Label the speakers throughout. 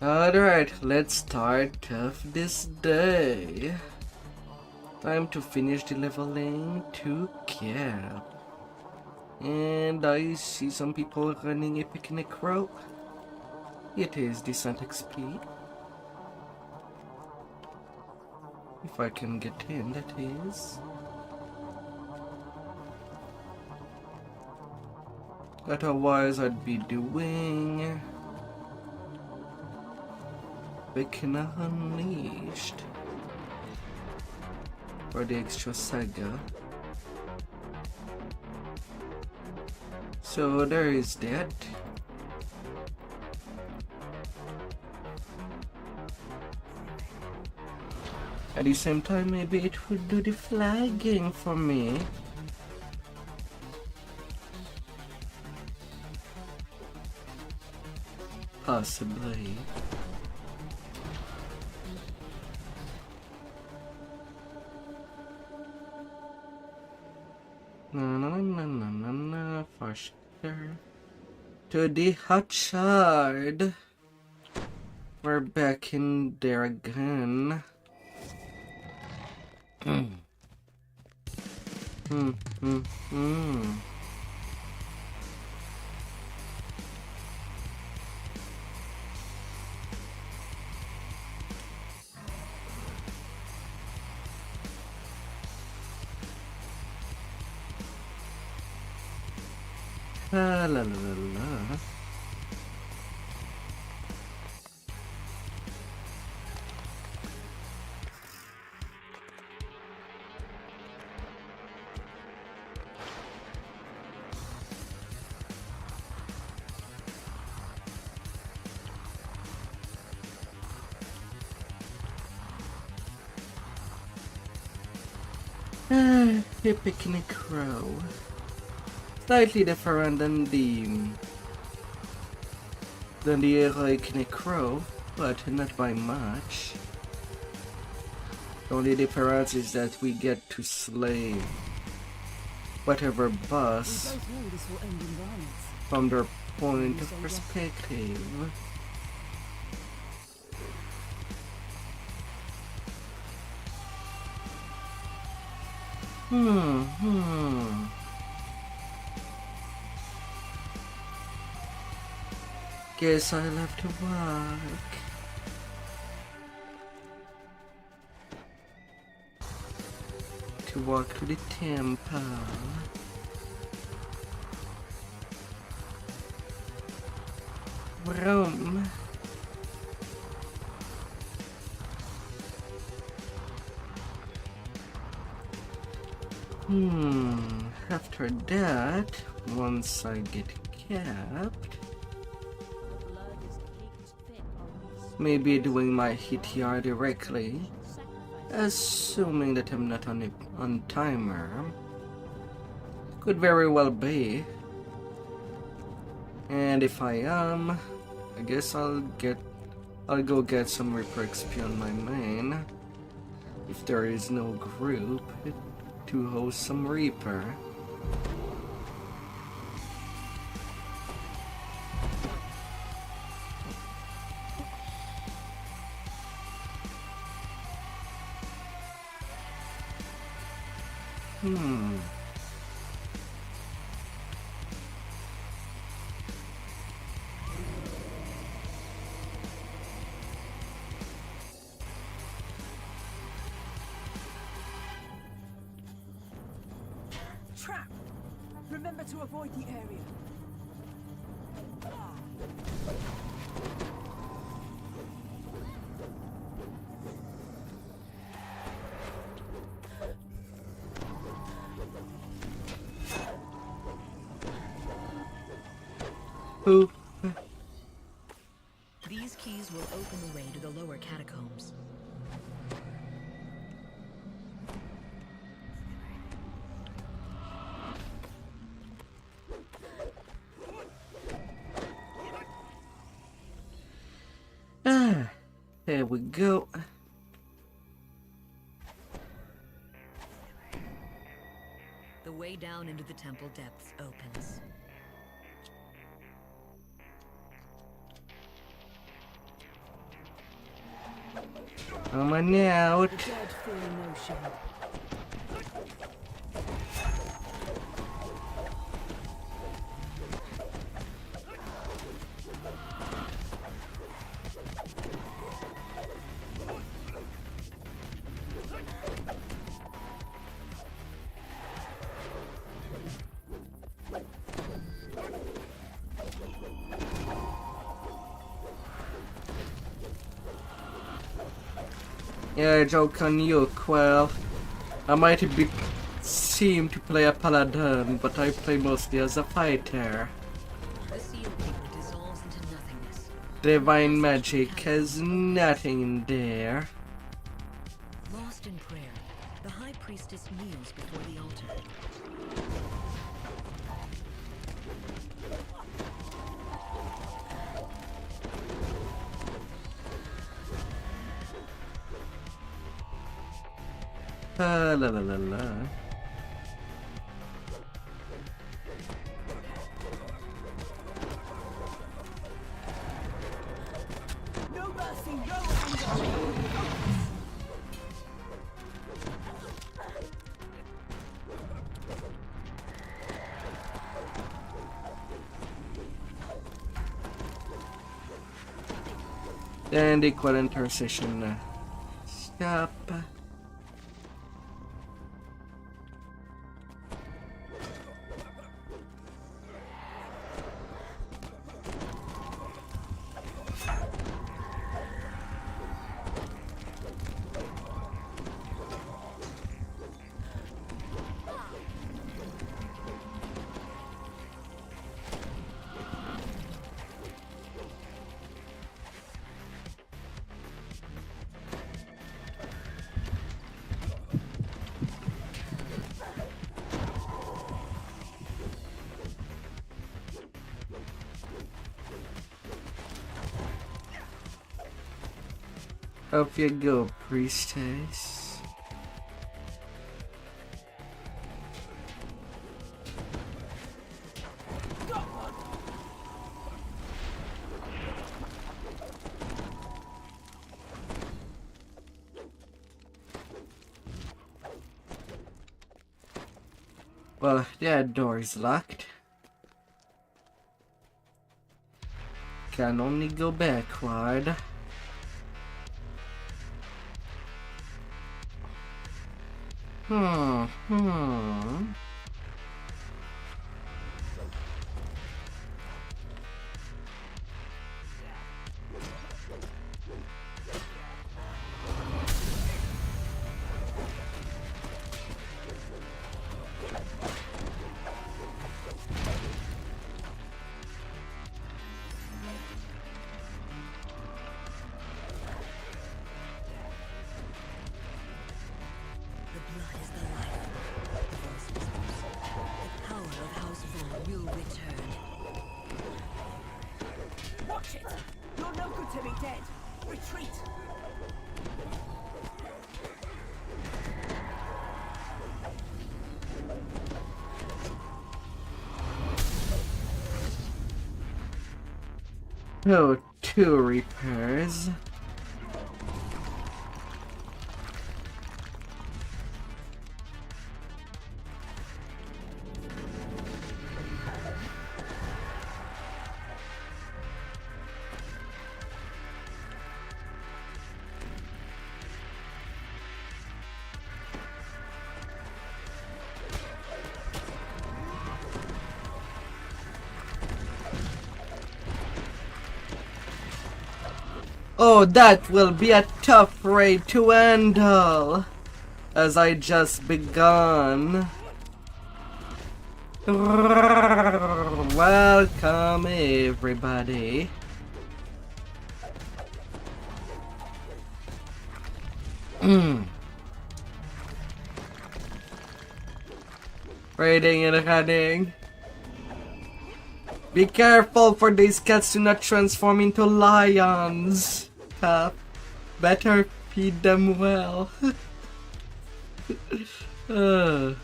Speaker 1: Alright, let's start off this day. Time to finish the leveling to cap. And I see some people running a picnic row. It is decent XP. If I can get in, that is. Otherwise, I'd be doing Bacon Unleashed for the extra saga. So there is that. At the same time, maybe it would do the flagging for me. Possibly. No, for sure. To the hot shard. We're back in there again. La la la la. A picnic row. Slightly different than the picnic row, but not by much. The only difference is that we get to slay whatever boss from their point of perspective. Guess I'll have to walk. To walk to the temple. Vroom. After that, once I get capped, maybe doing my HTR directly, assuming that I'm not on timer. Could very well be. And if I am, I guess I'll go get some Reaper XP on my main. If there is no group to host some Reaper.
Speaker 2: Trap! Remember to avoid the area.
Speaker 1: Who?
Speaker 3: These keys will open the way to the lower catacombs.
Speaker 1: There we go.
Speaker 3: The way down into the temple depths opens.
Speaker 1: Come on out.
Speaker 2: The dead feel no shame.
Speaker 1: Yeah, joke on you, Quell. I might seem to play a paladin, but I play mostly as a fighter.
Speaker 3: The seal paper dissolves into nothingness.
Speaker 1: Divine magic has nothing there.
Speaker 3: Lost in prayer, the high priestess kneels before the altar.
Speaker 1: La la la la.
Speaker 2: No mercy, no anger.
Speaker 1: And equal intercession. Stop. Up you go, priestess. Well, that door is locked. Can only go backward. Hmm.
Speaker 3: The blood is the life. The voice whispers. The power of House Vaughn will return.
Speaker 2: Watch it! You're no good to me dead. Retreat!
Speaker 1: Oh, 2 repairs. Oh, that will be a tough raid to handle, as I just begun. Welcome, everybody. Raiding and running. Be careful for these cats to not transform into lions. Better feed them well.
Speaker 3: The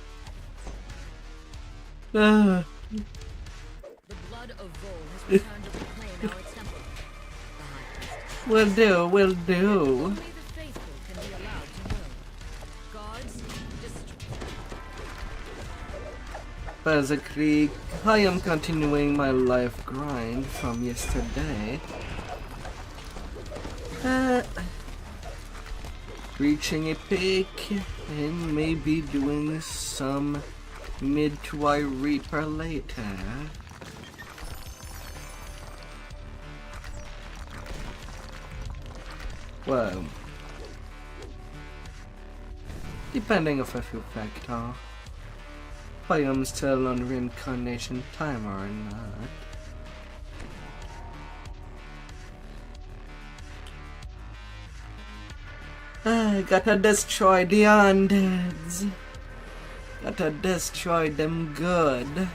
Speaker 3: blood of Vol has returned to reclaim our temple. The high priestess.
Speaker 1: Will do.
Speaker 3: Only the faithful
Speaker 1: Basically, I am continuing my life grind from yesterday. Reaching a peak and maybe doing some mid to high reaper later. Well, depending of a few factors, I am still on reincarnation time or not. I gotta destroy the undeads. Gotta destroy them good.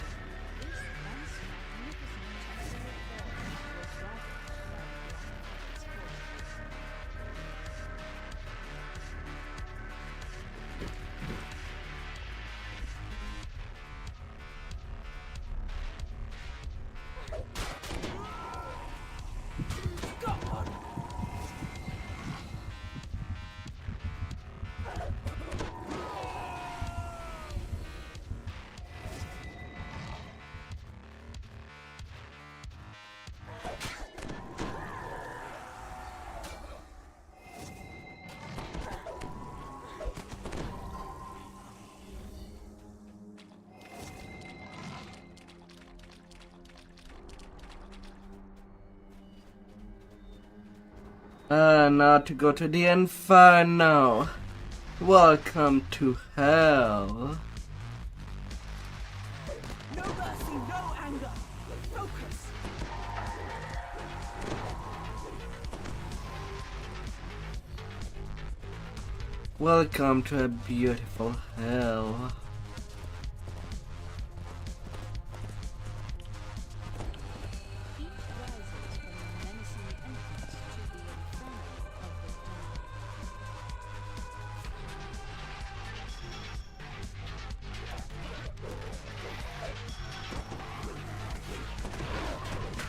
Speaker 1: Now to go to the Inferno. Welcome to hell.
Speaker 2: No mercy, no anger. Focus.
Speaker 1: Welcome to a beautiful hell.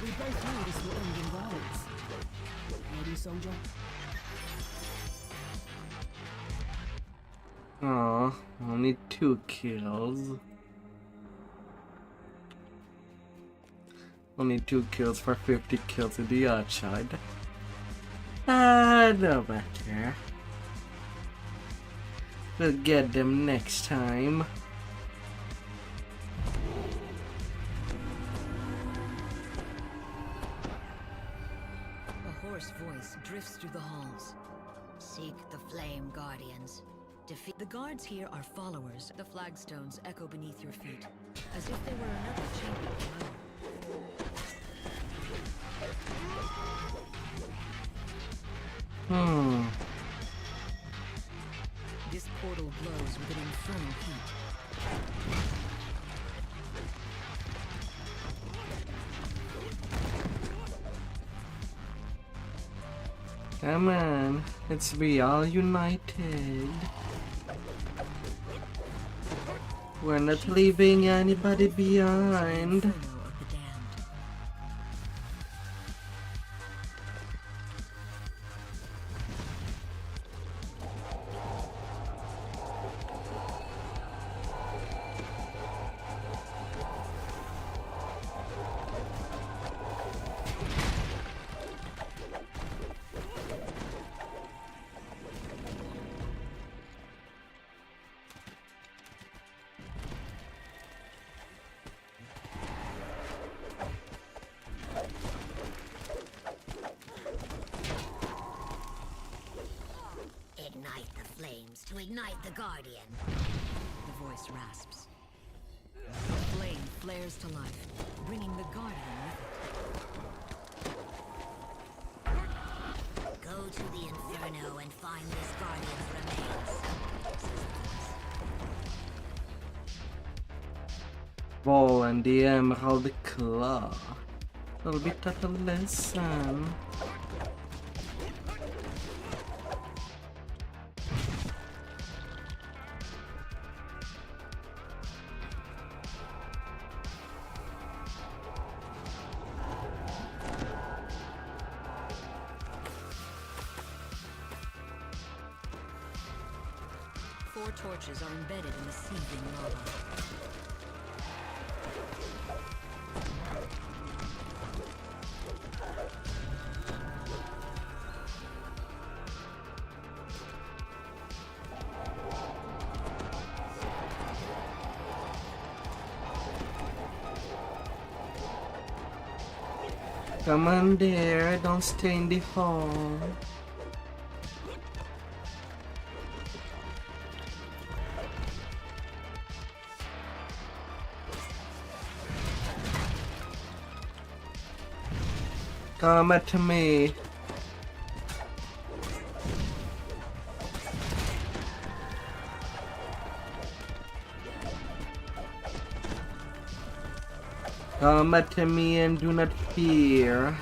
Speaker 2: We both knew this would end in violence. Ready, soldier?
Speaker 1: Aw, only 2 kills. Only 2 kills for 50 kills in the outside. No matter. We'll get them next time.
Speaker 3: A hoarse voice drifts through the halls. Seek the flame guardians. Defeat the guards here are followers. The flagstones echo beneath your feet, as if they were another chamber below. This portal glows with an infernal heat.
Speaker 1: Come on, let's be all united. We're not leaving anybody behind.
Speaker 3: Inferno of the damned. Ignite the flames to ignite the guardian. The voice rasps. The flame flares to life, bringing the guardian with it. Go to the Inferno and find this guardian's remains.
Speaker 1: Ball and the Emerald Claw. Little bit of a lesson.
Speaker 3: Four torches are embedded in the seething lava.
Speaker 1: Come on there, don't stay in the hall. Come at me. Come at me and do not fear.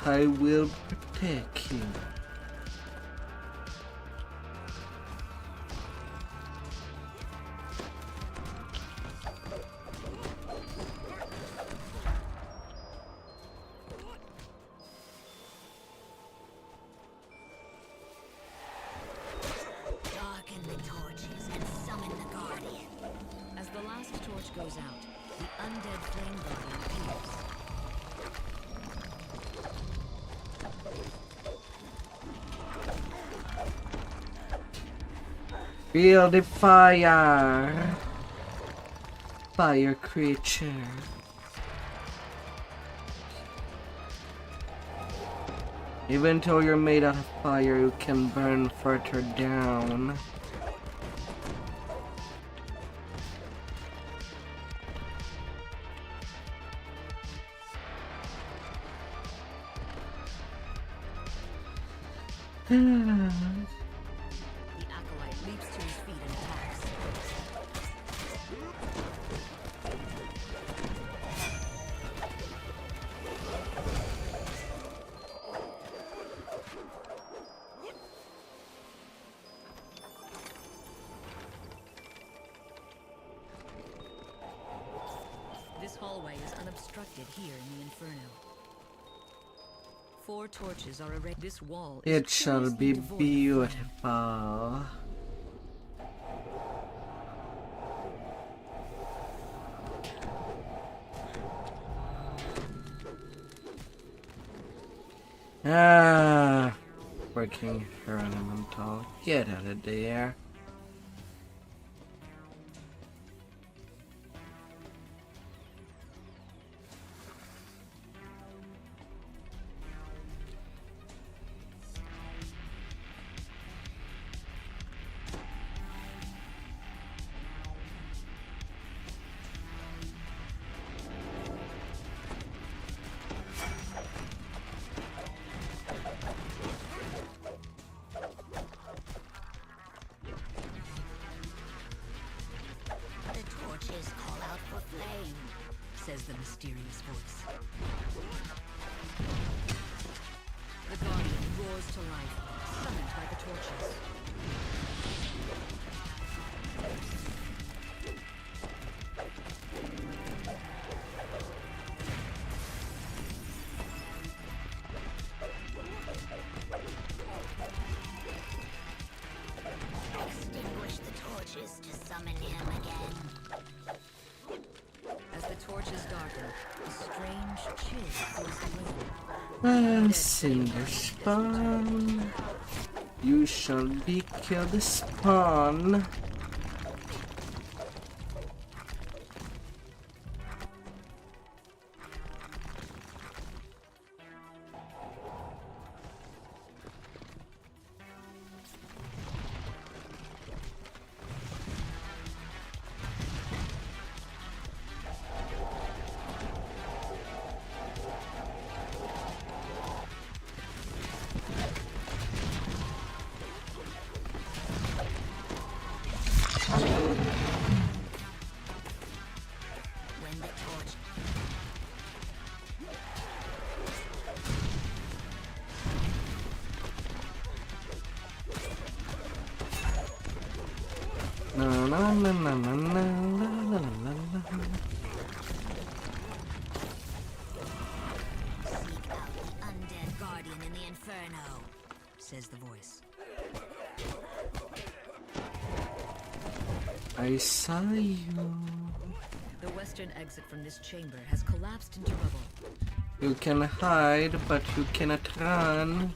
Speaker 1: I will protect you.
Speaker 3: Darken the torches and summon the guardian. As the last torch goes out, the undead flame guardian appears.
Speaker 1: Feel the fire. Fire creature. Even though you're made out of fire, you can burn further down.
Speaker 3: The acolyte leaps to his feet and attacks. This hallway is unobstructed here in the Inferno. 4 torches are erected. This wall is
Speaker 1: It shall be
Speaker 3: curiously devoid of flame.
Speaker 1: beautiful. Working her elemental. Get out of there.
Speaker 3: The torches call out for flame, says the mysterious voice. The guardian roars to life, summoned by the torches. Extinguish the torches to summon him again. As the torches darken, a strange chill fills the room.
Speaker 1: Cinder spawn. You shall be killed, spawn.
Speaker 3: When the torch
Speaker 1: Na na na na na na la la la la.
Speaker 3: seek out the undead guardian in the Inferno, says the voice.
Speaker 1: I saw you.
Speaker 3: The western exit from this chamber has collapsed into rubble.
Speaker 1: You can hide, but you cannot run.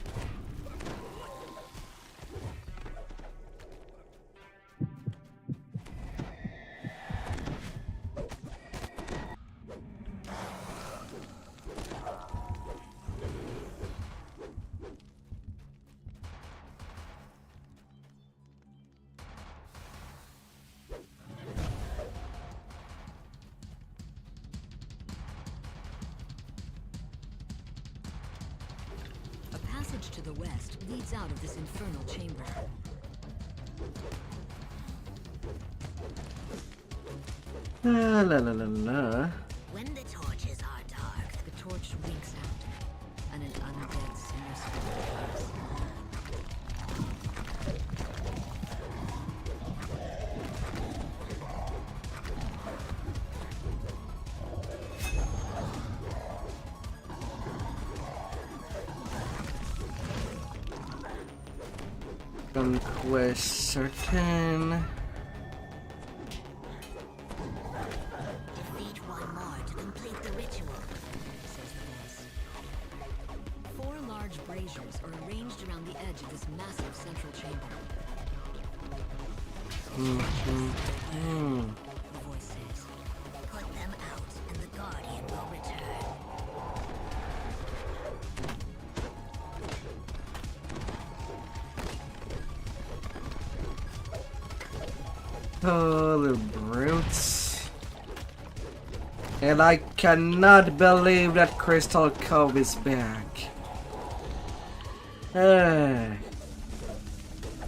Speaker 3: passage to the west leads out of this infernal chamber.
Speaker 1: La la la la.
Speaker 3: When the torches are dark, the torch winks out, and an undead sinner appears.
Speaker 1: Conquest certain.
Speaker 3: Defeat one more to complete the ritual, says the voice. 4 large braziers are arranged around the edge of this massive central chamber. The voice says, put them out and the guardian will return.
Speaker 1: Oh, little brutes. And I cannot believe that Crystal Cove is back.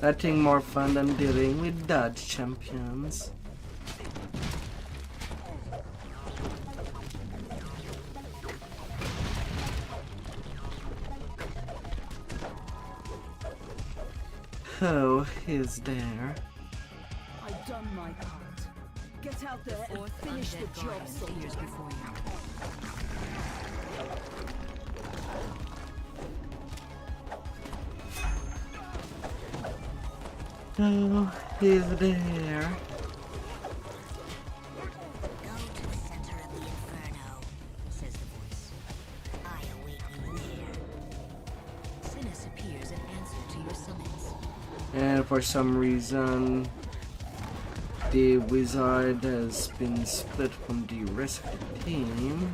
Speaker 1: Nothing more fun than dealing with dodge champions. Oh, he's there.
Speaker 2: I've done my part. Get out there and finish the job, soldiers.
Speaker 3: Before you.
Speaker 1: Oh, he's there.
Speaker 3: Go to the center of the inferno, says the voice. I await you there. Sinis appears in answer to your summons.
Speaker 1: And for some reason, the wizard has been split from the rest of the team.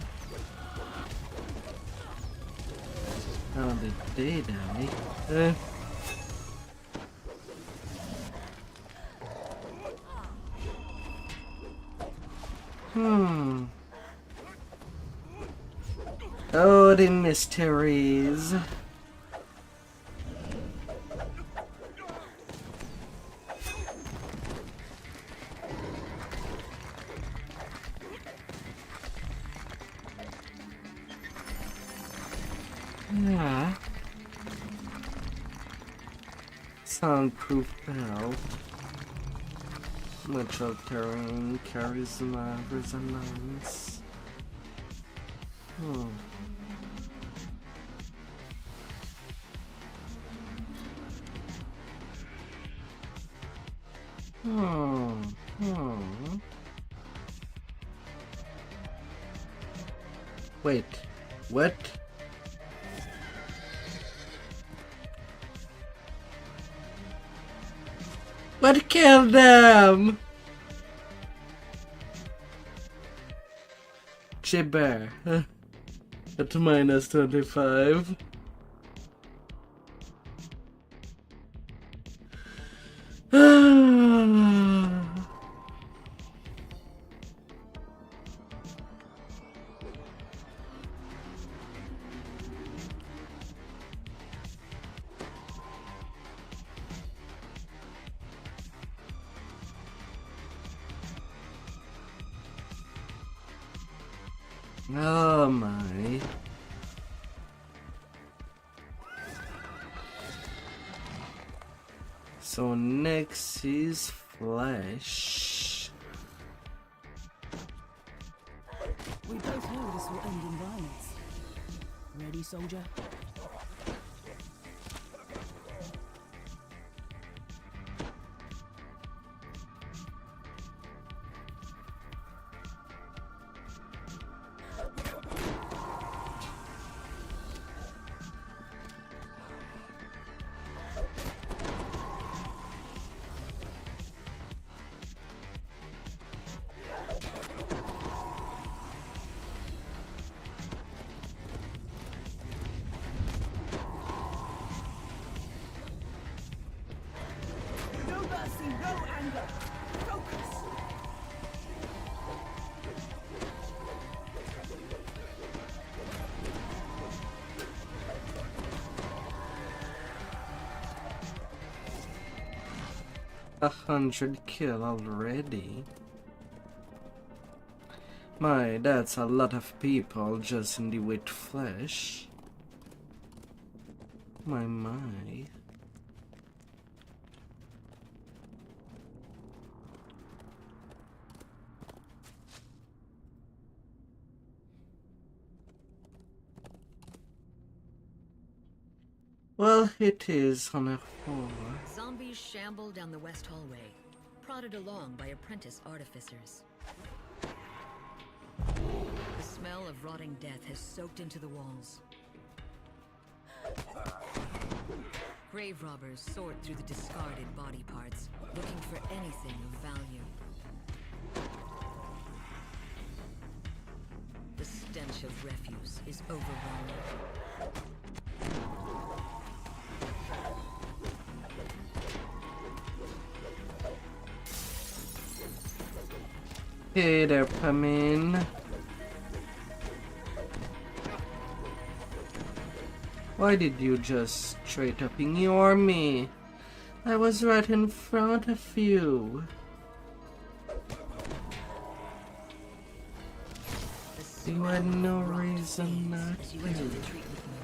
Speaker 1: How did they die? Oh, the mysteries. Yeah. Soundproof belt. Mutual terrain, charisma, resonance. Wait, what? What killed them? Chibber. At minus 25. Oh my. So next is flesh.
Speaker 2: We both know this will end in violence. Ready, soldier?
Speaker 1: 100 kill already. My, that's a lot of people just in the wet flesh. My. Well, it is on a floor.
Speaker 3: Zombies shamble down the west hallway, prodded along by apprentice artificers. The smell of rotting death has soaked into the walls. Grave robbers sort through the discarded body parts, looking for anything of value. The stench of refuse is overwhelming.
Speaker 1: Hey there, Pamin. Why did you just straight up ignore me? I was right in front of you. You had no reason not
Speaker 3: as you enter
Speaker 1: to.
Speaker 3: the treatment room.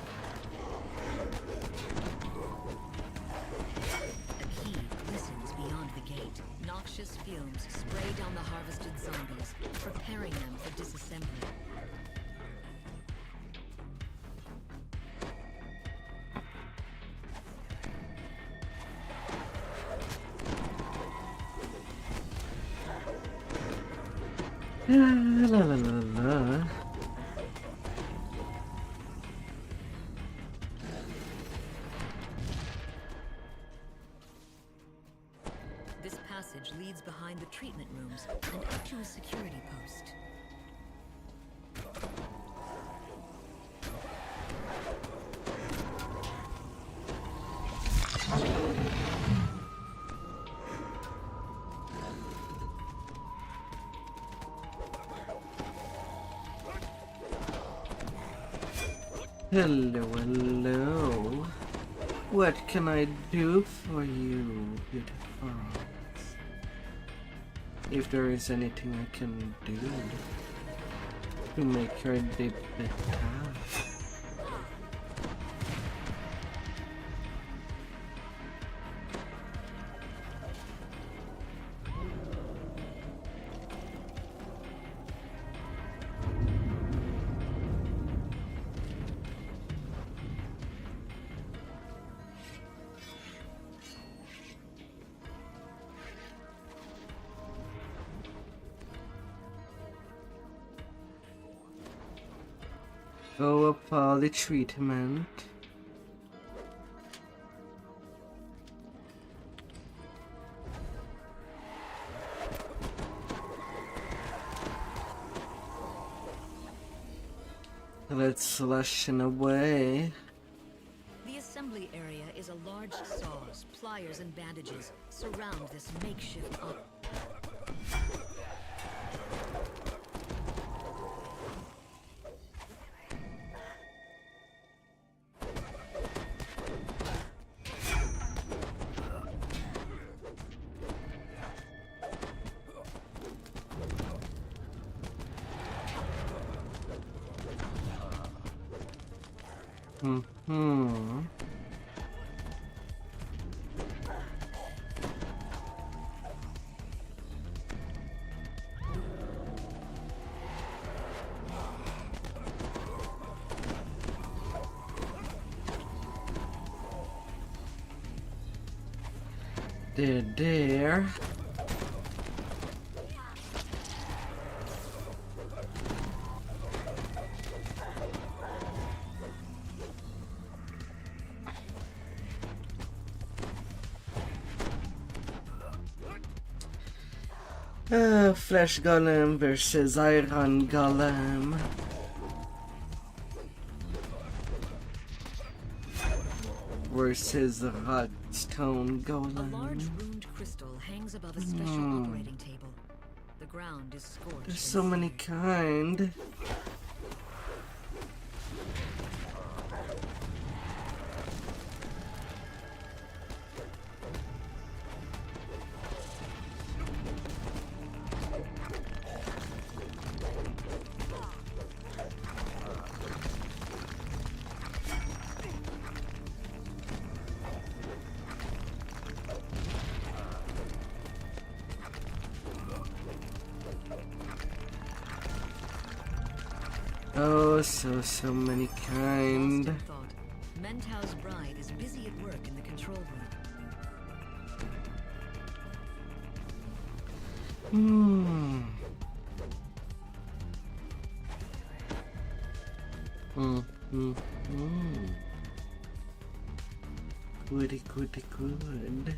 Speaker 3: A key glistens beyond the gate. Noxious fumes spray down the harvested zombies, preparing them for disassembly.
Speaker 1: La la la la.
Speaker 3: This passage leads behind the treatment rooms and up to a security post.
Speaker 1: Hello. What can I do for you, beautiful? If there is anything I can do to make your day better. Go up all the treatment. Let's slush away.
Speaker 3: The assembly area is a large saws, pliers, and bandages surround this makeshift op.
Speaker 1: There. Flesh Golem versus Iron Golem. Versus Rockstone
Speaker 3: A
Speaker 1: Golem.
Speaker 3: large ruined crystal hangs above a special operating table. The ground is scorched.
Speaker 1: There's
Speaker 3: and
Speaker 1: so many
Speaker 3: seared.
Speaker 1: kind. So many kind.
Speaker 3: Lost in thought, Mentau's bride is busy at work in the control room.
Speaker 1: Goody, goody, good.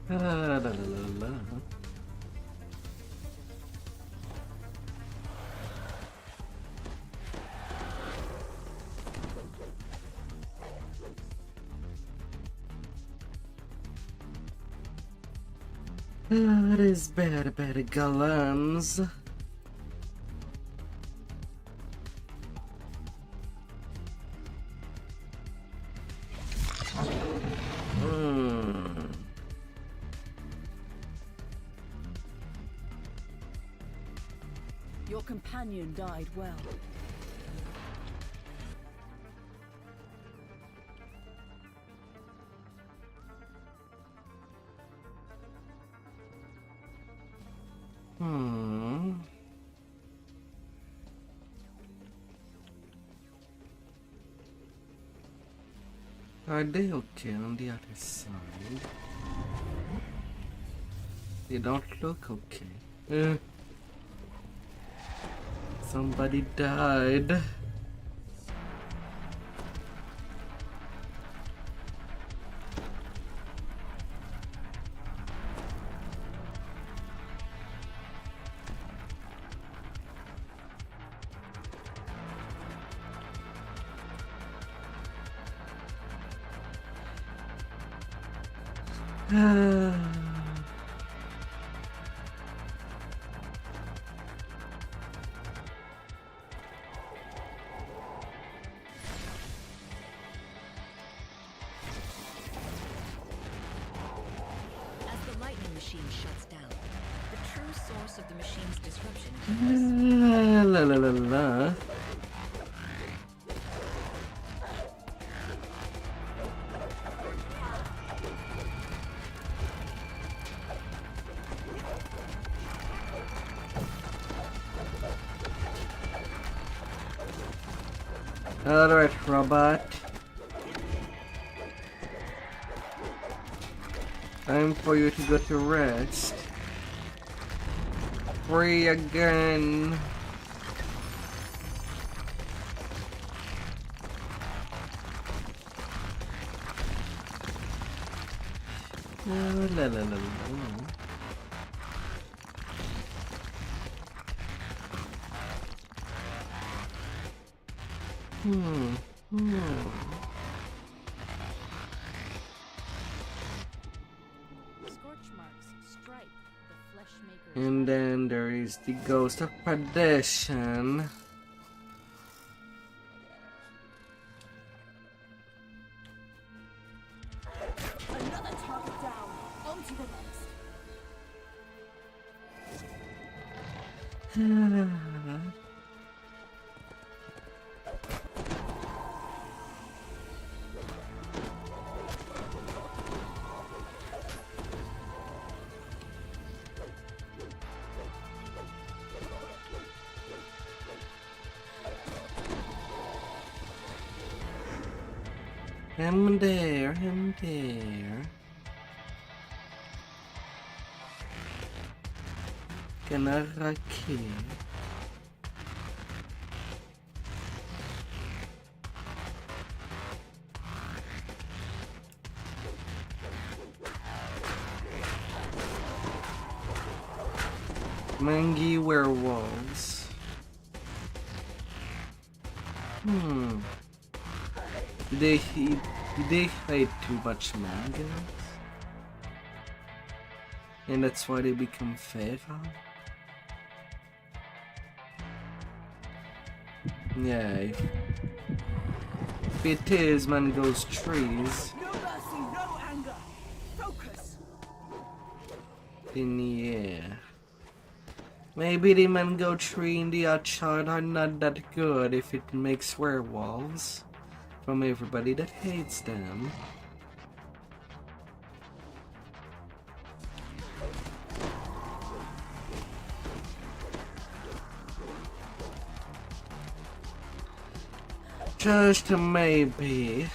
Speaker 1: La, la, la, la, la. That is bad gallons.
Speaker 2: Your companion died well.
Speaker 1: Are they okay on the other side? They don't look okay. Somebody died.
Speaker 3: Machine shuts down. The true source of the machine's disruption.
Speaker 1: La la la la. Alright, robot. Time for you to go to rest. Free again. La la la la. And then there is the ghost of perdition.
Speaker 2: Another target down. On to the next.
Speaker 1: I'm there, I'm there. Kanaraki. Mangy werewolves. Did they hide too much mangas? And that's why they become feral? Yeah, if it is mango's trees,
Speaker 2: No mercy, no anger. Focus.
Speaker 1: then yeah. Maybe the mango tree in the orchard are not that good if it makes werewolves from everybody that hates them. Just maybe.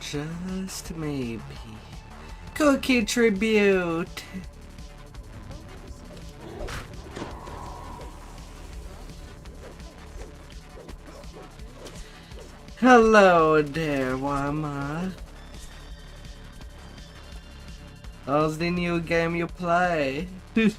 Speaker 1: Just maybe. Cookie tribute. Hello there, Wama. How's the new game you play?
Speaker 3: The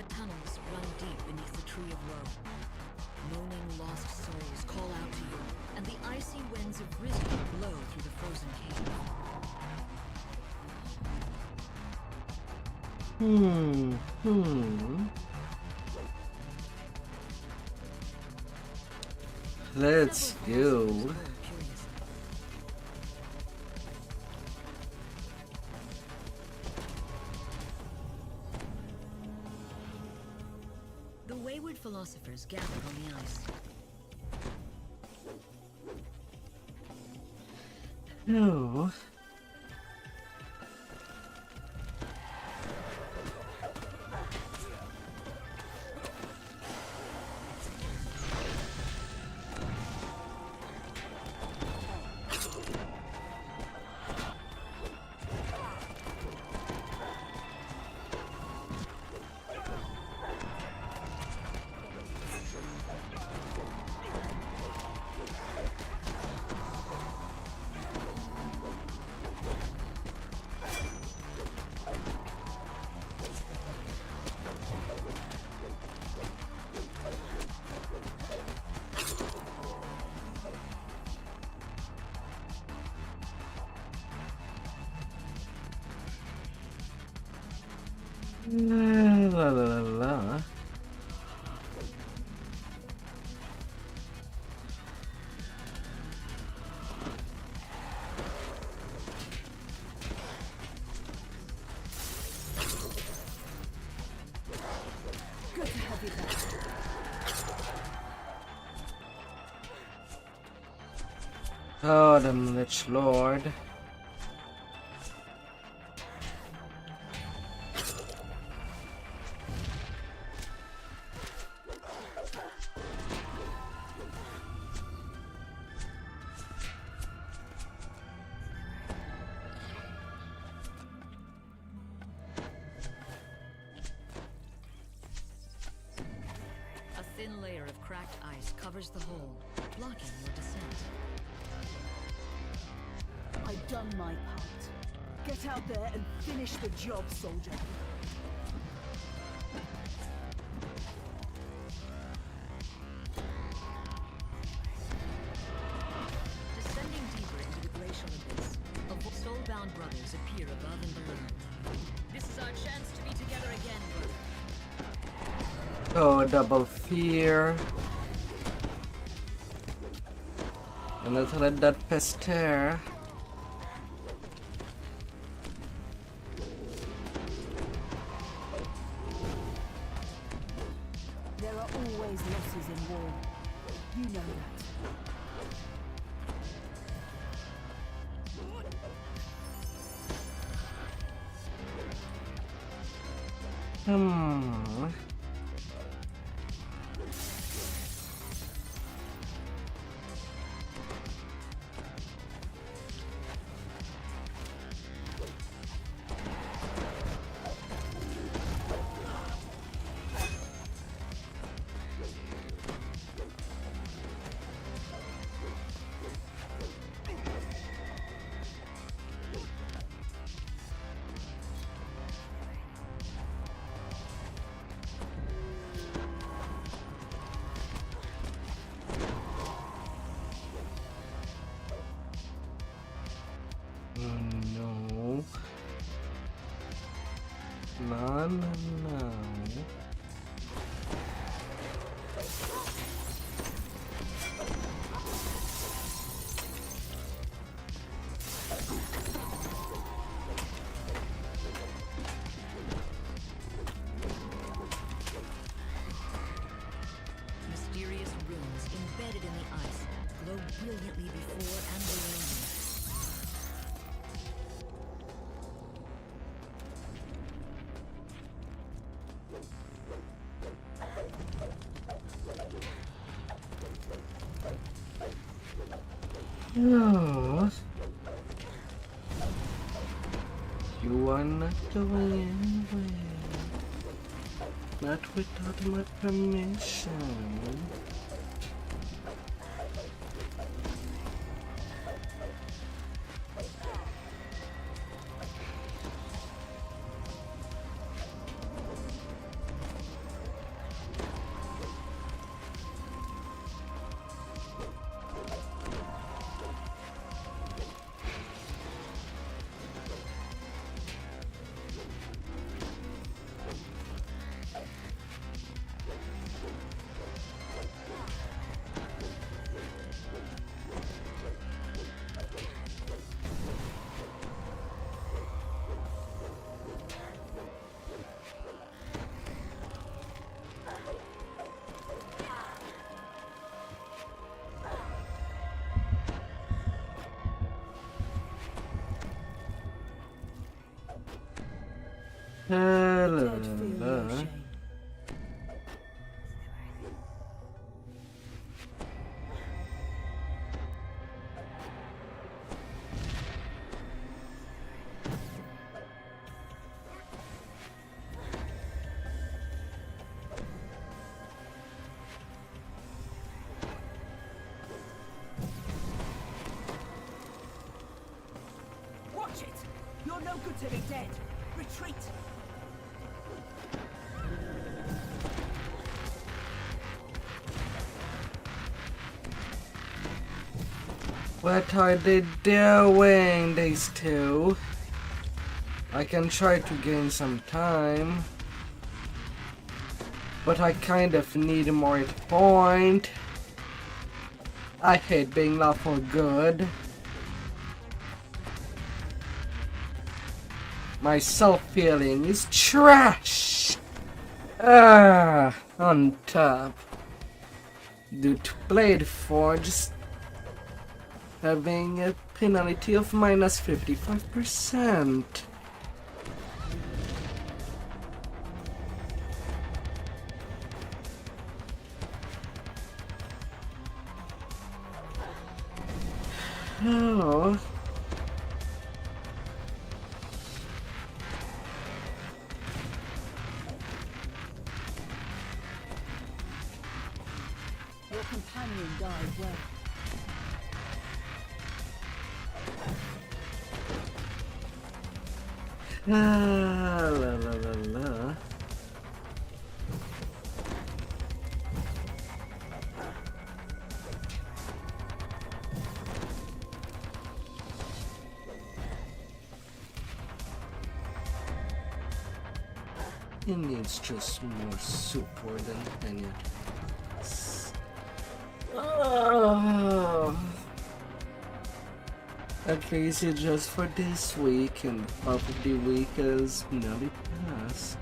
Speaker 3: tunnels run deep beneath the Tree of Woe. Moaning lost souls call out to you, and the icy winds of risen blow through the frozen cave.
Speaker 1: Let's go.
Speaker 3: The wayward philosophers gather on the ice.
Speaker 1: No. La la la la.
Speaker 2: Good to have you back.
Speaker 1: Oh, the Lich Lord.
Speaker 3: A thin layer of cracked ice covers the hole, blocking your descent.
Speaker 2: I've done my part. Get out there and finish the job, soldier.
Speaker 3: Descending deeper into the glacial abyss, soul-bound brothers appear above and below. This is our chance to be together again, brother.
Speaker 1: Oh, double fear. And let's let that pester.
Speaker 2: There are always losses in war. You know that.
Speaker 1: No, no, no.
Speaker 3: Mysterious runes embedded in the ice glow brilliantly before and below you.
Speaker 1: Oh. You are not going anywhere. Not without my permission.
Speaker 2: Don't feel no shame. Watch it! You're no good to be dead. Retreat!
Speaker 1: What are they doing, these two? I can try to gain some time, but I kind of need more hit point. I hate being lawful good. My self-feeling is trash. On top, due to Bladeforge having a penalty of minus 55%. Oh.
Speaker 2: Your companion died well.
Speaker 1: La la la la. It needs just more support than any other. At least it's just for this week, and half of the week is nearly passed.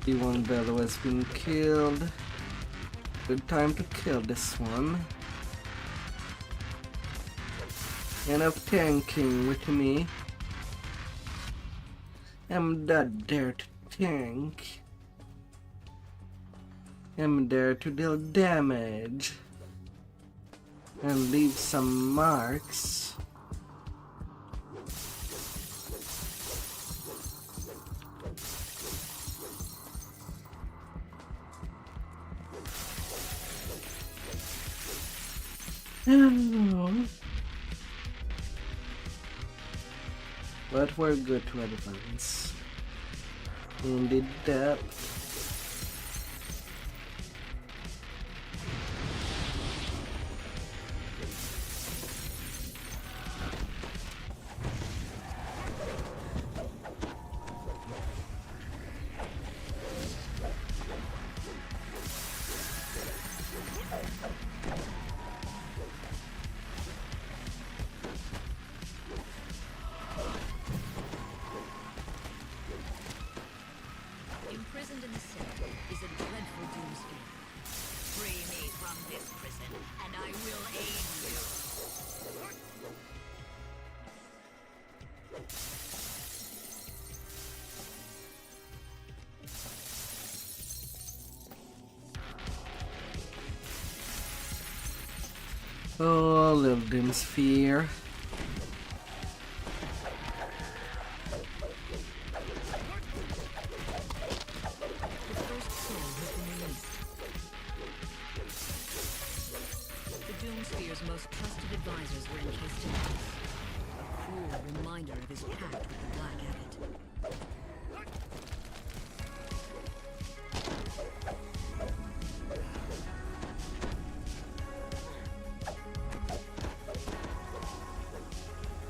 Speaker 1: The one bellow has been killed. Good time to kill this one. Enough tanking with me. I'm not there to tank. I'm there to deal damage and leave some marks. But we're good to advance in the depth.
Speaker 3: Imprisoned in the cell is a dreadful doomsphere. Free me from this prison, and I will aid you.
Speaker 1: Oh, little dim sphere.
Speaker 3: The first soul has been released. The Doomsphere's most trusted advisors were encased in ice. A cruel reminder of his pact with the Black Abbot.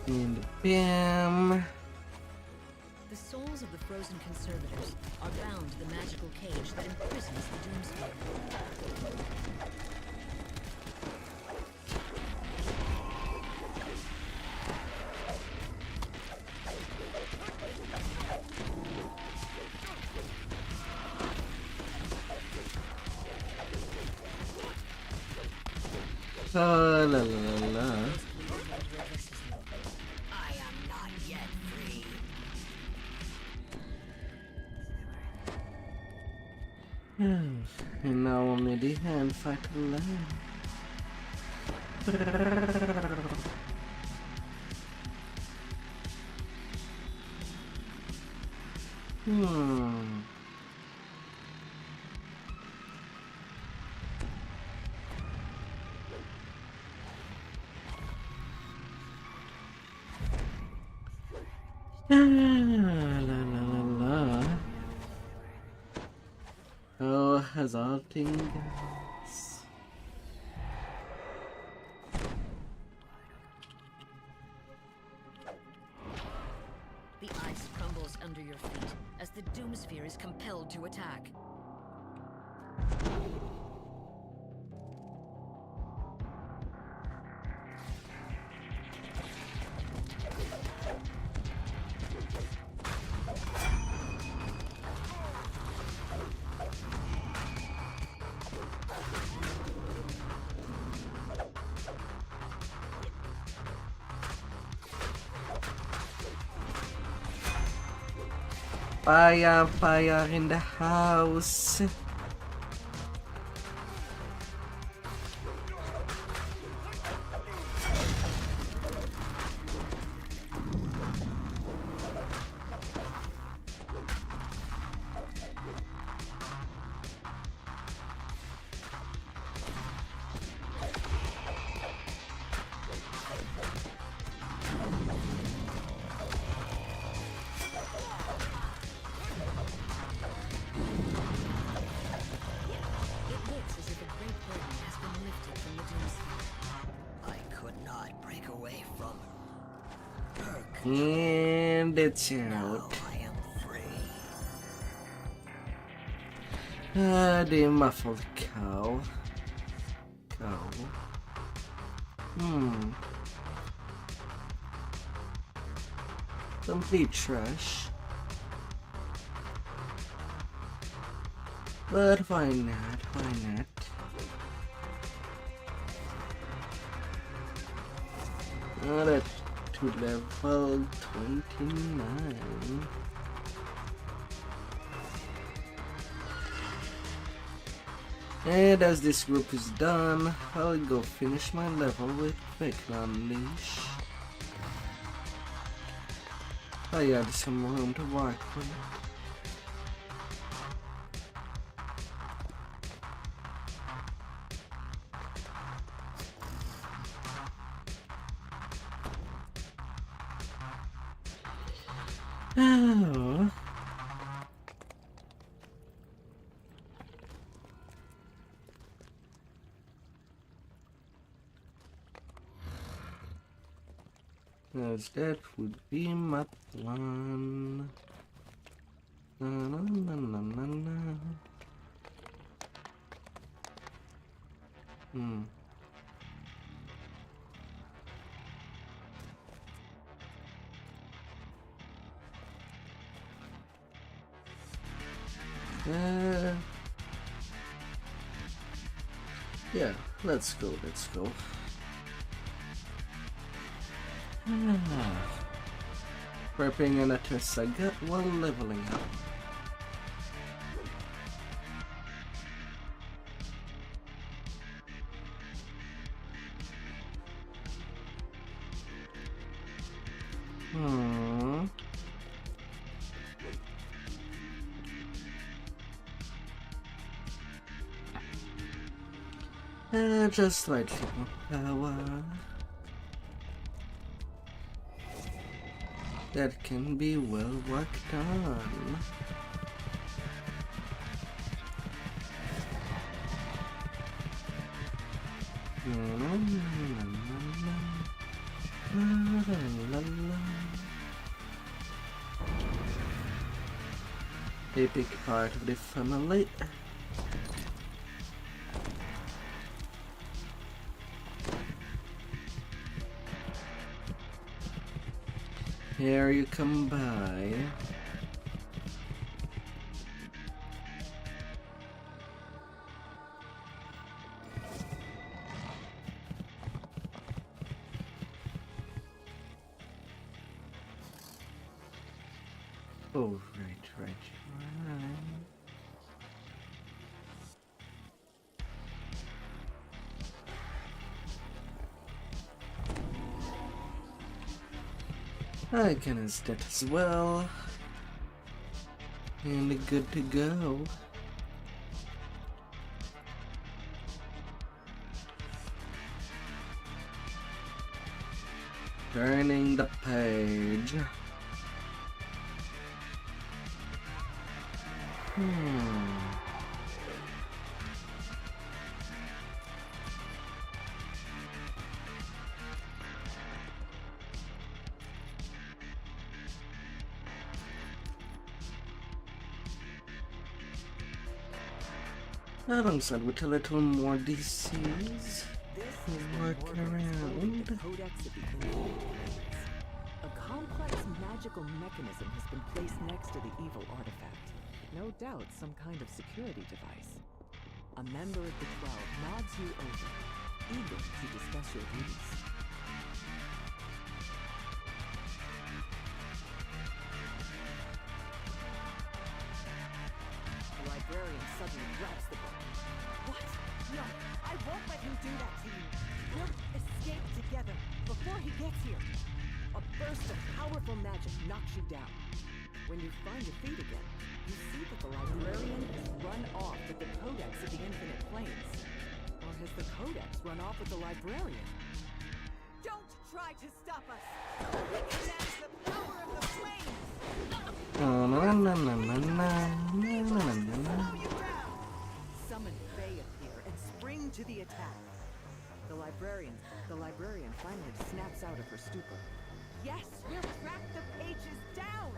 Speaker 1: And bam.
Speaker 3: The souls of the frozen conservators are bound to the magical cage that imprisons the Doomsphere.
Speaker 1: La la la la.
Speaker 3: I am not yet free.
Speaker 1: And now only the hand fight left. La la la la. Oh, as all things goes.
Speaker 3: The ice crumbles under your feet as the Doomsphere is compelled to attack.
Speaker 1: Fire, fire in the house. And it's out. The muffled cow. Complete trash. But why not? Why not? That to level 29. And as this group is done, I'll go finish my level with Quick Unleash. I have some room to work with. Oh. As that would be my plan. Na, na, na, na, na, na. Yeah, let's go. Prepping an attest I got while leveling up. Just slightly more power. That can be well worked on. Epic part of the family. Here you come by. Oh, right. I can use that as well. And good to go. Turning the page. Alongside with a little more DCs, work around.
Speaker 2: A complex magical mechanism has been placed next to the evil artifact. No doubt some kind of security device. A member of the 12 nods you over, eager to discuss your duties. The librarian suddenly grabs the book. What? No, I won't let him do that to you. We'll escape together before he gets here. A burst of powerful magic knocks you down. When you find your feet again, you see that the librarian has run off with the codex of the infinite planes. Or has the codex run off with the librarian? Don't try to stop us! We can manage the power of the flames! Summon Faye appear and spring to the attack. The librarian finally snaps out of her stupor. Yes, we'll track the pages down!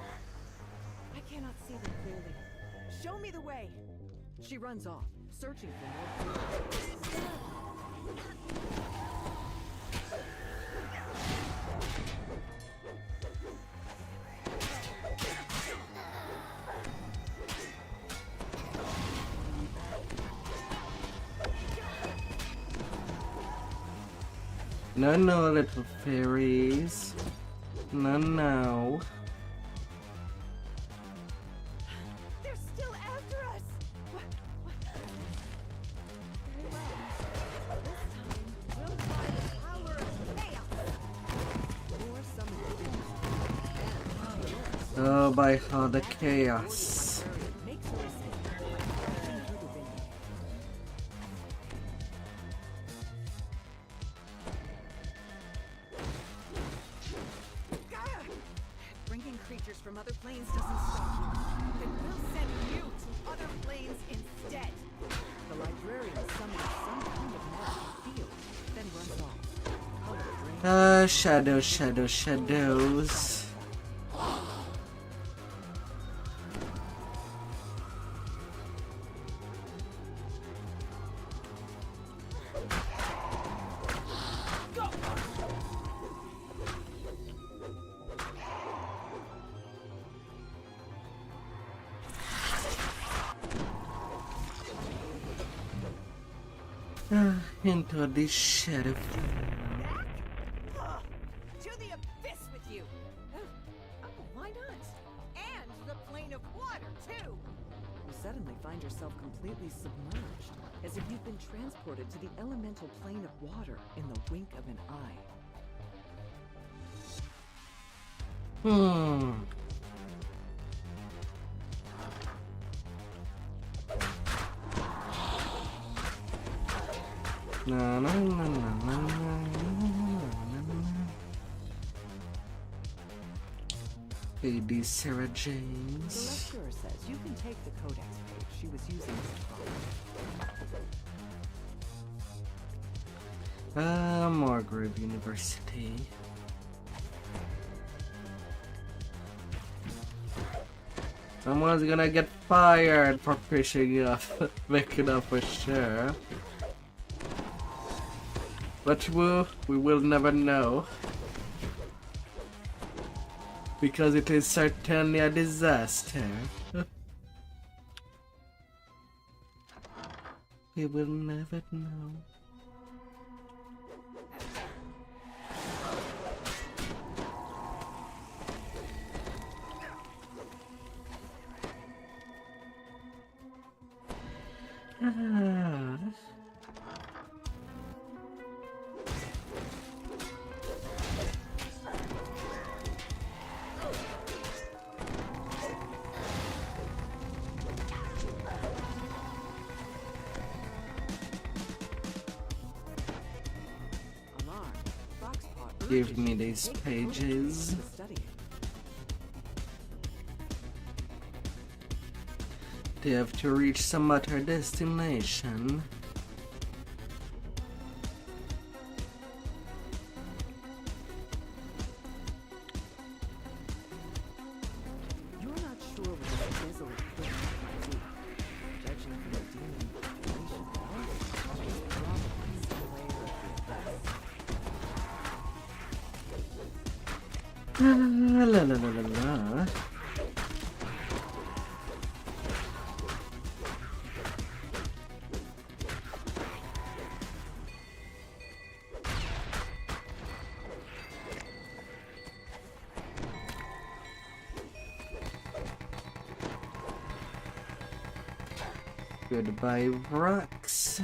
Speaker 2: I cannot see them clearly. Show me the way! She runs off, searching for more clues.
Speaker 1: No, no, little fairies. No, no.
Speaker 2: They're still after us! Very well. This time, we'll find the power of chaos! More summoned
Speaker 1: Oh, by how the chaos.
Speaker 2: makes her escape. Marching through the window. Bringing creatures from other planes doesn't stop you. Then we'll send you to other planes instead. The librarian summons some kind of magic field, then runs off. Color drains.
Speaker 1: Shadows. Into the shadow.
Speaker 2: Back? Ugh, to the abyss with you! Oh, why not? And the plane of water, too! You suddenly find yourself completely submerged, as if you've been transported to the elemental plane of water in the wink of an eye.
Speaker 1: Na, na, na, na, na, na. Lady Sarah
Speaker 2: The
Speaker 1: James.
Speaker 2: lecturer says you can take the codex page she was using as a prompt.
Speaker 1: Margaret University. Someone's gonna get fired for fishing up, making up for sure. But we will never know. Because it is certainly a disaster. We will never know. Give me these pages. They have to reach some other destination.
Speaker 2: You're not sure what this desolate place might be. Judging from the demon population, it's probably some layer of the abyss.
Speaker 1: La. Goodbye, rocks.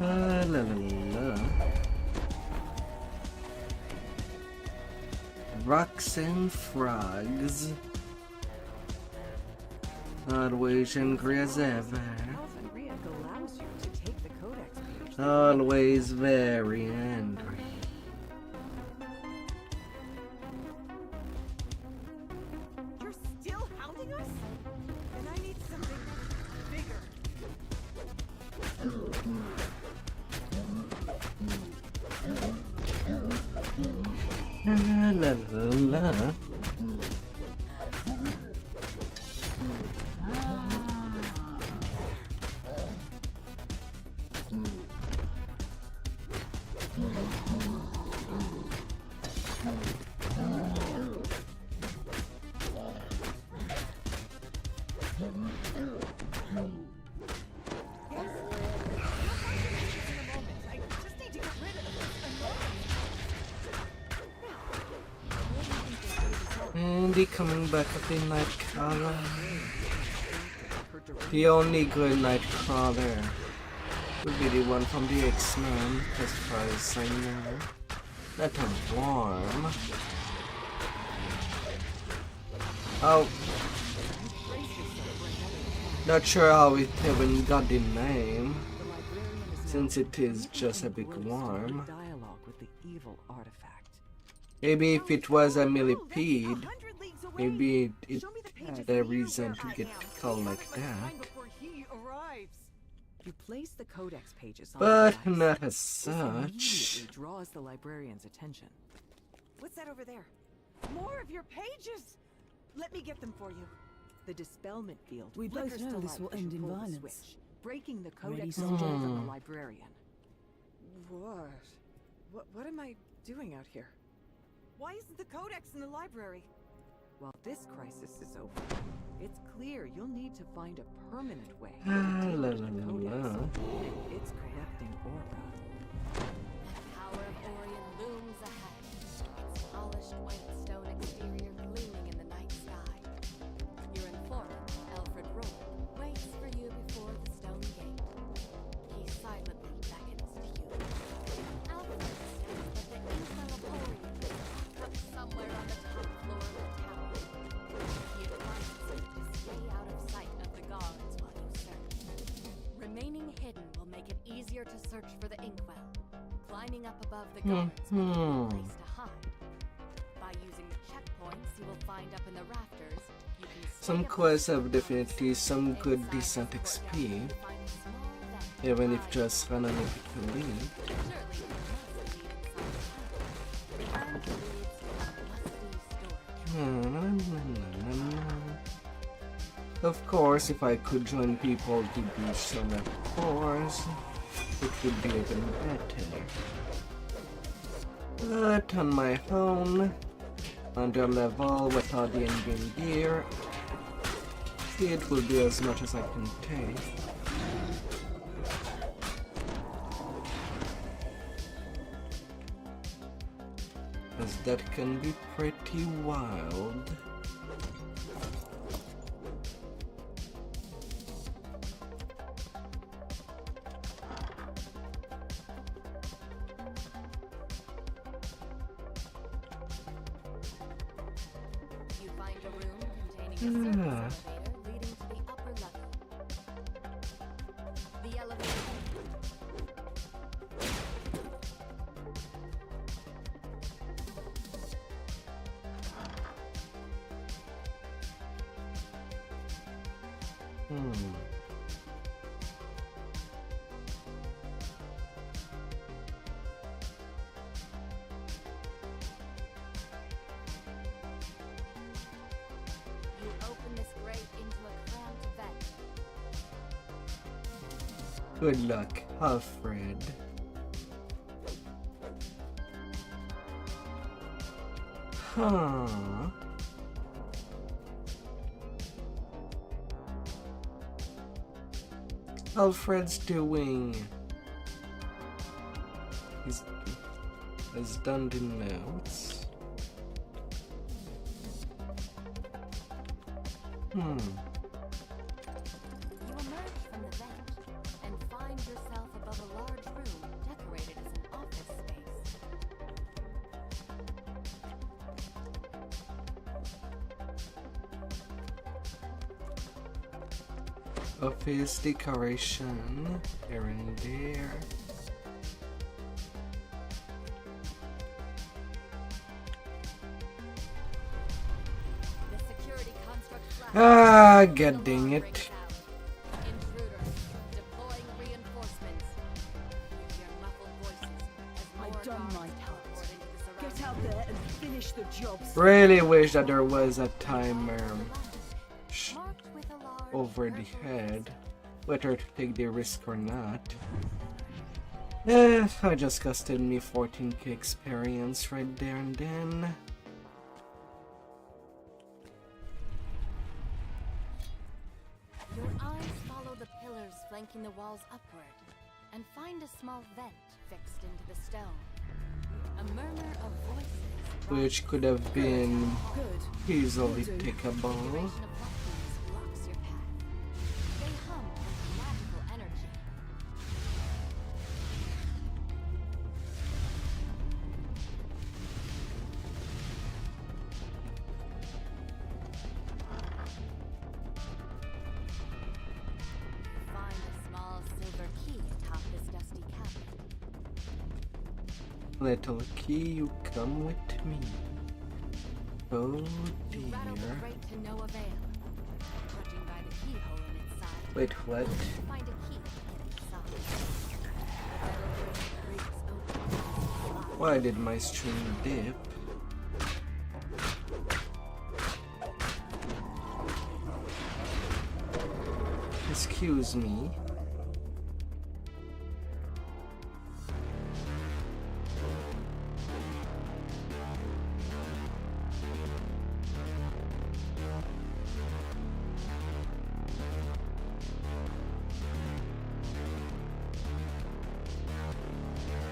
Speaker 1: La. Rocks and frogs. Always angry as ever.
Speaker 2: Often Riek allows you to take the codex page.
Speaker 1: Always very angry.
Speaker 2: You're still hounding us? Then I need something bigger.
Speaker 1: La la la la. Andy coming back at the Nightcrawler. The only good Nightcrawler would be the one from the X-Men, as far as I know. Not a worm. Oh. Not sure how it even got the name, since it is just a big worm. Maybe if it was a millipede, maybe it had a reason to get called like that.
Speaker 2: You place the codex pages on
Speaker 1: But
Speaker 2: the device.
Speaker 1: not as
Speaker 2: This immediately
Speaker 1: such.
Speaker 2: draws the librarian's attention. What's that over there? More of your pages! Let me get them for you. The dispelment field
Speaker 4: We both
Speaker 2: flickers
Speaker 4: know
Speaker 2: to
Speaker 4: this
Speaker 2: life
Speaker 4: will
Speaker 2: as you
Speaker 4: end in
Speaker 2: pull the
Speaker 4: violence.
Speaker 2: switch, breaking the
Speaker 4: Ready,
Speaker 2: codex
Speaker 4: soldier?
Speaker 2: away from the librarian. What am I doing out here? Why isn't the codex in the library? While this crisis is over, it's clear you'll need to find a permanent way to deal
Speaker 1: La
Speaker 2: with
Speaker 1: la
Speaker 2: the
Speaker 1: la
Speaker 2: codex
Speaker 1: la.
Speaker 2: and its corrupting aura.
Speaker 5: The power of Orion looms ahead, its polished white stone exterior gleaming in the night sky. Your informant, Alfred Rourke, waits for you before the stone gate. He silently beckons to you. Alfred says that the inkwell of Orion is locked up somewhere on the top floor of the tower. He advises you to stay out of sight of the guards while you search. Remaining hidden will make it easier to search for the inkwell. Climbing up above the guards will give you a place to hide. By using the checkpoints you will find up in the rafters, you can
Speaker 1: Some
Speaker 5: stay up
Speaker 1: quests
Speaker 5: on
Speaker 1: have
Speaker 5: the
Speaker 1: definitely
Speaker 5: roof
Speaker 1: some
Speaker 5: and
Speaker 1: good
Speaker 5: inside
Speaker 1: decent
Speaker 5: the
Speaker 1: XP,
Speaker 5: courtyard you will find a small vent
Speaker 1: even if
Speaker 5: hiding.
Speaker 1: just randomly leave.
Speaker 5: Surely there must be inside the temple. The end leads to a musty storage.
Speaker 1: Of course, if I could join people to do some of course, it would be even better. But on my own, under level without the in-game gear, it will be as much as I can take. As that can be pretty wild.
Speaker 5: You find a room containing a service elevator leading to the upper level. The elevator. You open this grate into a cramped vent.
Speaker 1: Good luck, Alfred. Huh. Alfred's doing. Has done the notes.
Speaker 5: You emerge from the vent and find yourself above a large room decorated as an office space.
Speaker 1: Office decoration here and there.
Speaker 5: The security construct flashes.
Speaker 1: Ah, god dang it.
Speaker 5: Intruders, deploying reinforcements.
Speaker 2: done my part. Get out there and finish the job.
Speaker 1: Really wish that there was a timer
Speaker 5: Marked with a large
Speaker 1: over the
Speaker 5: purple
Speaker 1: head, whether to take the risk or not. I just costed me 14k experience right there and then.
Speaker 5: Your eyes follow the pillars flanking the walls upward and find a small vent fixed into the stone. A murmur of voices
Speaker 1: Which could have been
Speaker 2: Good.
Speaker 1: easily takeable.
Speaker 5: vibration of blackness blocks your path. They hum with magical energy. You find a small silver key atop this dusty cabinet.
Speaker 1: Little key, you come with me. Oh
Speaker 5: You rattle the
Speaker 1: dear.
Speaker 5: grate to no avail. Judging by the keyhole in its side,
Speaker 1: Wait, what?
Speaker 5: you find a key in its side. The metal grate breaks open.
Speaker 1: Why did my stream dip? Excuse me.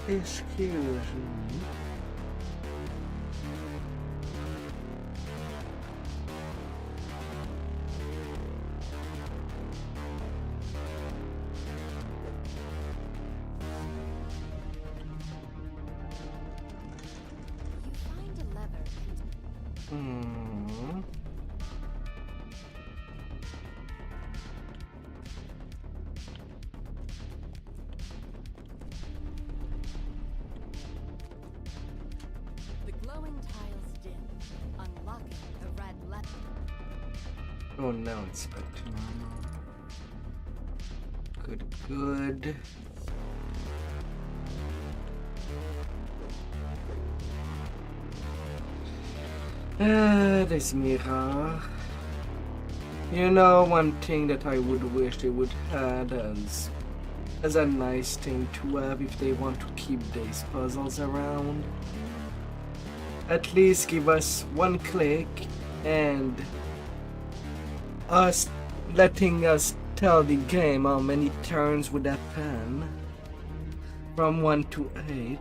Speaker 1: Excuse me.
Speaker 5: You find a lever
Speaker 1: Hmm.
Speaker 5: the glowing tiles dim, unlocking the red lever.
Speaker 1: Oh, now it's back to normal. Good, good. This mirror. You know, one thing that I would wish they would have as a nice thing to have if they want to keep these puzzles around. At least give us one click and us letting us tell the game how many turns would happen from 1 to 8.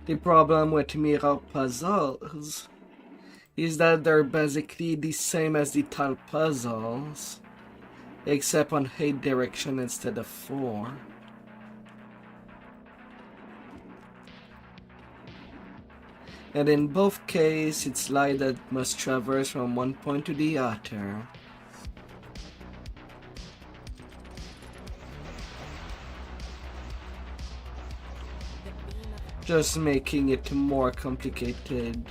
Speaker 1: The problem with mirror puzzles is that they're basically the same as the tile puzzles, except on 8 direction instead of 4. And in both cases, it's light that must traverse from one point to the other. Just making it more complicated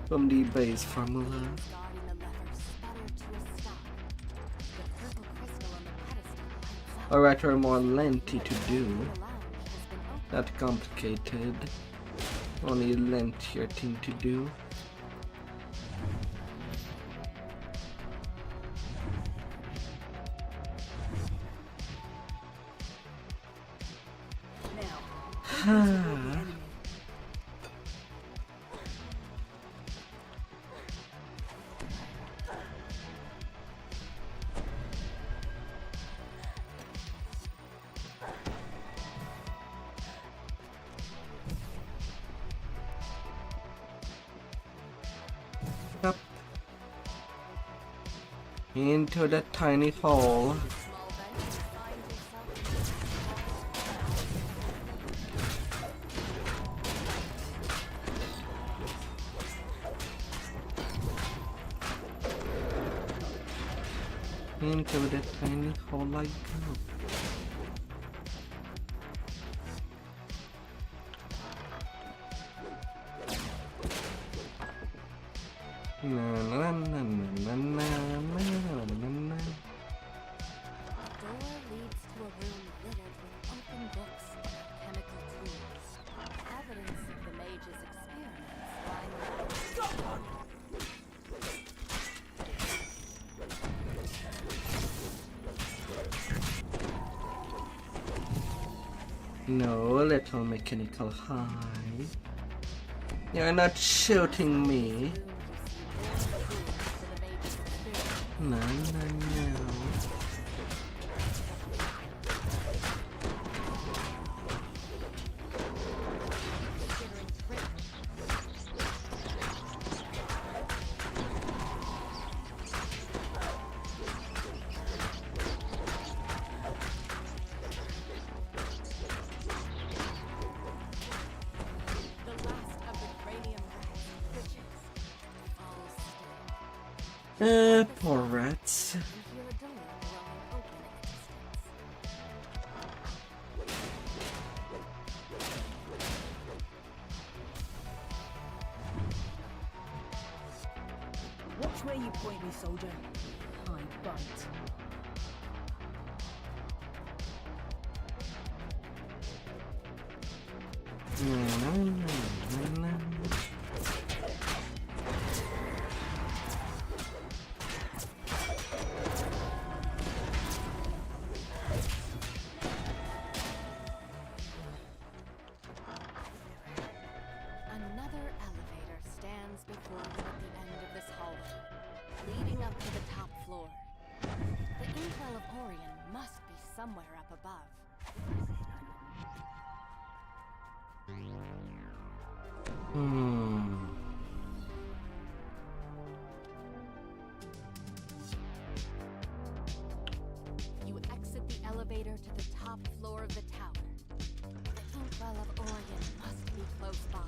Speaker 1: from the base formula.
Speaker 5: Guarding the lever sputter to a stop. The purple crystal on the pedestal lights up.
Speaker 1: Or rather more lengthy to do.
Speaker 5: The lounge has been opened.
Speaker 1: Not complicated. Only lengthier thing to do. Up. Into that tiny hole.
Speaker 5: Small bench, find yourself
Speaker 1: Into that tiny hole I go. Na, na, na, na, na, na, na, na.
Speaker 5: A door leads to a room littered with open books and alchemical tools. Evidence of the mage's experiments lying around.
Speaker 1: No, little mechanical high. You're not shooting me. No, no, no. Poor rats.
Speaker 2: Watch where you point me, soldier. I bite.
Speaker 5: Another elevator stands before you at the end of this hallway, leading up to the top floor. The inkwell of Orion must be somewhere up above. You exit the elevator to the top floor of the tower. The inkwell of Orion must be close by.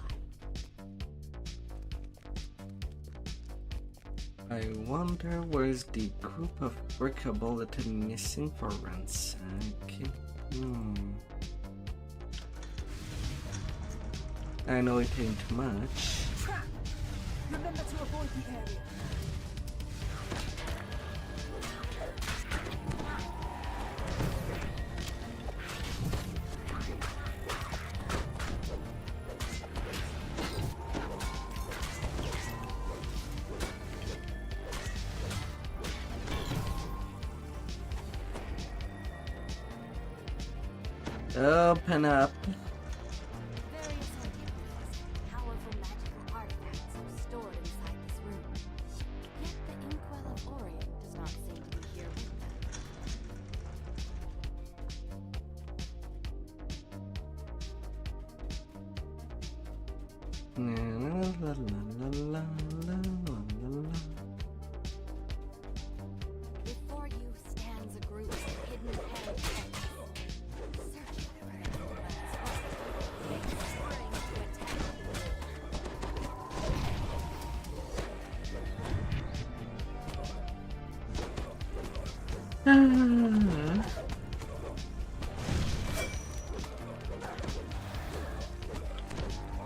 Speaker 1: I wonder where's the group of breakable that I'm missing for ransack. I know it ain't much.
Speaker 2: Trap! Remember to avoid the area.
Speaker 1: Open up.
Speaker 5: Various antiquities, powerful magical artifacts are stored inside this room. Yet the inkwell of Orion does not seem to be here with them.
Speaker 1: La, la, la, la, la, la, la.
Speaker 5: Before you stands a group of hidden hand puppets, searching for anybody's spring to attack.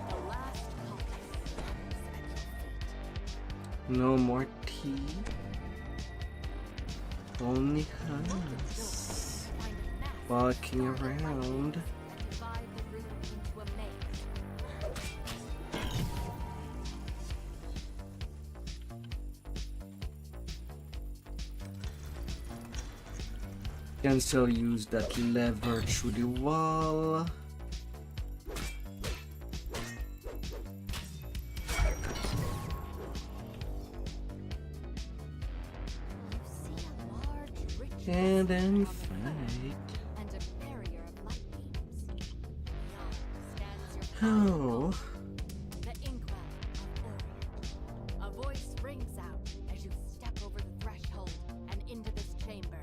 Speaker 5: The last cultist stands at your feet.
Speaker 1: No more tea. Only us.
Speaker 5: Find a mass
Speaker 1: Walking around.
Speaker 5: that divide the room into a maze.
Speaker 1: Can still use that lever through the wall.
Speaker 5: You see a large, rich
Speaker 1: And then
Speaker 5: vestibule
Speaker 1: fight.
Speaker 5: and a barrier of light beams. Beyond stands your
Speaker 1: Oh.
Speaker 5: the inkwell of Orion. A voice rings out as you step over the threshold and into this chamber.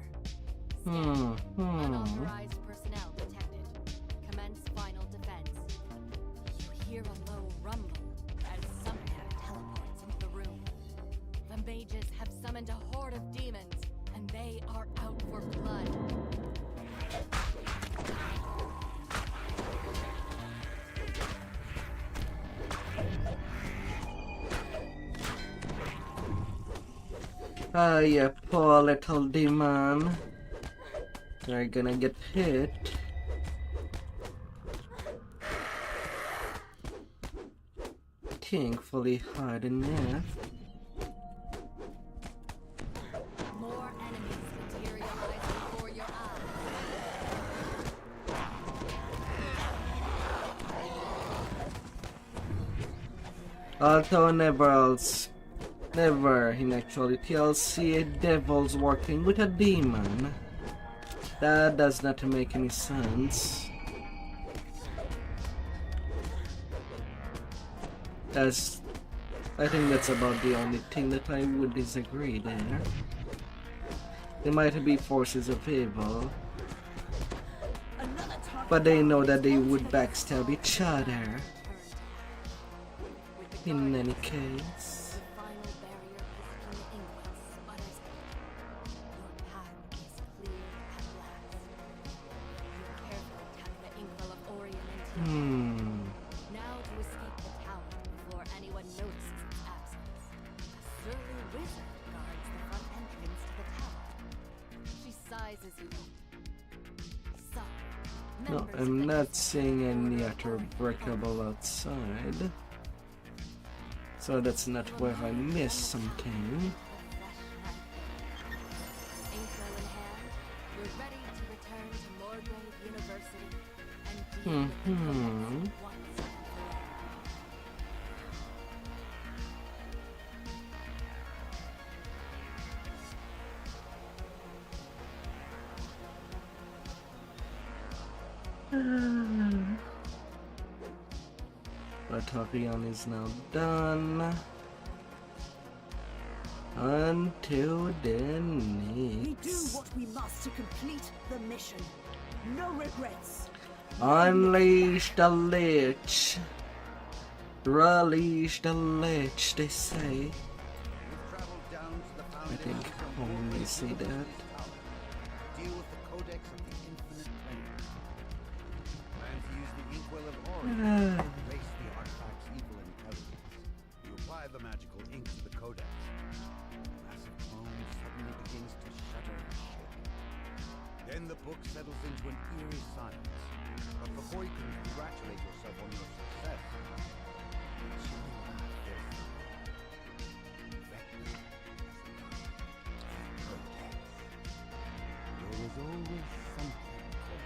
Speaker 5: Scan. Unauthorized personnel detected. Commence final defense. You hear a low rumble as someone teleports into the room. The mages have summoned a horde of demons, and they are out for blood.
Speaker 1: Ah, yeah, poor little demon. They're gonna get hit. Thankfully hard enough.
Speaker 5: More enemies materialize before your eyes.
Speaker 1: Although never in actuality I'll see a devil's working with a demon. That does not make any sense. I think that's about the only thing that I would disagree there. They might be forces of evil, but they know that they would backstab each other. In any case.
Speaker 5: The final barrier blocking the inkwell sputters out. Your path is clear at last. You carefully tap the inkwell of Orion into now to escape the tower before anyone notices its absence. A surly wizard guards the front entrance to the tower. She sighs as you leave. So,
Speaker 1: No,
Speaker 5: members of
Speaker 1: I'm
Speaker 5: the
Speaker 1: not
Speaker 5: Disclose
Speaker 1: seeing any
Speaker 5: Order
Speaker 1: other
Speaker 5: are
Speaker 1: breakable outside. So that's not where I missed something.
Speaker 5: Inkwell in hand, you're ready to return to Morgrave University and deal with the Codex once and for
Speaker 1: Batarion is now done. Until the
Speaker 2: We do
Speaker 1: next.
Speaker 2: what we must to complete the mission. No regrets.
Speaker 1: Unleash the lich. Release the lich, they say. I think I only see that.
Speaker 4: Deal with the Codex of the Infinite Plane. Plan to use the Inkwell of Orion to erase the artifact's evil intelligence. You apply the magical ink to the Codex. The massive tome suddenly begins to shudder and shake. Then the book settles into an eerie silence. But before you can congratulate yourself on your success, a chilling laugh fills the room. Vecna has come. Codex. There was always something called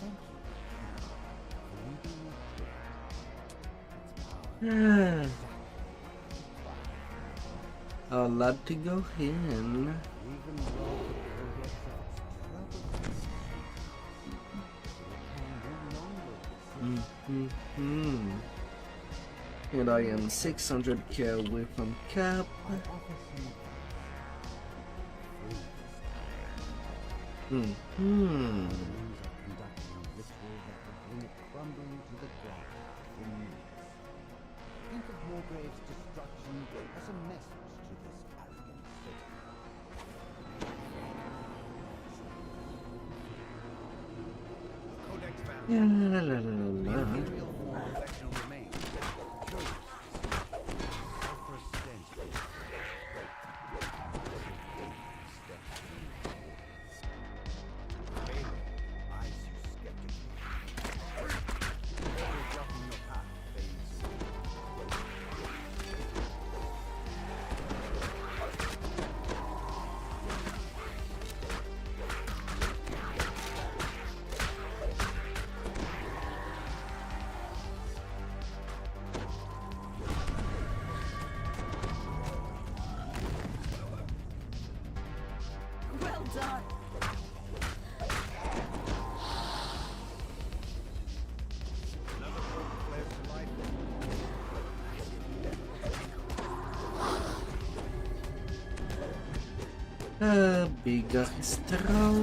Speaker 4: Thank you for leading me through its power.
Speaker 1: A lot to go in.
Speaker 4: Even though the Codex of its trouble can no longer
Speaker 1: And I am 600k away from cap.
Speaker 4: Rooms are conducting a ritual that will bring it crumbling to the ground in minutes. Think of Morgrave's destruction as a message to this arrogant city. Codex found.
Speaker 1: La, la, la, la, la.
Speaker 4: Ethereal form of Vecna remains. Curious to see. Sulfur stench fills the air. Halo eyes you skeptically. Every drop in your path fades away.
Speaker 2: Well done.
Speaker 4: Another portal flares to life.
Speaker 1: Bigger straw.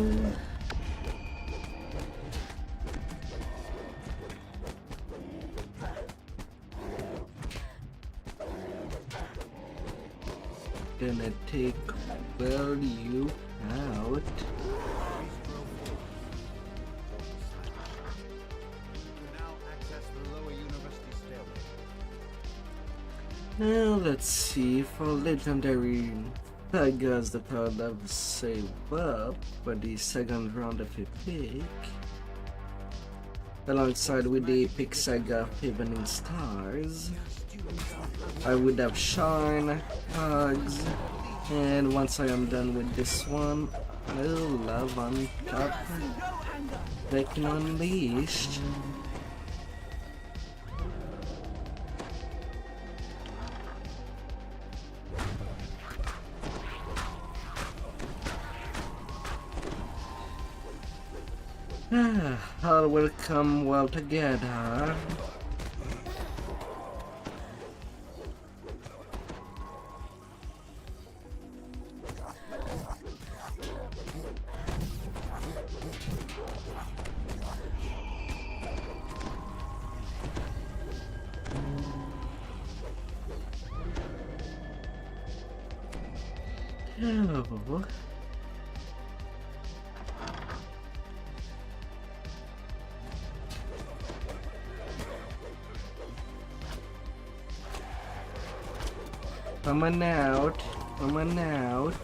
Speaker 1: Gonna take value out.
Speaker 4: Bistro 4. You can now access the
Speaker 1: Let's see, for legendary sagas that I'll have saved up for the second round of Epic, alongside with the Epic Saga of Evening Stars, I would have Shine, Hugs, and once I am done with this one, I'll have on top Vecna Unleashed. All will come well together. Oh. Come on out. Come on out.
Speaker 4: A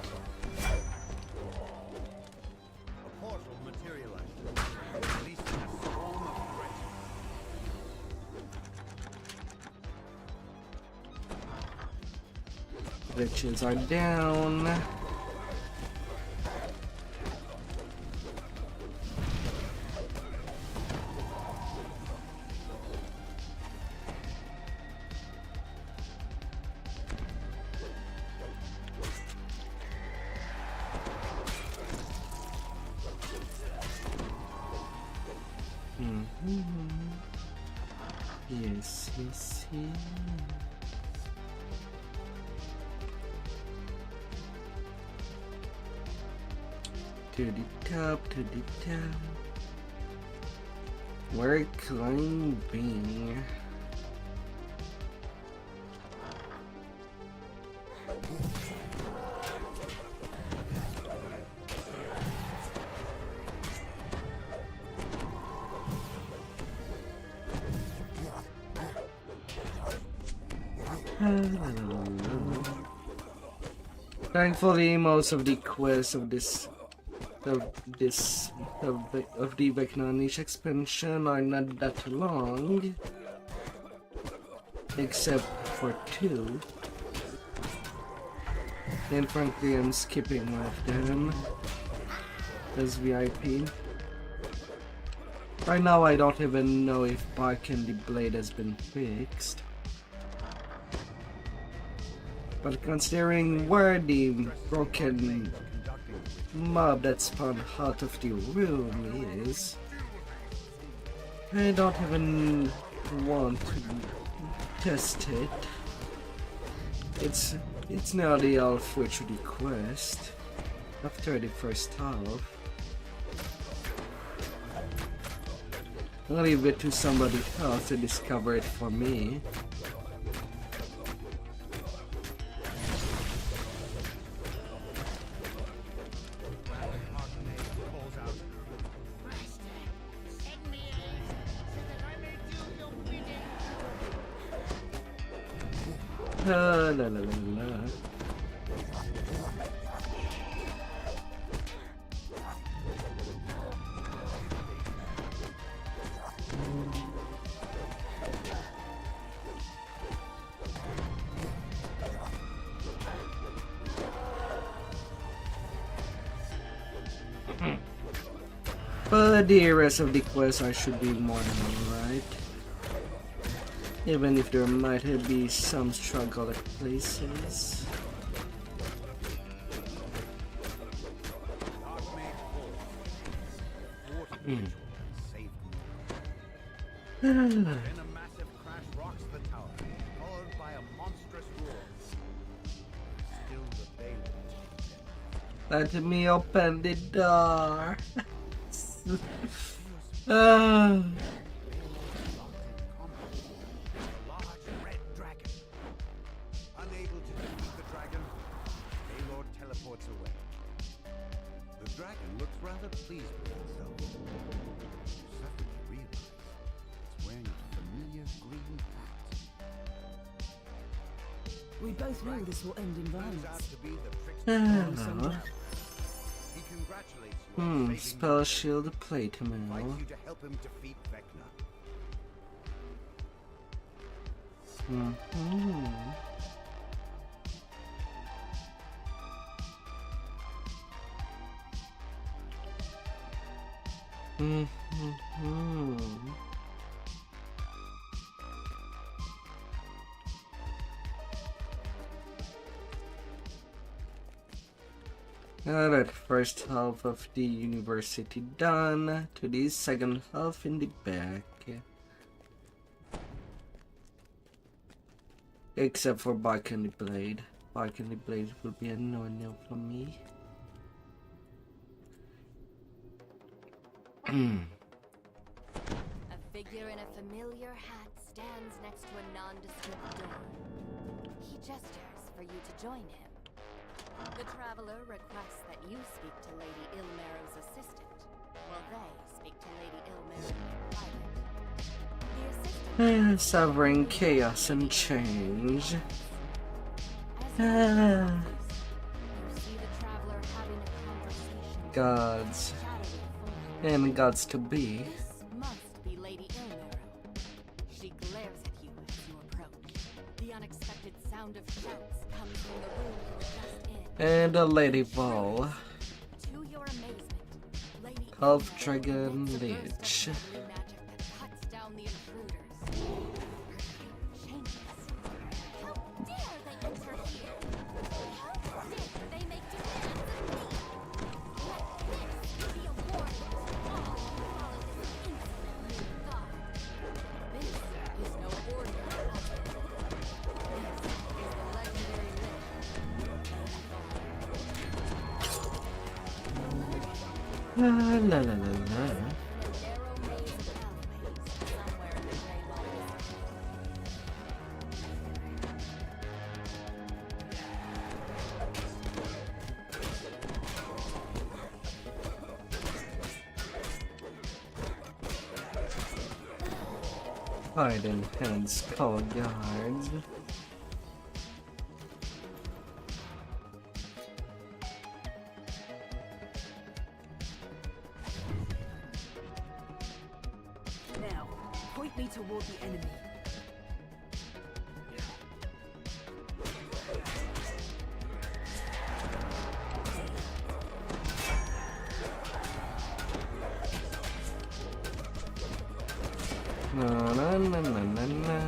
Speaker 4: portal materialized, releasing a swarm of threats.
Speaker 1: Riches are down. Yes, yes, yes. To the top, to the top. We're climbing. Thankfully, most of the quests of the Vecna Niche expansion are not that long, except for 2. And frankly, I'm skipping one of them as VIP. Right now, I don't even know if Bark and the Blade has been fixed. But considering where the broken mob that spawned out of the room is, I don't even want to test it. It's nearly halfway through the quest, after the first half. I'll leave it to somebody else to discover it for me. La la la la. But the rest of the quest I should be more than alright. Even if there might be some struggle at places.
Speaker 4: Then a massive crash rocks the tower, followed by a monstrous roar. Still the Baylor.
Speaker 1: Let me open the door.
Speaker 4: Red dragon. Unable to defeat the dragon, Baylor teleports away. The dragon looks rather pleased with itself. You suddenly realize it's wearing a familiar green hat.
Speaker 2: We both know this will end in
Speaker 4: Turns out
Speaker 2: violence.
Speaker 4: to be the trickster.
Speaker 1: Ah.
Speaker 4: He congratulates you on saving
Speaker 1: Spell
Speaker 4: the
Speaker 1: shield plate
Speaker 4: I'd like
Speaker 1: mail.
Speaker 4: you to help him defeat Vecna.
Speaker 1: Alright, first half of the university done. To the second half in the back. Except for Bark and the Blade. Bark and the Blade will be a no-no for me.
Speaker 5: A figure in a familiar hat stands next to a nondescript door. He gestures for you to join him. The traveler requests that you speak to Lady Ilmero's assistant, while they speak to Lady Ilmero in private. The assistant
Speaker 1: Sovereign chaos and change.
Speaker 5: As you see the traveler having a conversation
Speaker 1: Gods
Speaker 5: with a shadowy form.
Speaker 1: and gods to be.
Speaker 5: This must be Lady Ilmero. She glares at you as you approach. The unexpected sound of shouts comes from the room you were just in.
Speaker 1: And a Lady Ball.
Speaker 5: To your amazement, Lady
Speaker 1: Half
Speaker 5: Ilmero
Speaker 1: Dragon
Speaker 5: emits a burst of
Speaker 1: Lich.
Speaker 5: deadly magic that cuts down the intruders. Her shape changes. How dare they enter here? How dare they make demands of me? Let this be a warning to all who follow this insolent new god. This is no ordinary object. This is the legendary
Speaker 1: La la la la la.
Speaker 5: in a narrow maze of alleyways somewhere in the Grey Wall.
Speaker 1: Hiding hands call guards.
Speaker 2: Now, point me toward the enemy.
Speaker 1: Na na na na na na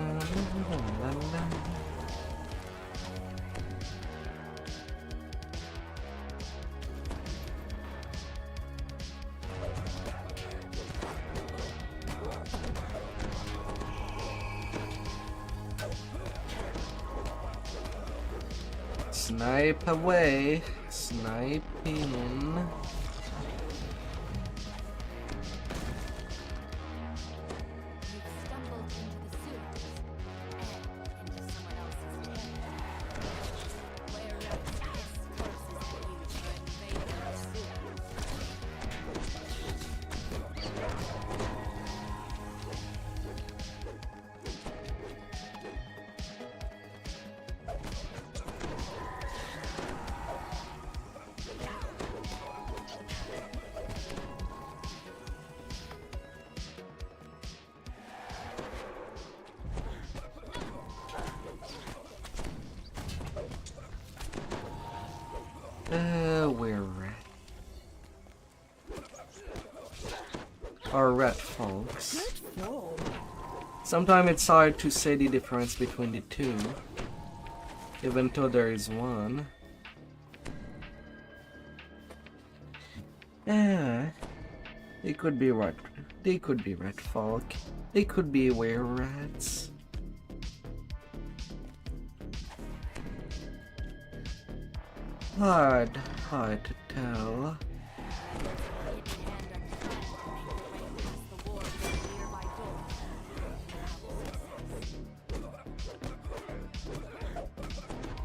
Speaker 1: na na. Snipe away, sniping.
Speaker 5: You've stumbled into the sewers and into someone else's territory. Where this curses at you for invading our sewers.
Speaker 1: We're rat. Or rat folks.
Speaker 2: Whoa.
Speaker 1: Sometimes it's hard to say the difference between the two, even though there is one. Yeah, they could be rat. They could be rat folk. They could be were rats. Hard to tell.
Speaker 5: Hidden hand untracked, make your way past the ward to a nearby door.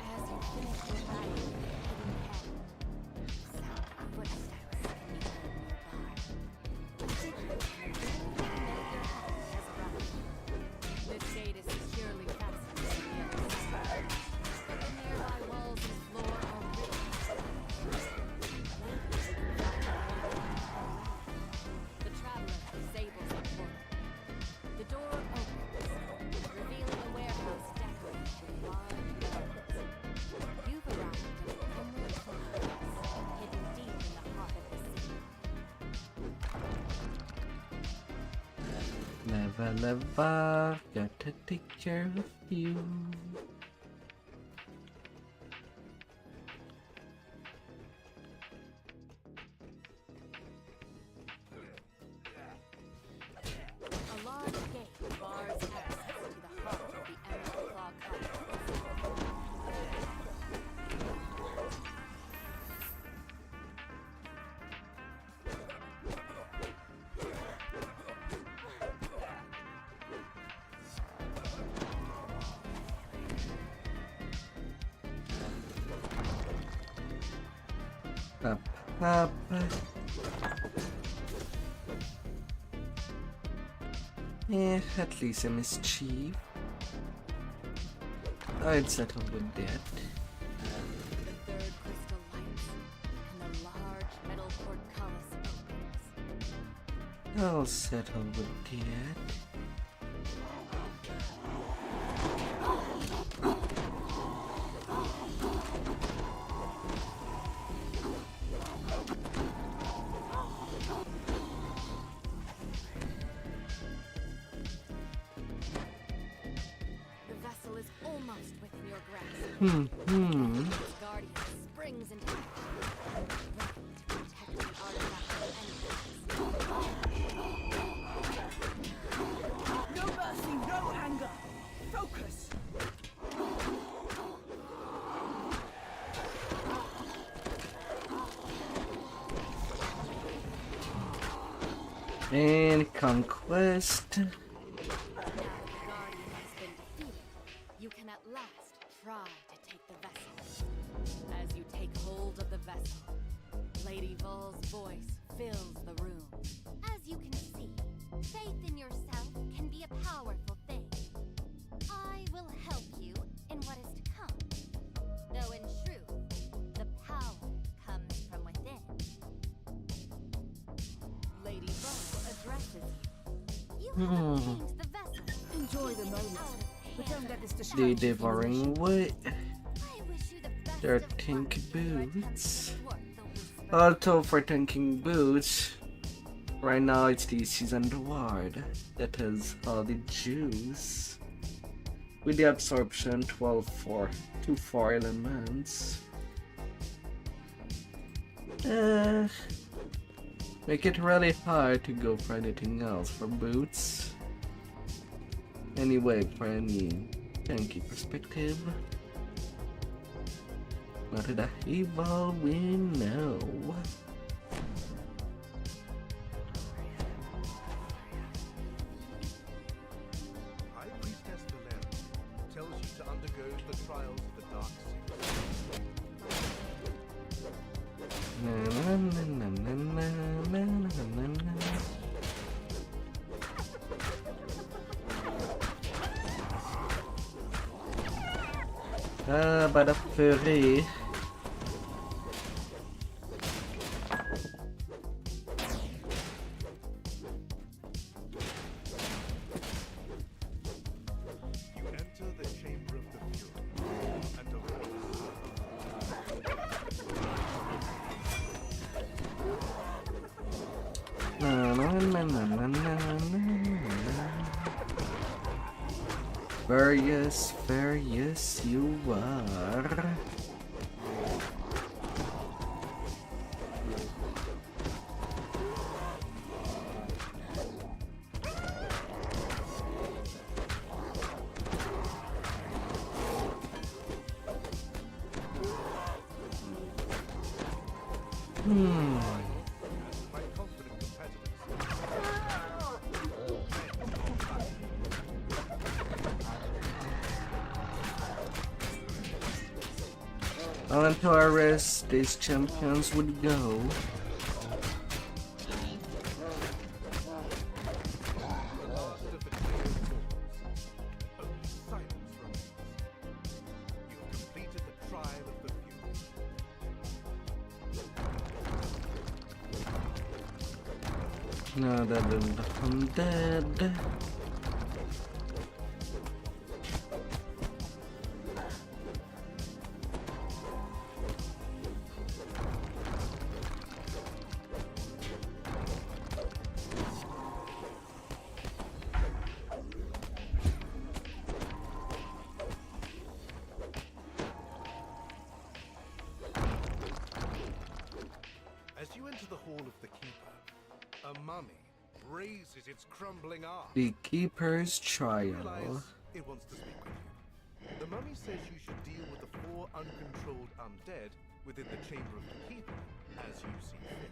Speaker 5: As you finish your battle with the hidden hand, sound of footsteps echo nearby. A figure in a very familiar hat has arrived. The shade is securely fastened to the other side.
Speaker 1: Leva, gotta take care of you.
Speaker 5: A large gate bars access to the heart of the Emerald Claw Complex.
Speaker 1: Up. At least a mischief. I'd settle with that.
Speaker 5: The third crystal lights, and the large metal portcullis opens.
Speaker 1: I'll settle with that.
Speaker 5: The vessel is almost within your grasp. Its guardian springs into action, ready to protect the artifact of enemies.
Speaker 2: No mercy, no anger. Focus.
Speaker 1: And conquest.
Speaker 5: Now the guardian has been defeated. You can at last try to take the vessel. As you take hold of the vessel, Lady Vol's voice fills the room.
Speaker 6: As you can see, faith in yourself can be a powerful thing. I will help you in what is to come. Though in truth, the power comes from within.
Speaker 5: Lady Vol addresses you.
Speaker 6: You have obtained the vessel.
Speaker 2: Enjoy the moment,
Speaker 6: Out of
Speaker 2: but
Speaker 6: the
Speaker 2: don't let this
Speaker 1: The
Speaker 2: distract you.
Speaker 1: devouring what?
Speaker 6: I wish you the best
Speaker 1: Their
Speaker 6: of luck
Speaker 1: tank
Speaker 6: as you attempt to
Speaker 1: boots.
Speaker 6: thwart the whisper.
Speaker 1: Also for tanking boots, right now it's the seasoned ward that has all the juice. With the absorption 12 for 2-4 elements. Make it really hard to go for anything else for boots. Anyway, for any tanky perspective, not the evil we know.
Speaker 4: High Priestess Valeria tells you to undergo the trials of the Dark Six.
Speaker 1: Na, na, na, na, na, na, na, na, na. By the fury.
Speaker 4: You enter the chamber of the Fury and avoid.
Speaker 1: Na, na, na, na, na, na, na. Various you are.
Speaker 4: My confident competitors.
Speaker 1: On to our rest, these champions would go.
Speaker 4: The last of the clear doors. Only silence remains. You have completed the trial of the Fury.
Speaker 1: Now that I'm dead.
Speaker 4: As you enter the hall of the Keeper, a mummy raises its crumbling arm.
Speaker 1: The Keeper's
Speaker 4: You
Speaker 1: Trial.
Speaker 4: realize it wants to speak with you. The mummy says you should deal with the 4 uncontrolled undead within the chamber of the Keeper as you see fit.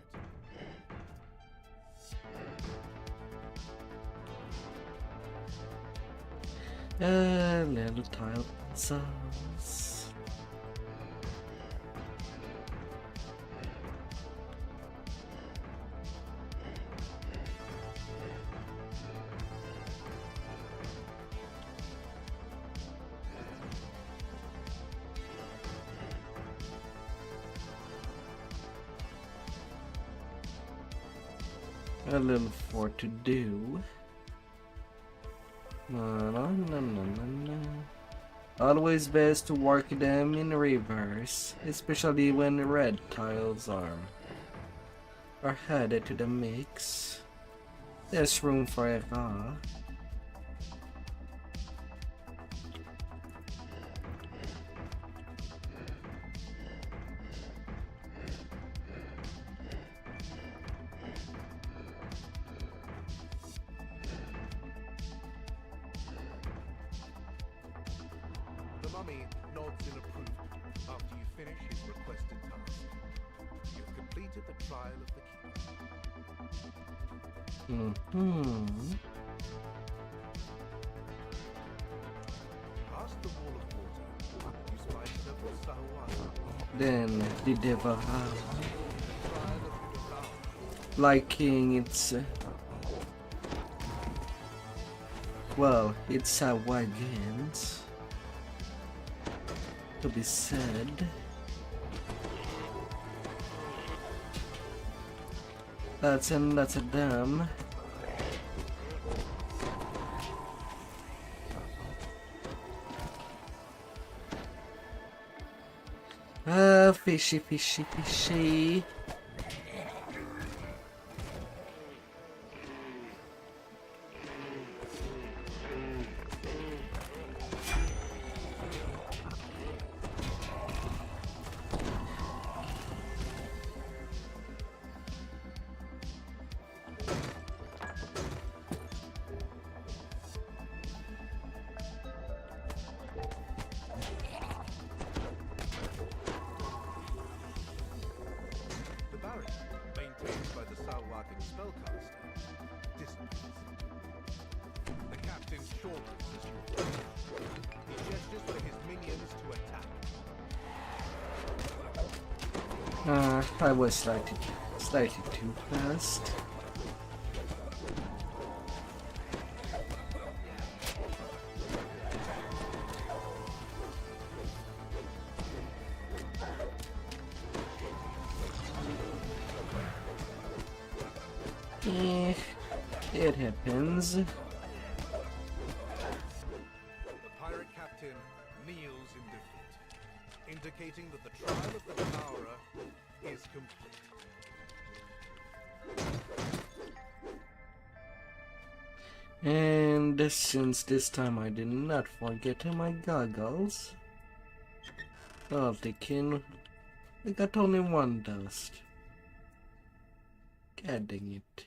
Speaker 1: A little tile sauce. A little for to do. Always best to work them in reverse, especially when red tiles are added to the mix. There's room for error.
Speaker 4: The mummy nods in approval after you finish his requested task. You've completed the trial of the Keeper. Past the wall of water, you spy several Sahuara.
Speaker 1: Then the devil
Speaker 4: Trial of the Devourer.
Speaker 1: liking its well, it's a wagons to be said. That's a dam. Fishy, fishy, fishy.
Speaker 4: The barrier, maintained by the Salwakan spellcaster, disappears. The captain shortens as you approach. He gestures for his minions to attack.
Speaker 1: I was slightly too fast. It happens.
Speaker 4: The pirate captain kneels in defeat, indicating that the trial of the Devourer is complete.
Speaker 1: And since this time I did not forget my goggles, I'll take in. I got only one dust. God dang it.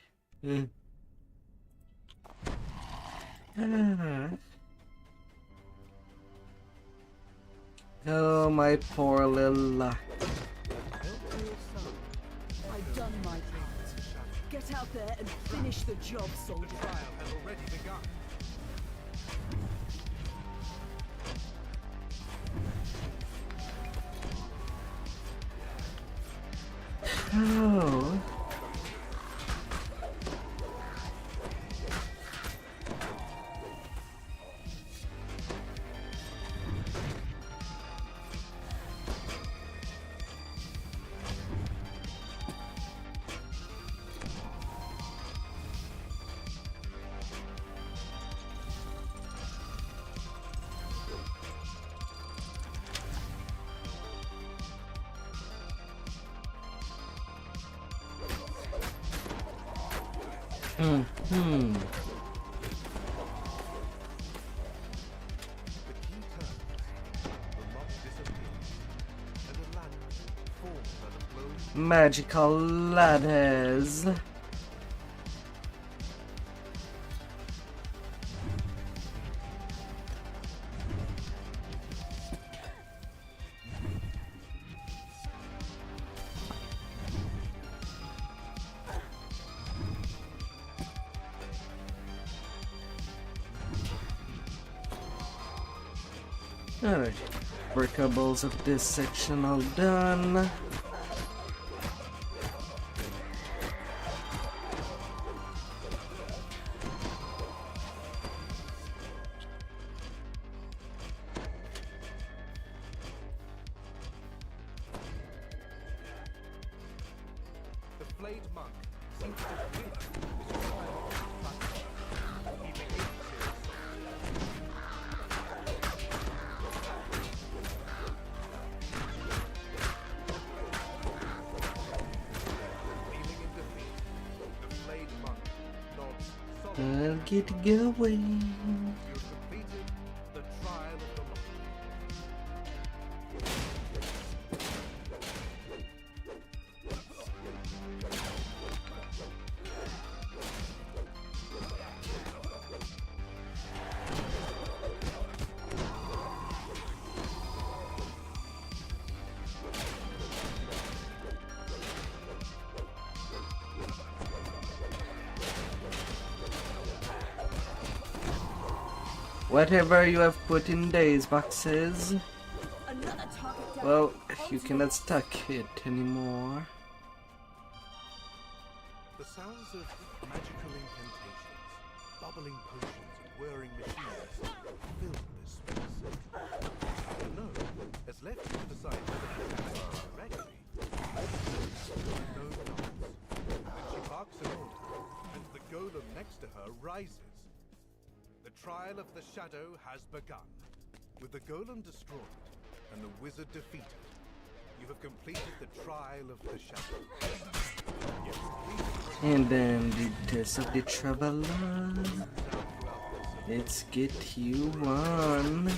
Speaker 1: Oh, my poor little
Speaker 2: I've done my part. Get out there and finish the job,
Speaker 4: The
Speaker 2: soldier.
Speaker 4: trial has already begun.
Speaker 1: Oh.
Speaker 4: The key turns. The lock disappears, and a ladder formed by the blows
Speaker 1: magical ladders. Alright, breakables of this section all done.
Speaker 4: The flayed monk seems to win this trial of battle. He begins his feeling in defeat. The flayed monk nods solemnly.
Speaker 1: I'll get going.
Speaker 4: You've completed the trial of the monk.
Speaker 1: Whatever you have put in these boxes,
Speaker 2: Another target down.
Speaker 1: well, you cannot stack it anymore.
Speaker 4: The sounds of magical incantations, bubbling potions, and whirring machines fill this space. The gnome has left you to decide whether to attack directly. No nods. Then she barks an order, and the golem next to her rises. The trial of the shadow has begun. With the golem destroyed and the wizard defeated, you have completed the trial of the shadow. You have completed
Speaker 1: And then the test of the traveler. Let's get you one.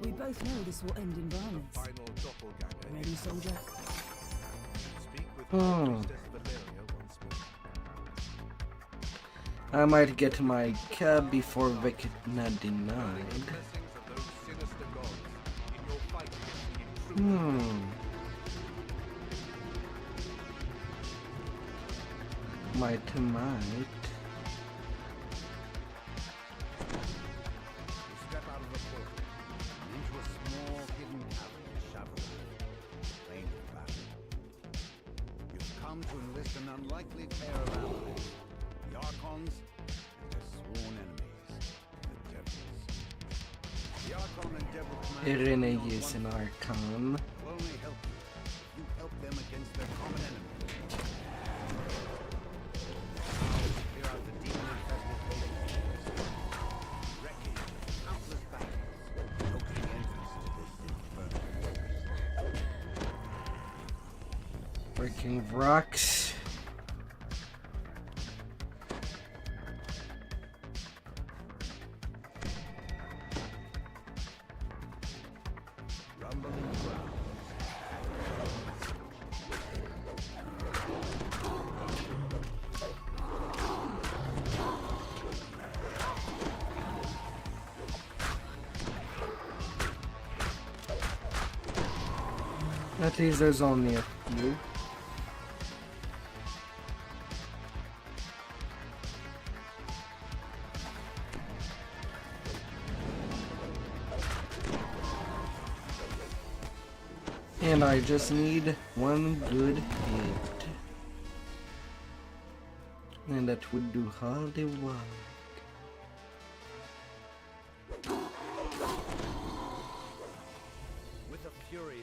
Speaker 2: We both know this will end in violence.
Speaker 4: final doppelganger.
Speaker 2: Ready, soldier?
Speaker 4: Speak with
Speaker 1: Hmm.
Speaker 4: Priestess Valeria once more.
Speaker 1: I might get my cab before Vecna denied.
Speaker 4: Blessings of those sinister gods in your fight against the intruder.
Speaker 1: Might.
Speaker 4: You step out of the portal and into a small hidden cavern shadowed with flame of battle. You've come to enlist an unlikely pair of allies, the Archons and their sworn enemies, the Devils. The Archon and Devil commanders
Speaker 1: Irene
Speaker 4: on
Speaker 1: is an
Speaker 4: one
Speaker 1: Archon.
Speaker 4: will only help you if you help them against their common enemy. Clear out the demon-infested places, wrecking countless battles, and opening entrance to this infernal forest.
Speaker 1: Breaking rocks.
Speaker 4: Rumbling ground.
Speaker 1: At least there's only a few. And I just need one good hit. And that would do all the work.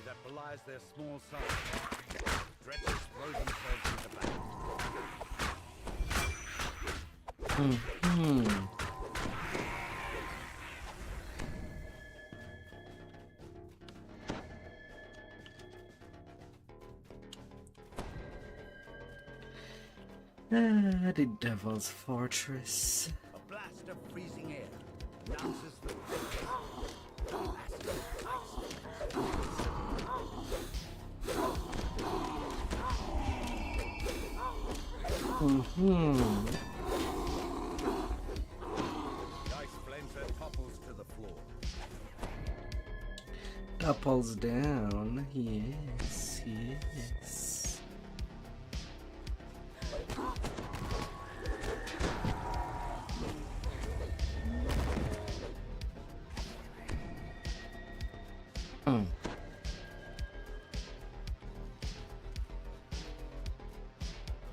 Speaker 4: that belies their small size. Threats throw themselves into battle.
Speaker 1: The Devil's Fortress.
Speaker 4: A blast of freezing air announces the the ice flamer topples to the floor.
Speaker 1: Topples down. Yes, yes.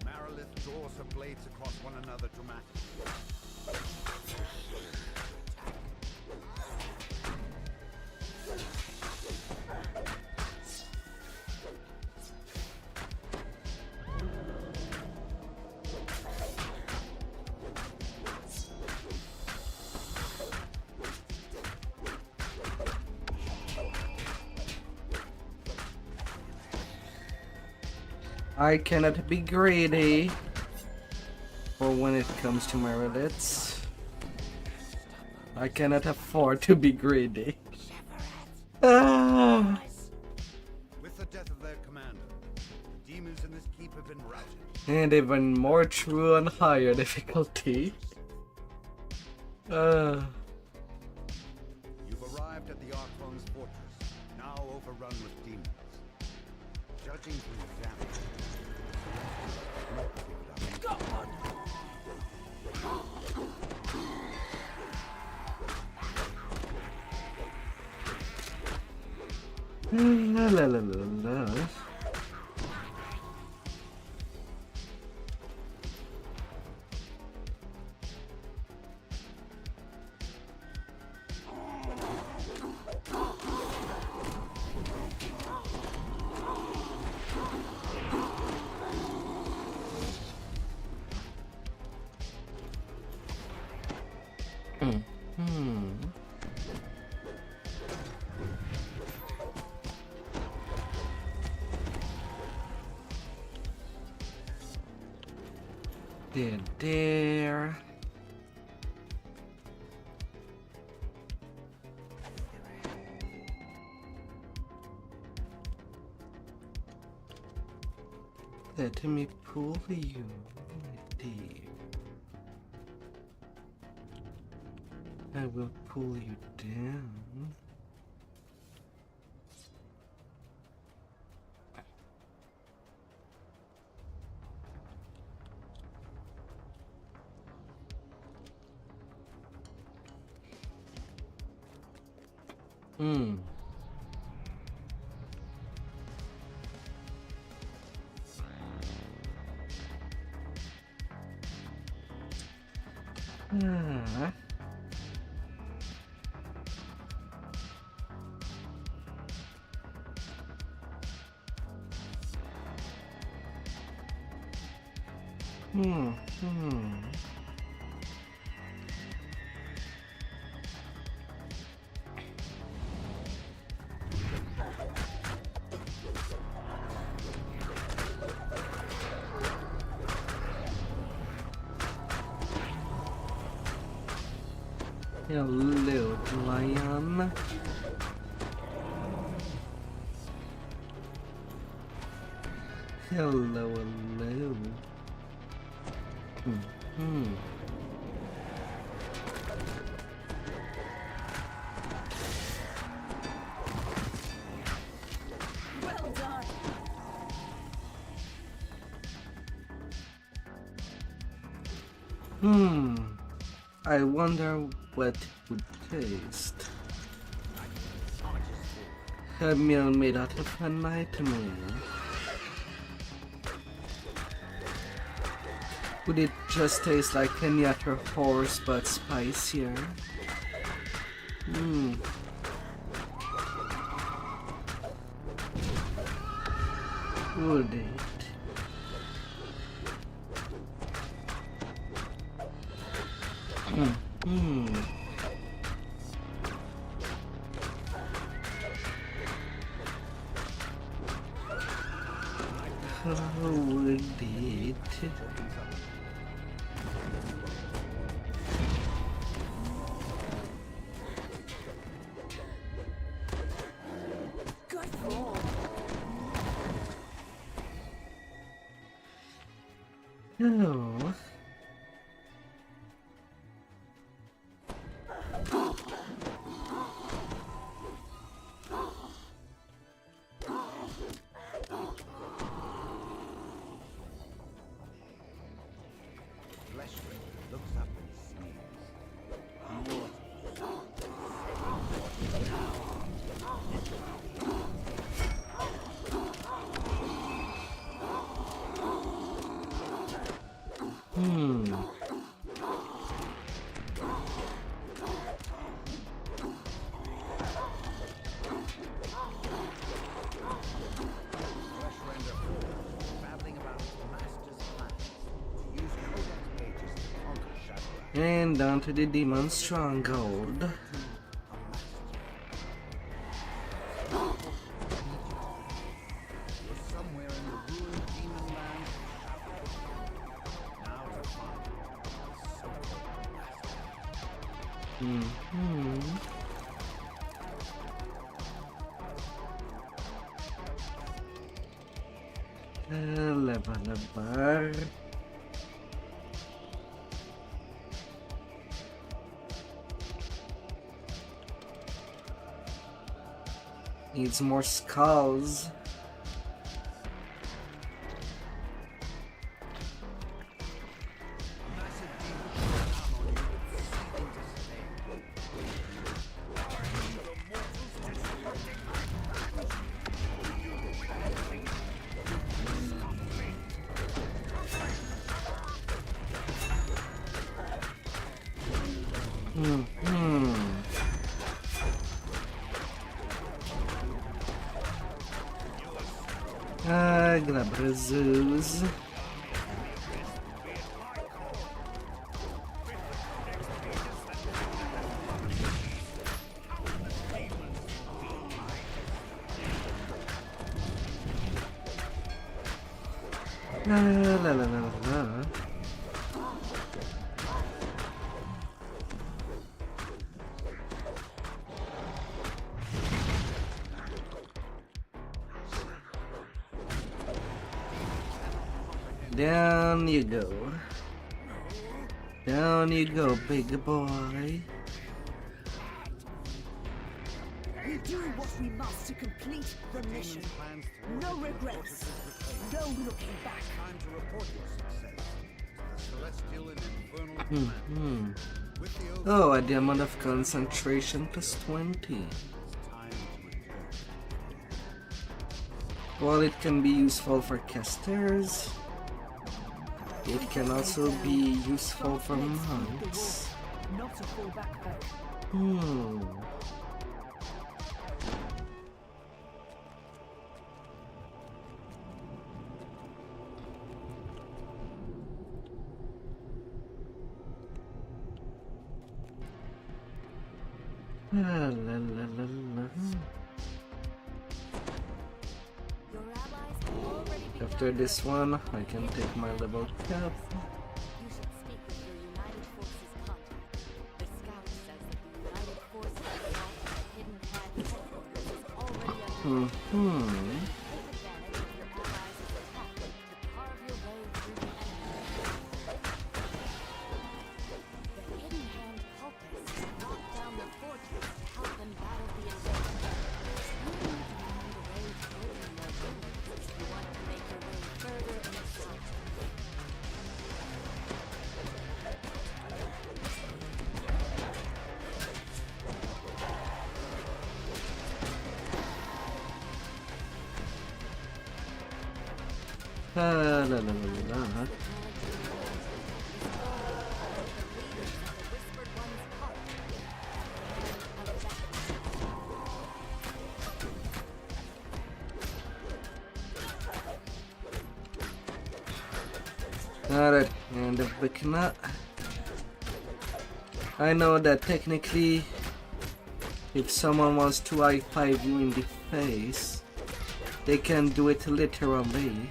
Speaker 4: Marilith draws her blades across one another dramatically.
Speaker 1: I cannot be greedy for when it comes to my relics. I cannot afford to be greedy. Ah.
Speaker 4: With the death of their commander, demons in this keep have been routed.
Speaker 1: And even more true on higher difficulty.
Speaker 4: You've arrived at the Archon's fortress, now overrun with demons. Judging from the damage,
Speaker 1: La la la la la. There. Let me pull you, dear. I will pull you down. Hello, lion. Hello, hello.
Speaker 2: Well done.
Speaker 1: I wonder what it would taste. A meal made out of a nightmare. Would it just taste like any other horse but spicier? Would it? How would it?
Speaker 2: Good roll.
Speaker 1: Oh.
Speaker 4: Fleshwind looks up and sneers. Fleshwinder babbling about the master's plans to use codex pages to conquer Shadowland.
Speaker 1: And down to the demon stronghold.
Speaker 4: You're somewhere in the ruined demon land. Now to find the so-called master.
Speaker 1: Labar. Needs more skulls.
Speaker 4: Massive demons come on you with seething disdain.
Speaker 1: Grabrazus. La la la la la. Down you go. Down you go, big boy.
Speaker 2: We do what we must to complete the mission.
Speaker 4: Plans
Speaker 2: No regrets. No looking back.
Speaker 4: time to report your success to the celestial and infernal command. With the oath,
Speaker 1: Oh, a diamond of concentration plus 20.
Speaker 4: it's time to return.
Speaker 1: While it can be useful for casters, it can also be useful for monks.
Speaker 2: Not a full backpack.
Speaker 1: La la la la la.
Speaker 5: Your allies have already begun
Speaker 1: After this one, I can take my level cap.
Speaker 5: You should speak with your United Forces contact. The scout says that the United Forces attack at the Hidden Hand headquarters is already underway. Take advantage of your allies' attack to carve your way through the enemy. The Hidden Hand cultists brought down the fortress to help them battle the invasion. You need to find a way to open their doors if you want to make your way further inside.
Speaker 1: La la la la la. Alright, and the Vecna. I know that technically, if someone wants to I5 you in the face, they can do it literally.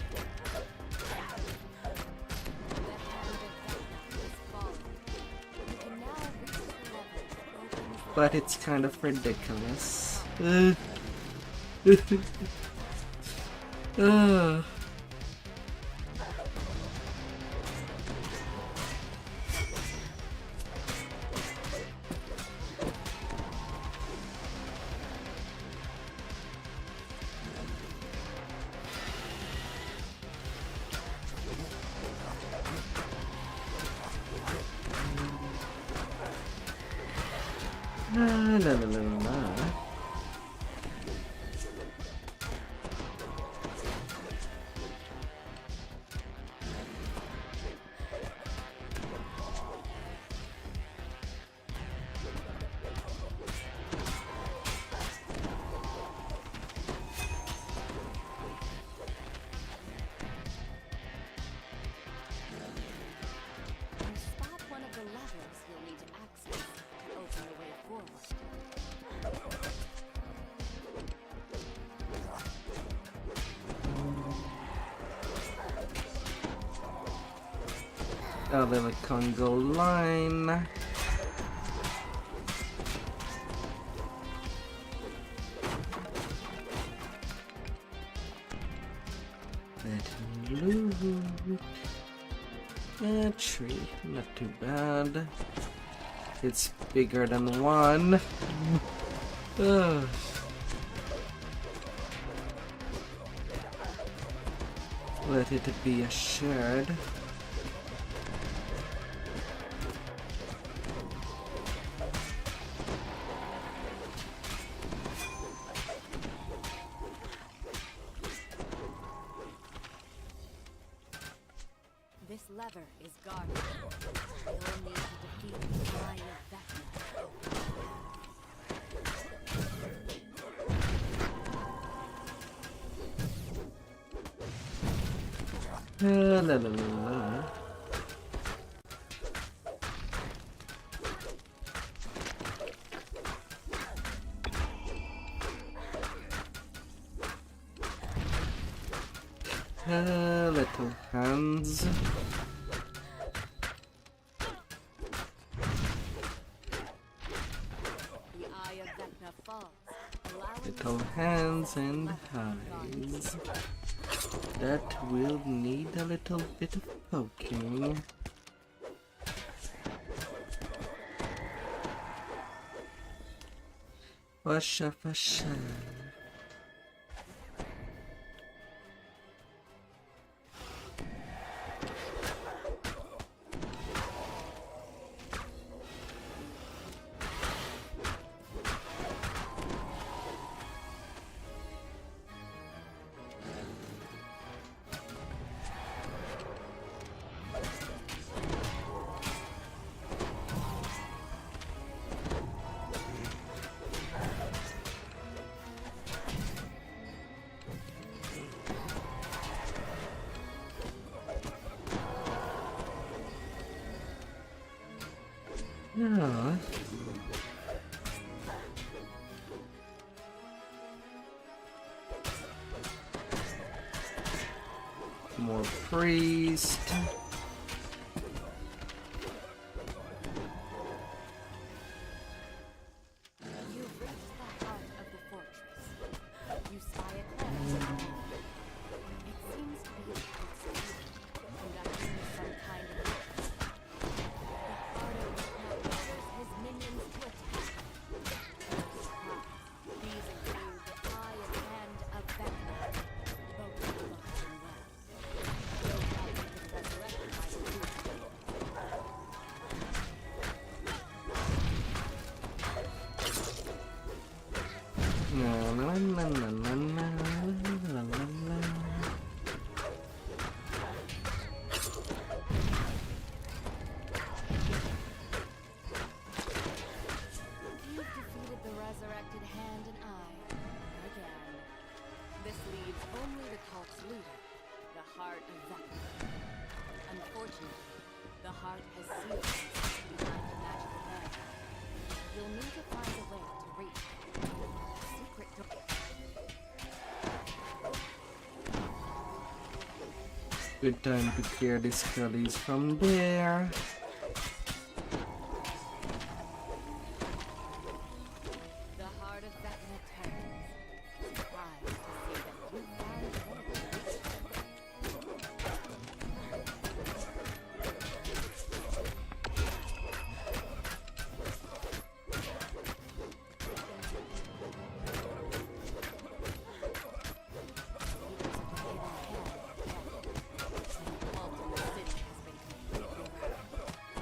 Speaker 1: But it's kind of ridiculous. La la la la la.
Speaker 5: You spot one of the levers you'll need to access to open the way forward.
Speaker 1: A little Congo line. Let him loot. A tree, not too bad. It's bigger than one. Ugh. Let it be a shared.
Speaker 5: This lever is guarded. You'll need to defeat the Eye of Vecna.
Speaker 1: La la la la. Little hands.
Speaker 5: The Eye of Vecna falls, allowing
Speaker 1: Little hands and eyes. That will need a little bit of poking. Fasha fasha. Yeah. More priest.
Speaker 5: you've reached the heart of the fortress. You spy a cleric. It seems to be a outsider, conducting some kind of ritual. The harder Vecna orders his minions to attack. These include the eye and hand of Vecna, both locked in well. No doubt they've been resurrected by the Vtuber.
Speaker 1: La la la la la la la la la.
Speaker 5: You've defeated the resurrected hand and eye again. This leaves only the cult's leader, the heart of Vecna. Unfortunately, the heart has sealed behind the magical barrier. You'll need to find a way to reach the secret door.
Speaker 1: Good time to clear the scullies from there.
Speaker 5: The heart of Vecna turns, surprised to see that you found a way to reach them.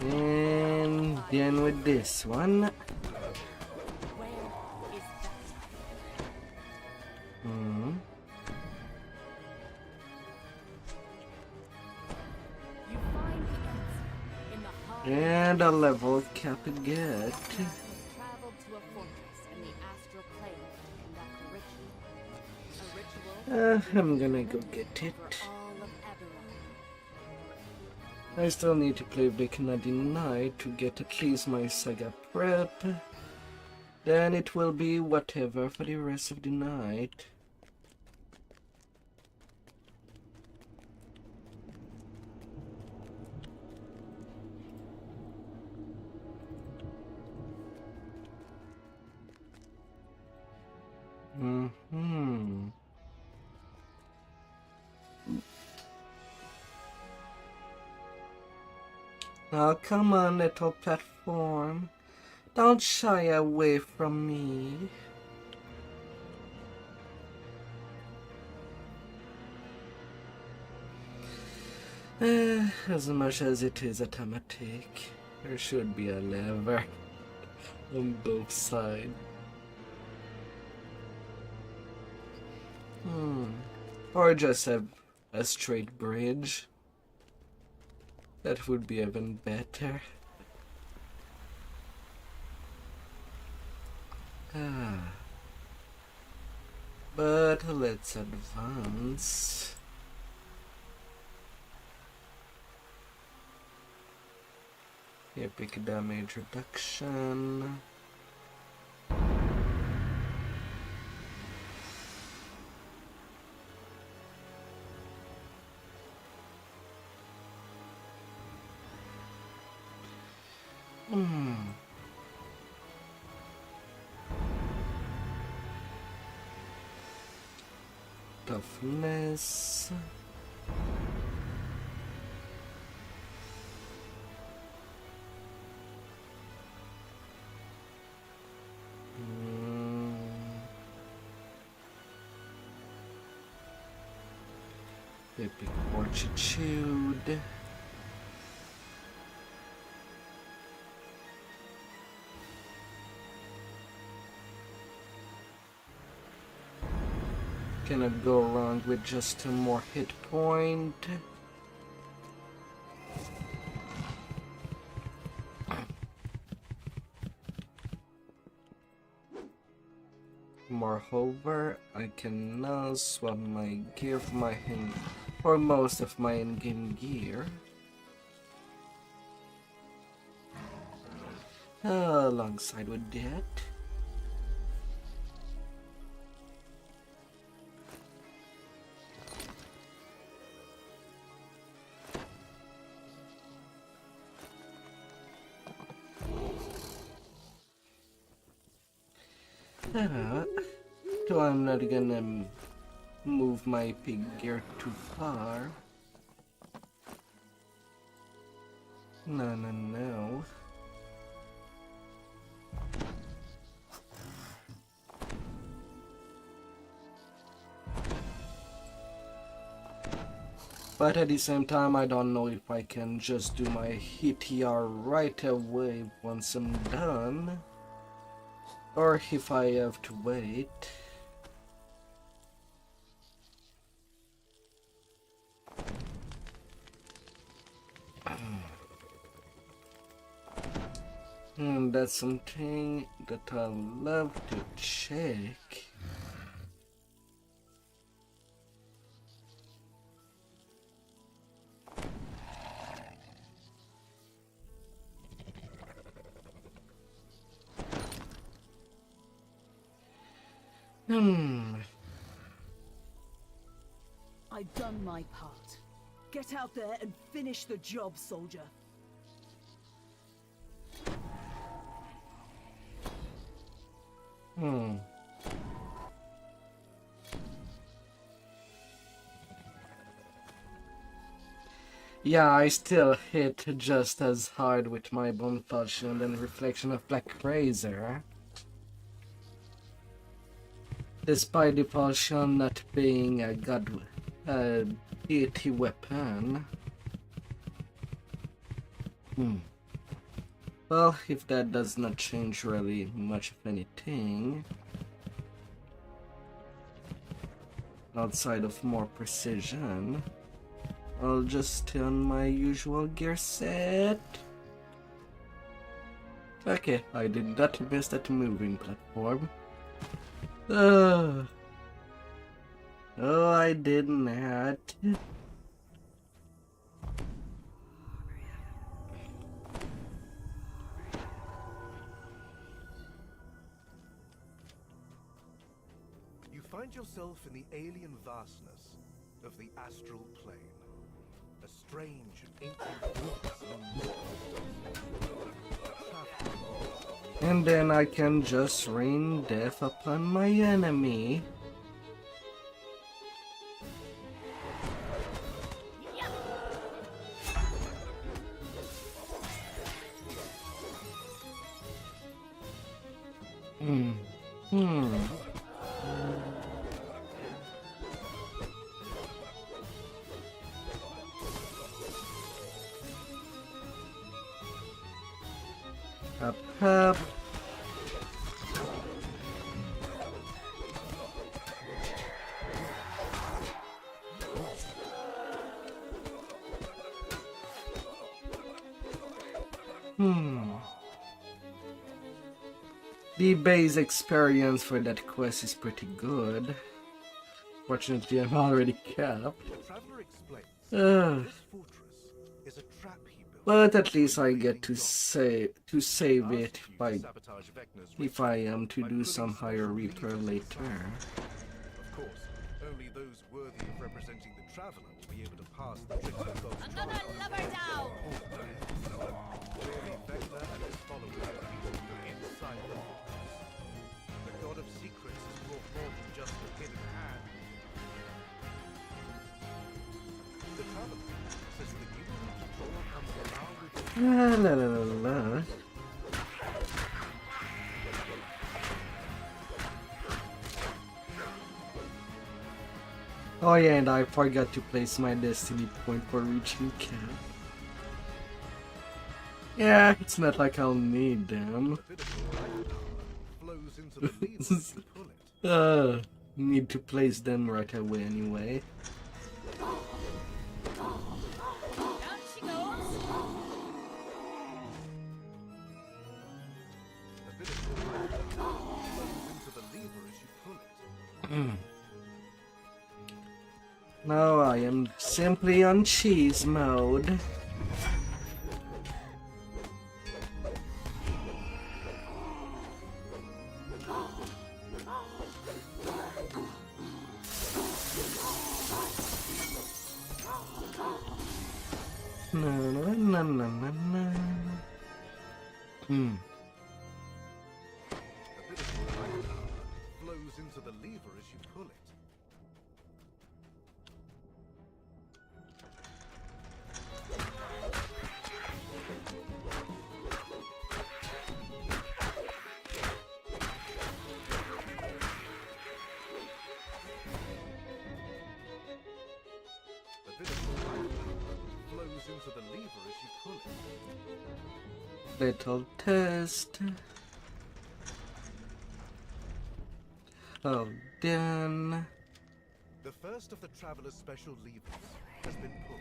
Speaker 1: And then with this one.
Speaker 5: Where is Vecna? You find the answer in the heart
Speaker 1: And a level cap get.
Speaker 5: has traveled to a fortress in the astral plane to conduct a ritual.
Speaker 1: I'm gonna go get it.
Speaker 5: For all of Eberron.
Speaker 1: I still need to play Vecna Night to get at least my saga prep. Then it will be whatever for the rest of the night. Now come on, little platform. Don't shy away from me. As much as it is automatic, there should be a lever on both sides. Or just have a straight bridge. That would be even better. But let's advance. Epic damage reduction. Toughness. Epic fortitude. Cannot go wrong with just a more hit point. Moreover, I can now swap my gear for my for most of my in-game gear. Alongside with that, so I'm not gonna move my pig gear too far. No. But at the same time, I don't know if I can just do my HTR right away once I'm done, or if I have to wait. That's something that I love to check.
Speaker 2: I've done my part. Get out there and finish the job, soldier.
Speaker 1: Yeah, I still hit just as hard with my bone falchion than Reflection of Black Razor. Despite the falchion not being a deity weapon. Well, if that does not change really much of anything, outside of more precision, I'll just stay on my usual gear set. Okay, I did not miss that moving platform. Oh, I did not.
Speaker 7: You find yourself in the alien vastness of the astral plane. A strange and ancient
Speaker 1: And then I can just rain death upon my enemy. Up. The base experience for that quest is pretty good. Fortunately, I'm already capped.
Speaker 7: The traveler explains this fortress is a trap he built.
Speaker 1: But at least I get to save it by if I am to do some higher repair later.
Speaker 7: Of course, only those worthy of representing the traveler will be able to pass the trick of
Speaker 5: Another lover down!
Speaker 7: Clearly, Vector and his followers have been inside the fortress. The god of secrets has brought more than just a hidden hand. The traveler says that you will need to draw from the
Speaker 1: La la la la. Oh yeah, and I forgot to place my destiny point for reaching camp. Yeah, it's not like I'll need them.
Speaker 7: flows into the lever as you pull it.
Speaker 1: Need to place them right away anyway.
Speaker 5: Down she goes!
Speaker 7: A bit of flows into the lever as you pull it.
Speaker 1: Now I am simply on cheese mode. Na.
Speaker 7: A bit of flows into the lever as you pull it. A bit of flows into the lever as you pull it.
Speaker 1: Little test. Oh, then.
Speaker 7: The first of the Traveler's special levers has been pulled.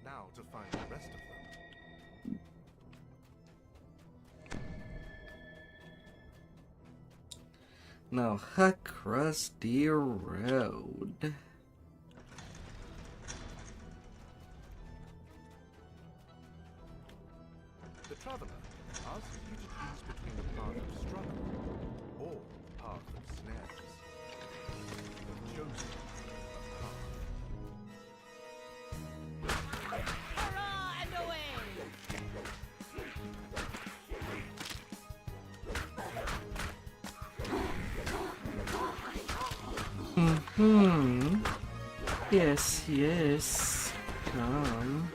Speaker 7: Now to find the rest of them.
Speaker 1: Now across the road.
Speaker 7: The Traveler asks you to choose between the path of struggle or the path of snares.
Speaker 1: Mm-hmm. Yes, yes. Come.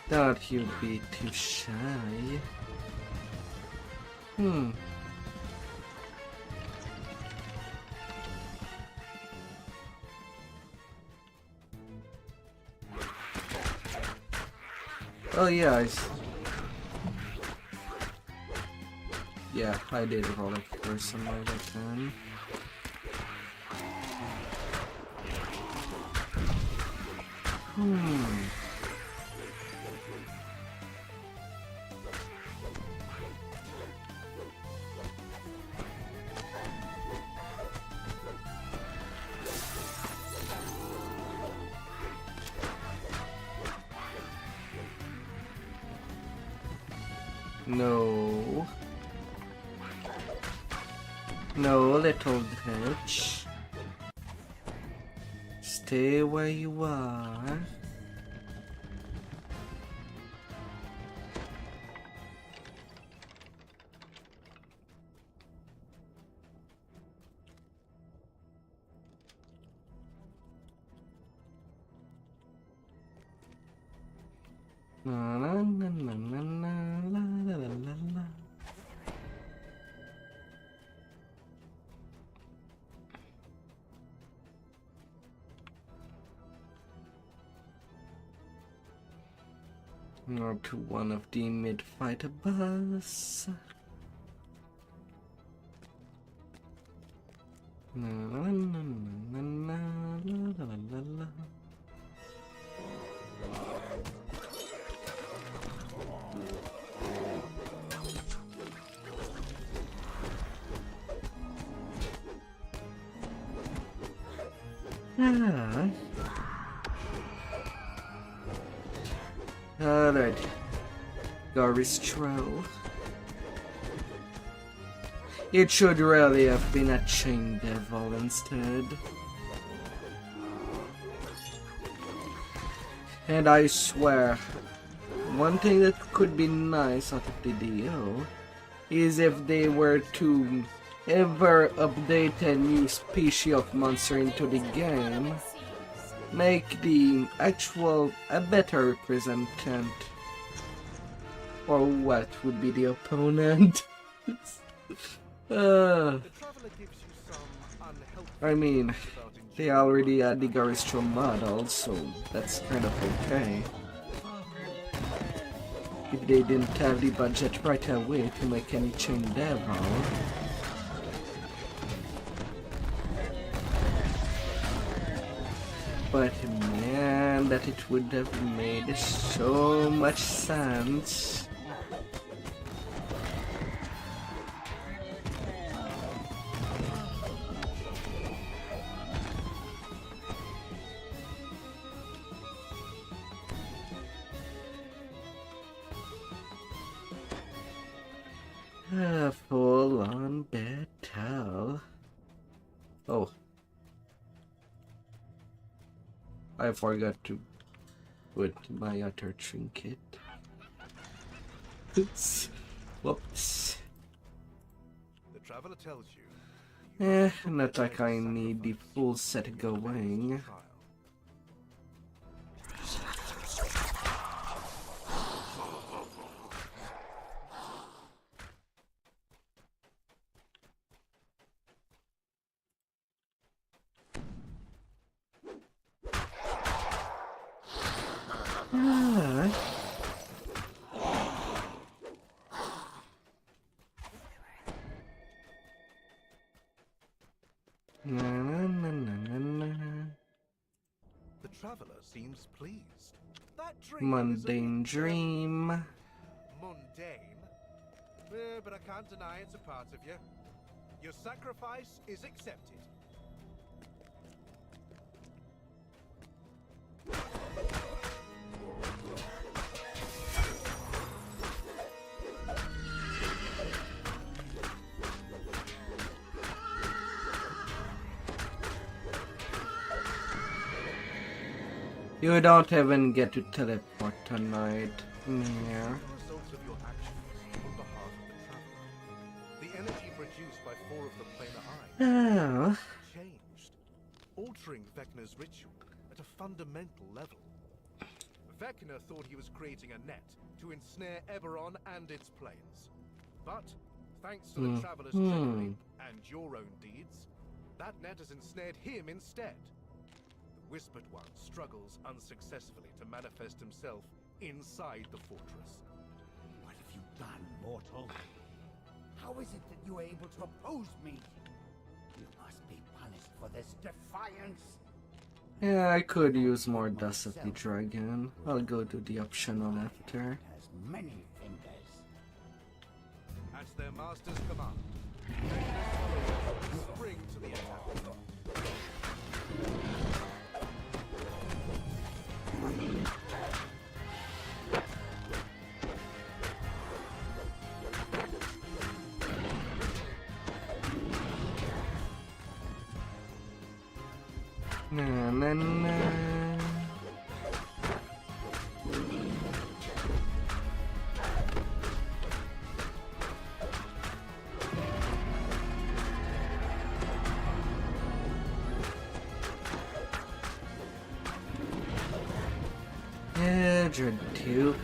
Speaker 1: Thought he'd be too shy. Oh yeah, yeah, I did roll it for some way I can. No. No, little bitch. Stay where you are. La la la la la la la la la la. Or to one of the mid-fighter bus. La la la la la la la la la. Alright. Garistro. It should really have been a chain devil instead. And I swear, one thing that could be nice out of the deal is if they were to ever update a new species of monster into the game, make the actual a better representant or what would be the opponent.
Speaker 7: The traveler gives you some unhelpful
Speaker 1: I mean,
Speaker 7: about
Speaker 1: they already had the Garistro model, so that's kind of okay. If they didn't have the budget right away to make any chain devil. But man, that it would have made so much sense. A full-on battle. Oh. I forgot to put my other trinket. Oops. Whoops.
Speaker 7: The traveler tells you.
Speaker 1: Not like I need the full set going.
Speaker 7: The traveler seems pleased. That dream is a
Speaker 1: Mundane
Speaker 7: bit,
Speaker 1: dream.
Speaker 7: mundane. But I can't deny it's a part of you. Your sacrifice is accepted.
Speaker 1: You don't even get to teleport tonight. Yeah.
Speaker 7: The results of your actions on behalf of the traveler. The energy produced by 4 of the planar eyes
Speaker 1: Oh.
Speaker 7: changed, altering Vecna's ritual at a fundamental level. Vecna thought he was creating a net to ensnare Eberron and its planes. But, thanks to the Traveler's trickery and your own deeds, that net has ensnared him instead. The Whispered One struggles unsuccessfully to manifest himself inside the fortress.
Speaker 4: What have you done, mortal? How is it that you are able to oppose me? You must be punished for this defiance.
Speaker 1: Yeah, I could use more Dust of the Dragon. I'll go to the optional after.
Speaker 4: Has many fingers.
Speaker 7: At their master's command, Vecna's followers spring to the attack.
Speaker 1: Na na na. Yeah, Dread 2.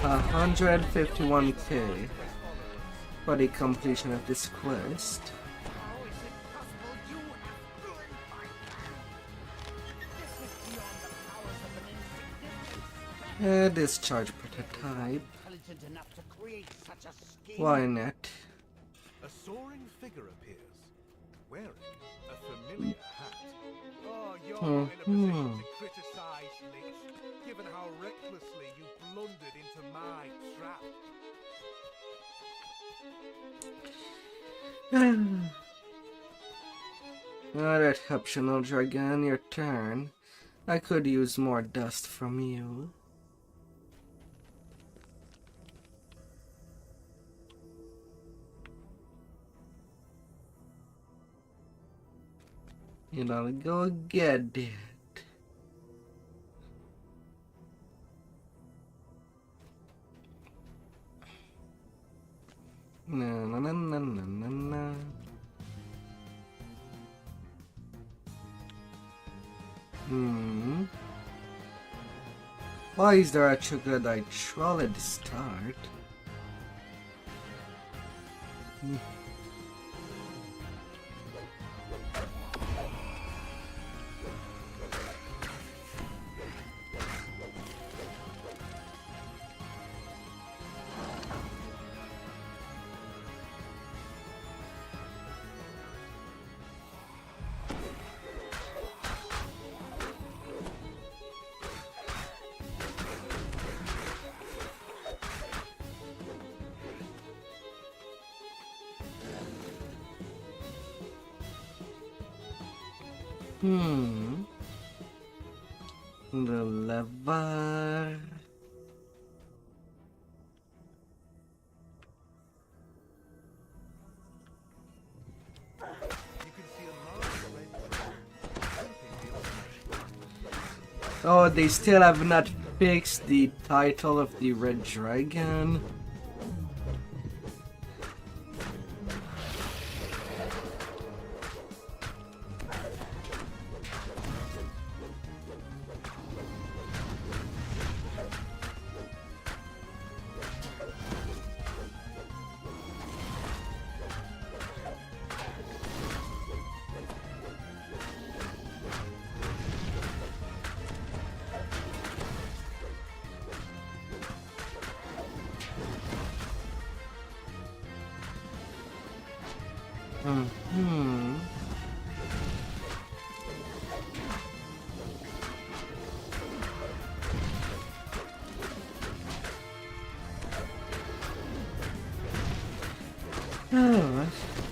Speaker 1: $151K for the completion of this quest.
Speaker 4: How is it possible you have ruined my plan? This is beyond the powers of an insignificant
Speaker 1: Discharge prototype.
Speaker 4: intelligent enough to create such a scheme.
Speaker 1: Why not?
Speaker 7: A soaring figure appears, wearing a familiar hat. Oh, you're not in a position to criticize, Lich, given how recklessly you blundered into my trap.
Speaker 1: Alright, optional dragon, your turn. I could use more dust from you. You know, go get it. Na na na na na na na. Why is there a troglodyte troll at the start? The lever.
Speaker 7: You can see a large red dragon sweeping the other.
Speaker 1: Oh, they still have not fixed the title of the Red Dragon.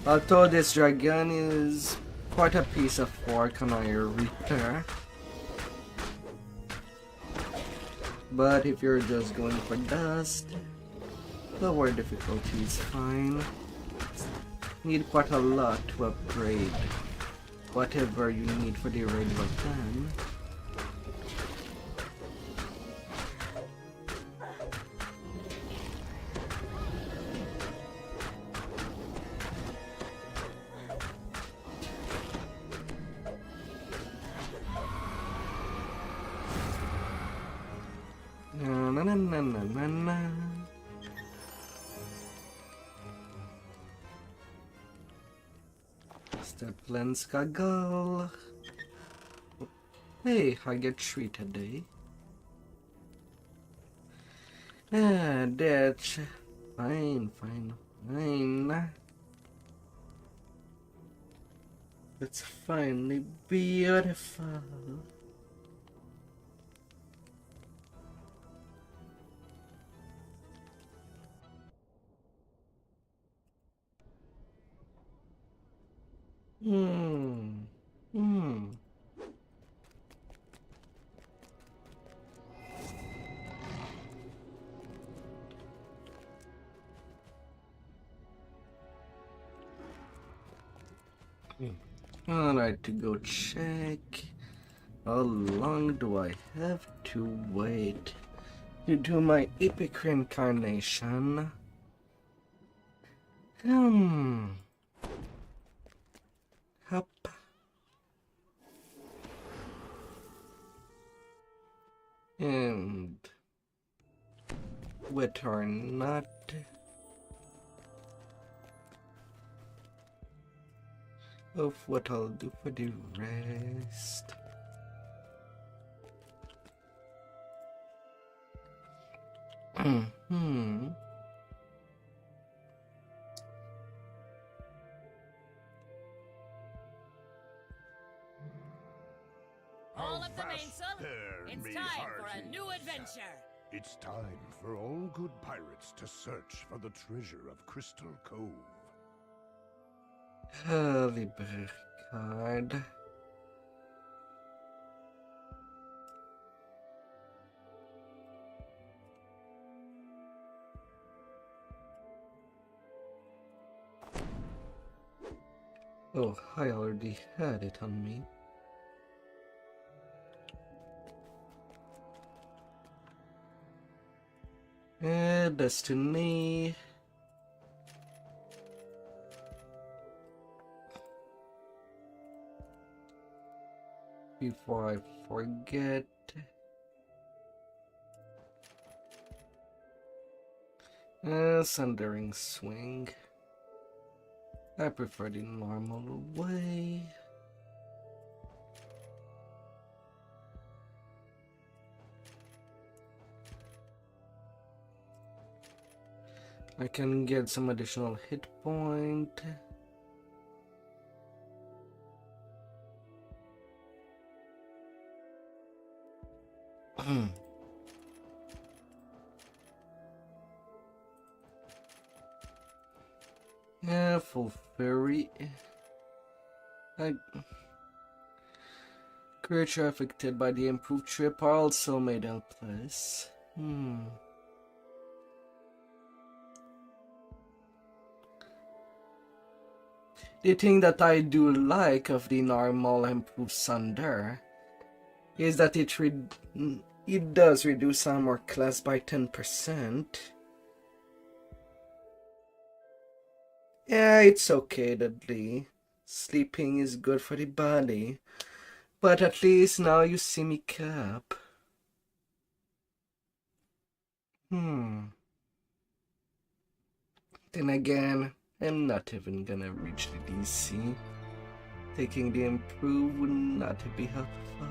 Speaker 1: Although this dragon is quite a piece of work on our repair. But if you're just going for dust, lower difficulty is fine. Need quite a lot to upgrade whatever you need for the raid weapon. Na na na na na na. Steplands Kagal. Hey, I get 3 today. That's fine. It's finally beautiful. Hmm. Alright, to go check. How long do I have to wait to do my epic reincarnation? Hup. And whether or not of what I'll do for the rest.
Speaker 8: All of the mainsail,
Speaker 4: there,
Speaker 8: it's
Speaker 4: me
Speaker 8: time for a
Speaker 4: hearties.
Speaker 8: new adventure.
Speaker 4: It's time for all good pirates to search for the treasure of Crystal Cove.
Speaker 1: Holy Burkard. Oh, I already had it on me. Destiny. Before I forget. Sundering Swing. I prefer the normal way. I can get some additional hit point. Yeah, full fairy. Creature affected by the improved trip are also made helpless. The thing that I do like of the normal improved Sunder is that it does reduce armor class by 10%. Yeah, it's okay, Dudley. Sleeping is good for the body. But at least now you see me cap. Then again, I'm not even gonna reach the DC. Taking the improve would not be helpful.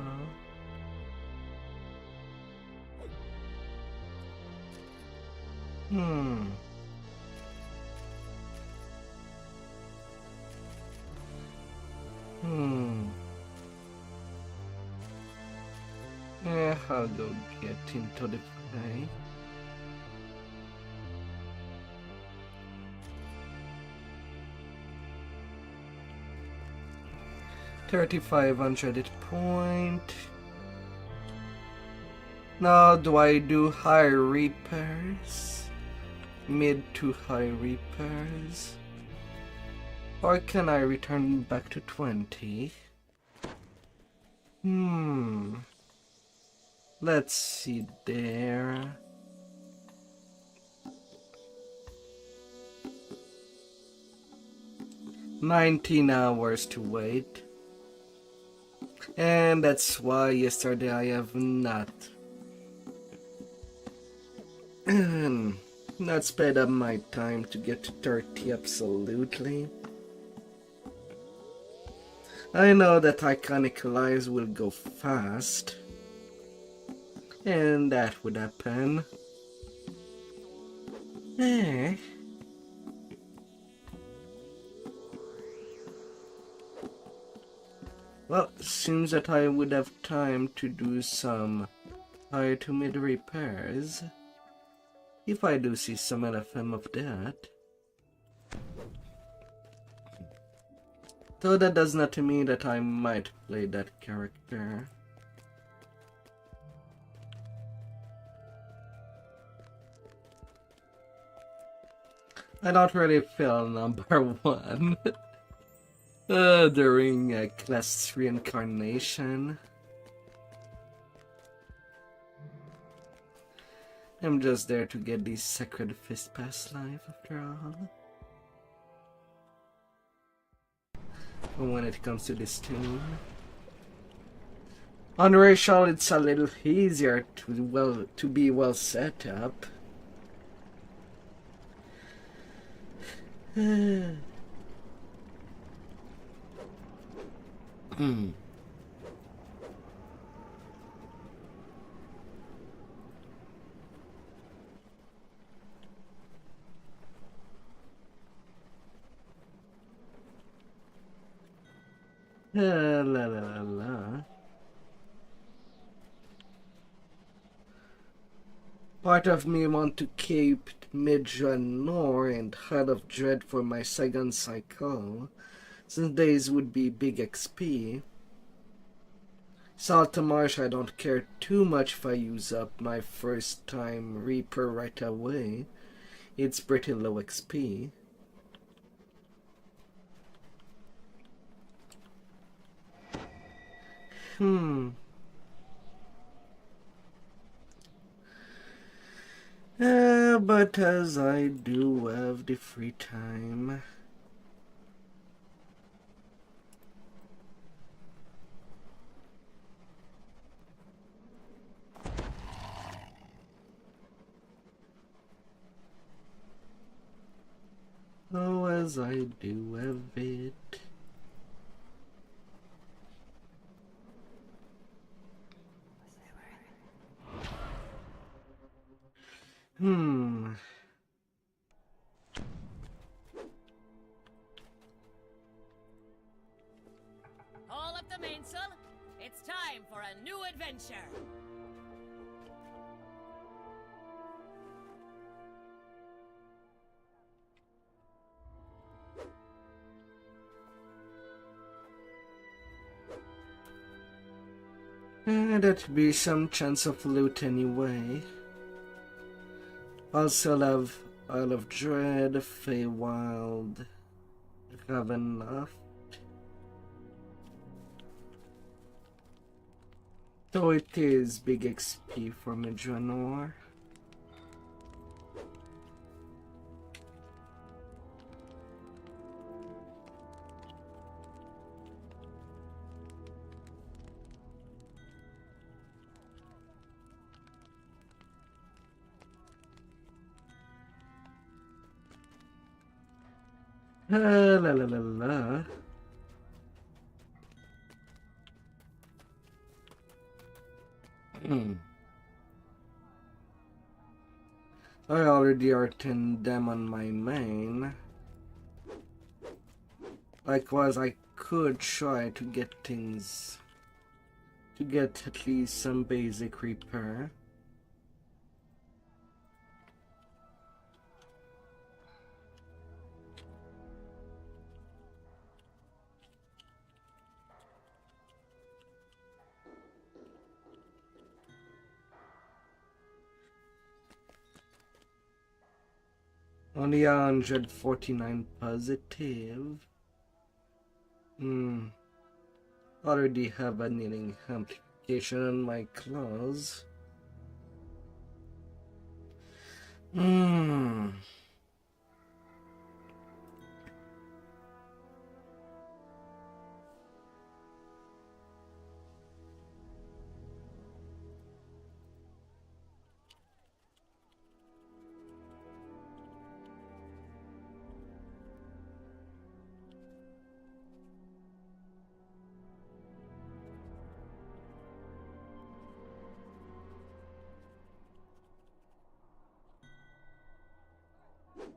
Speaker 1: Yeah, I'll go get into the fray. $3,500 point. Now, do I do high repairs? Mid to high repairs? Or can I return back to 20? Let's see there. $19 to wait. And that's why yesterday I have not sped up my time to get to 30 absolutely. I know that Iconic Lives will go fast, and that would happen. Eh. Well, seems that I would have time to do some high to mid repairs, if I do see some LFM of that. Though that does not mean that I might play that character. I don't really feel number 1 during class reincarnation. I'm just there to get the Sacred Fist Pass life after all. But when it comes to this tune, on racial it's a little easier to be well set up. La la la la. Part of me want to keep Midranor and Heart of Dread for my second cycle, since these would be big XP. Saltamarsh I don't care too much if I use up my first time Reaper right away. It's pretty low XP. But as I do have the free time, oh, as I do have it.
Speaker 8: All up the mainsail. It's time for a new adventure.
Speaker 1: That'd be some chance of loot anyway. I'll still have Isle of Dread, Feywild, Ravenloft. Though it is big XP for Midranor. La la la la. I already earned them on my main. Likewise, I could try to get things, to get at least some basic repair. Only 149 positive. Hmm. Already have a kneeling amplification on my claws. Hmm.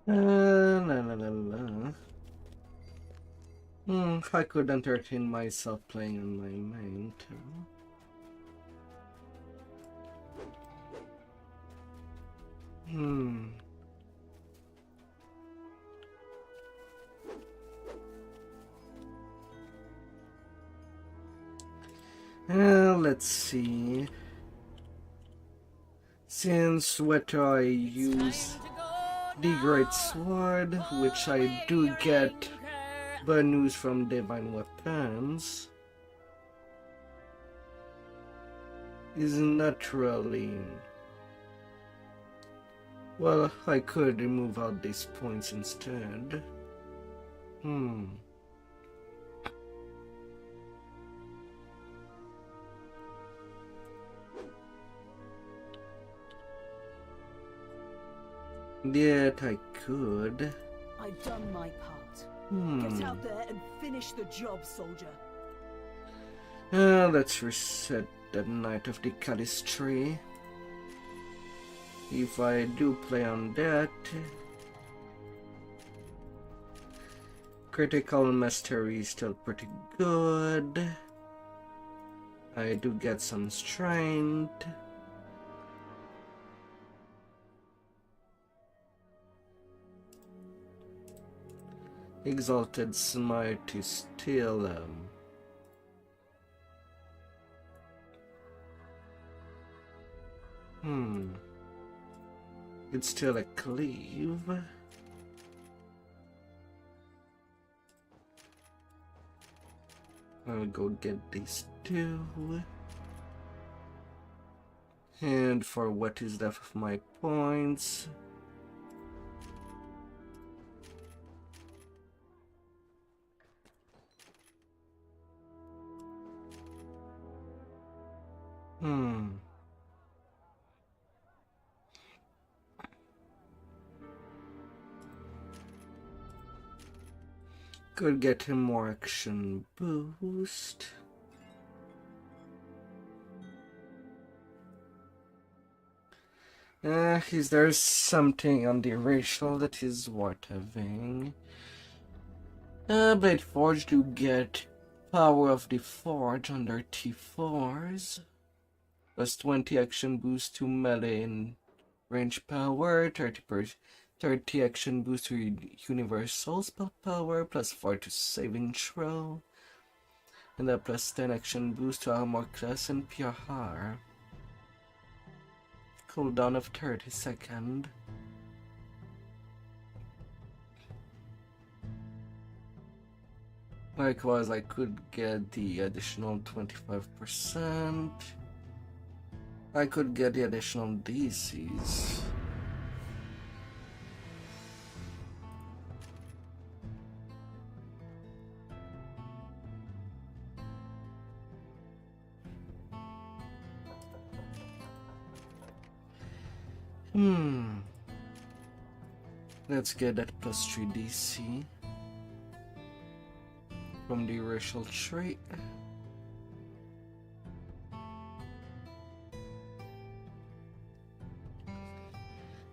Speaker 1: La la la la. I could entertain myself playing on my main too. Let's see. Since whether I use the Great Sword, which I do get bonus from Divine Weapons, is naturally. Well, I could remove out these points instead. Yet I could.
Speaker 2: I've done my part. Get out there and finish the job, soldier.
Speaker 1: Let's reset the Knight of the Calistry. If I do play on that, critical mastery is still pretty good. I do get some strength. Exalted Smite is still it's still a cleave. I'll go get these two. And for what is left of my points, could get him more action boost. Is there something on the racial that is worth having? Bladeforge do get Power of the Forge on their T4s. Plus 20 action boost to melee and range power, 30 action boost to universal spell power, plus 4 to saving throw, and a plus 10 action boost to armor class and PR. Cooldown of 30 seconds. Likewise, I could get the additional 25%. I could get the additional DCs. Let's get that plus 3 DC from the racial trait.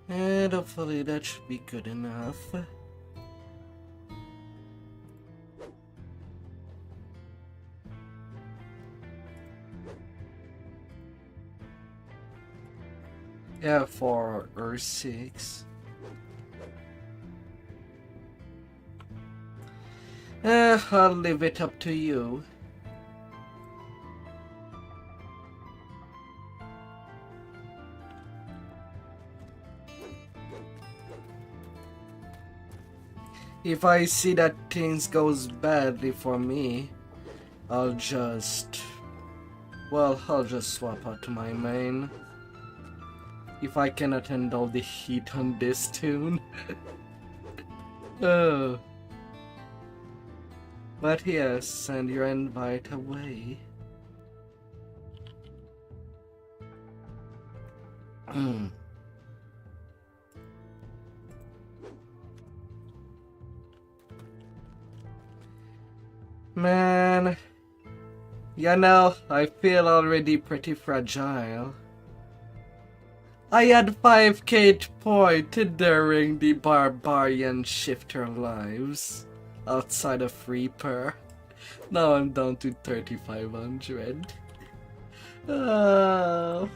Speaker 1: And hopefully that should be good enough. Yeah, for R6. I'll leave it up to you. If I see that things goes badly for me, I'll just swap out to my main. If I cannot handle the heat on this tune. Oh. But yes, send your invite away. Man, you know, I feel already pretty fragile. I had 5k point during the barbarian shifter lives outside of Reaper. Now I'm down to 3500. Oh.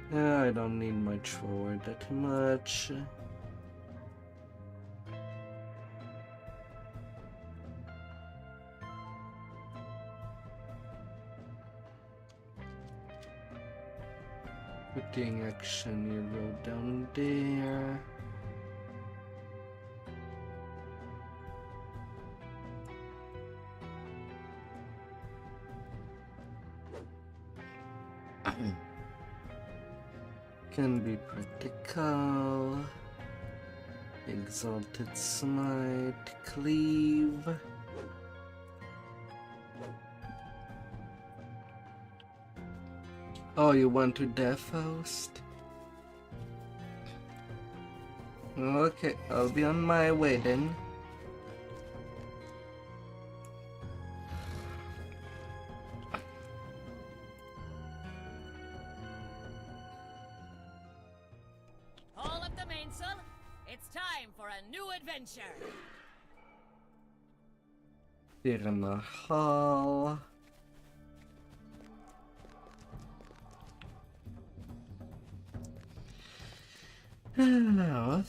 Speaker 1: I don't need my forward that much. Putting action hero down there. Can be practical. Exalted Smite, Cleave. Oh, you want to Death Host? Okay, I'll be on my way then.
Speaker 8: All up the mainsail. It's time for a new adventure.
Speaker 1: Here in the hall. Hello.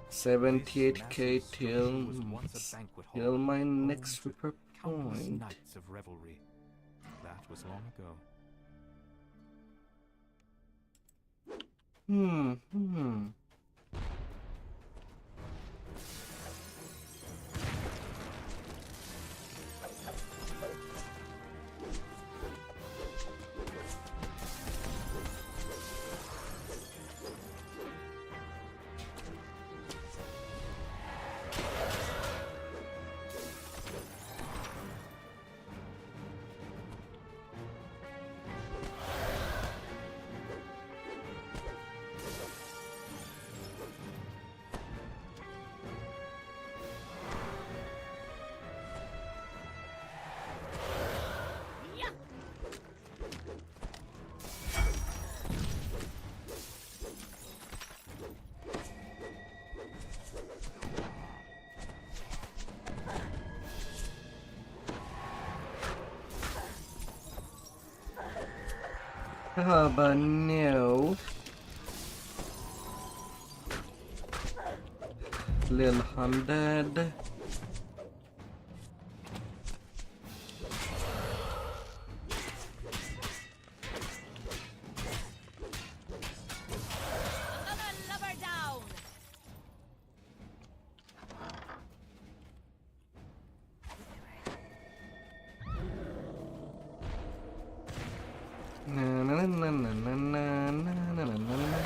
Speaker 1: $78k till my next Reaper point.
Speaker 9: Nights of revelry. That was long ago.
Speaker 1: Oh, but no. Lil Hundred.
Speaker 8: Another lover down.
Speaker 1: Na na na na na na na na na na.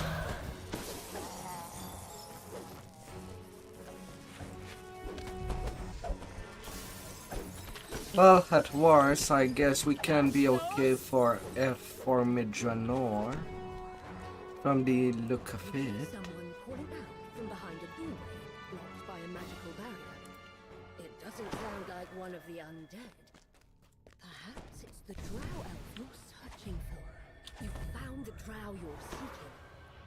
Speaker 1: Well, at worst, I guess we can be okay for F4 Midranor. From the look of it.
Speaker 2: Someone calling out from behind a doorway blocked by a magical barrier. It doesn't sound like one of the undead. Perhaps it's the drow elf you're searching for. You found the drow you're seeking,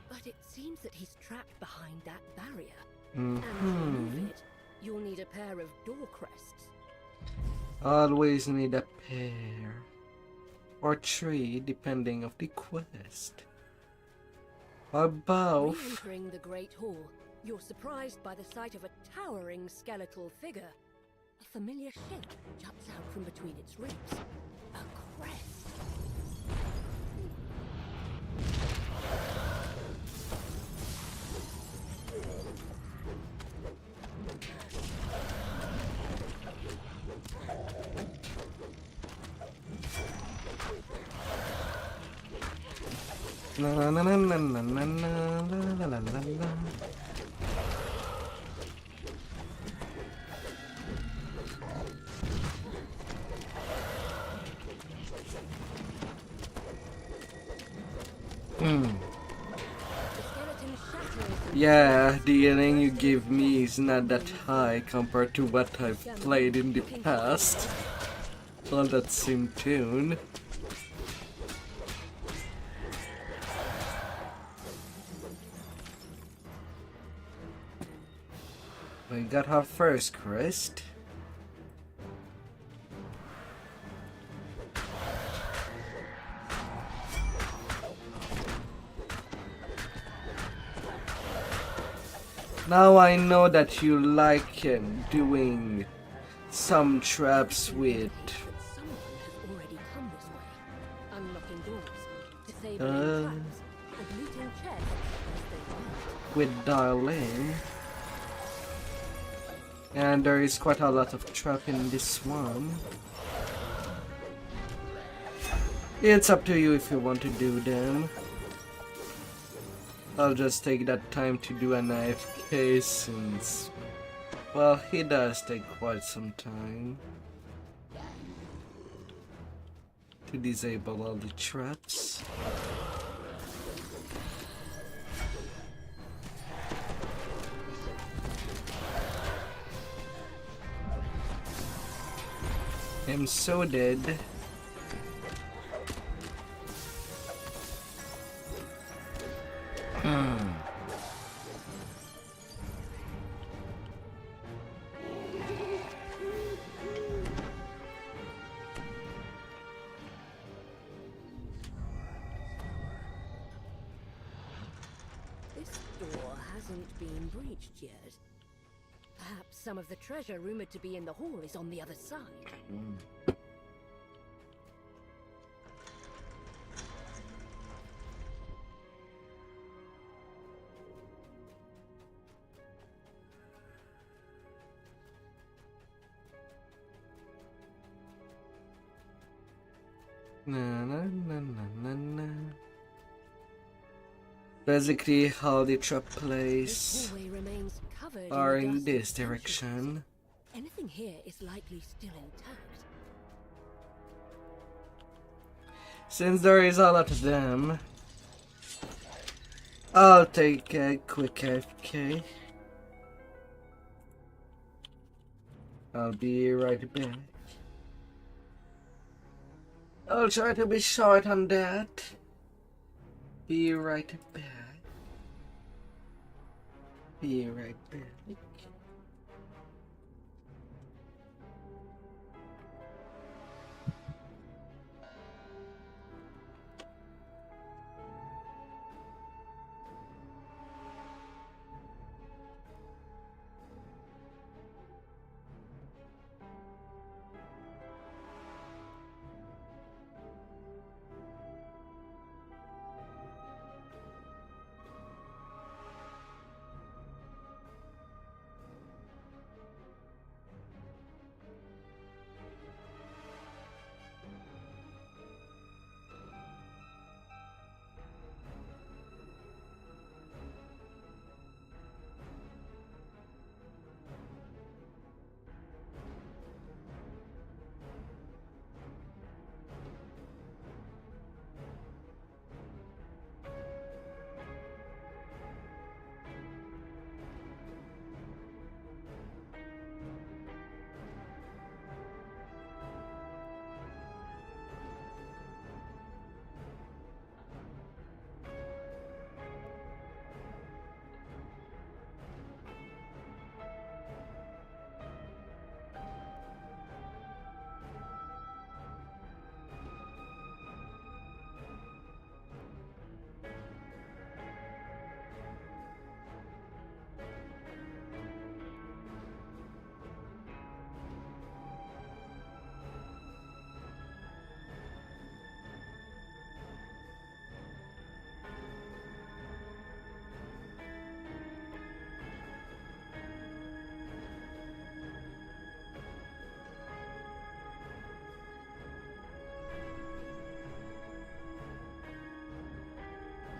Speaker 2: but it seems that he's trapped behind that barrier. And to remove it, you'll need a pair of door crests.
Speaker 1: Always need a pair. Or three, depending of the quest. Above.
Speaker 2: Re-entering the Great Hall, you're surprised by the sight of a towering skeletal figure. A familiar shape juts out from between its ribs. A crest.
Speaker 1: La la la la la la la la la la la. Yeah, the ending you give me is not that high compared to what I've played in the past on that same tune. We got our first crest. Now I know that you like doing some traps with
Speaker 2: Someone has already come this way, unlocking doors, disabling traps, and looting chests as they might.
Speaker 1: with dialing. And there is quite a lot of trap in this one. It's up to you if you want to do them. I'll just take that time to do an AFK since, well, he does take quite some time to disable all the traps. I'm so dead.
Speaker 2: This door hasn't been breached yet. Perhaps some of the treasure rumored to be in the hall is on the other side.
Speaker 1: Na, na, na, na, na, na. Basically, all the trap
Speaker 2: This
Speaker 1: plays
Speaker 2: hallway remains covered
Speaker 1: are
Speaker 2: in
Speaker 1: in
Speaker 2: the dust
Speaker 1: this
Speaker 2: of centuries.
Speaker 1: direction.
Speaker 2: Anything here is likely still intact.
Speaker 1: Since there is a lot of them, I'll take a quick AFK. I'll be right back. I'll try to be short on that. Be right back. Be right back.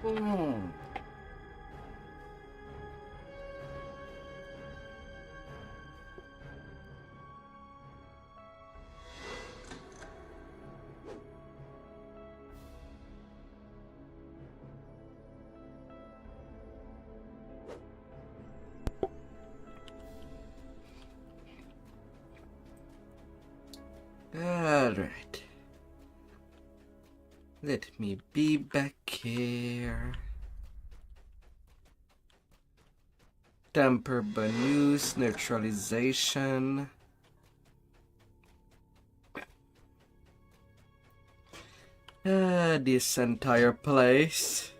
Speaker 1: Mm. Alright. Let me be back here. Temper bonus, neutralization. This entire place.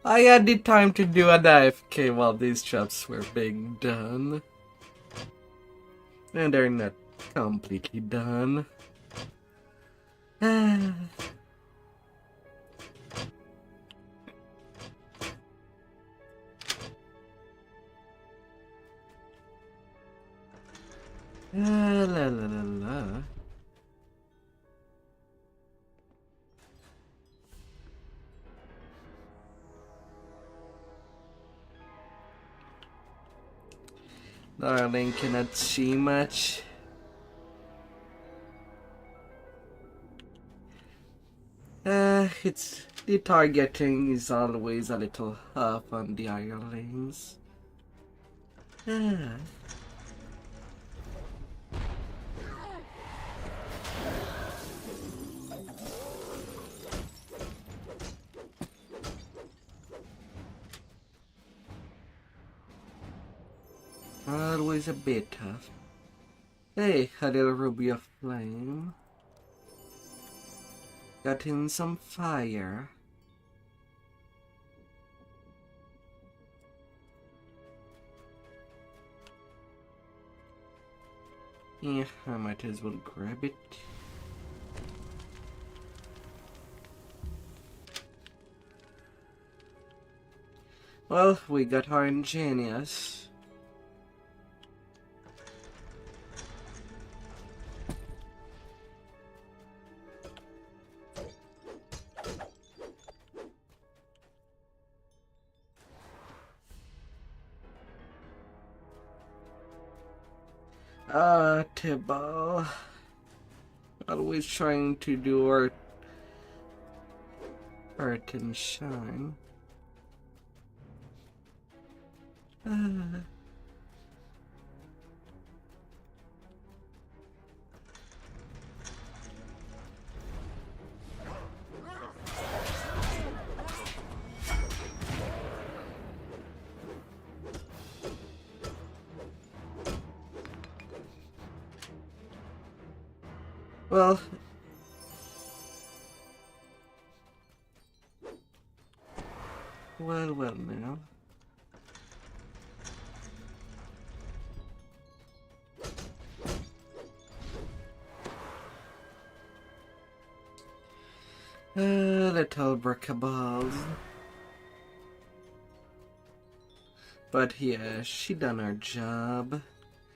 Speaker 1: I had the time to do an AFK while these traps were being done. And they're not completely done. La la la la. Darling cannot see much. It's the targeting is always a little off on the hirelings. Always a bit tough. Hey, a little ruby of flame. Got in some fire. Yeah, I might as well grab it. Well, we got our ingenious. Tibble. Always trying to do art and shine. Well, well now. Little brickables. But yeah, she done her job.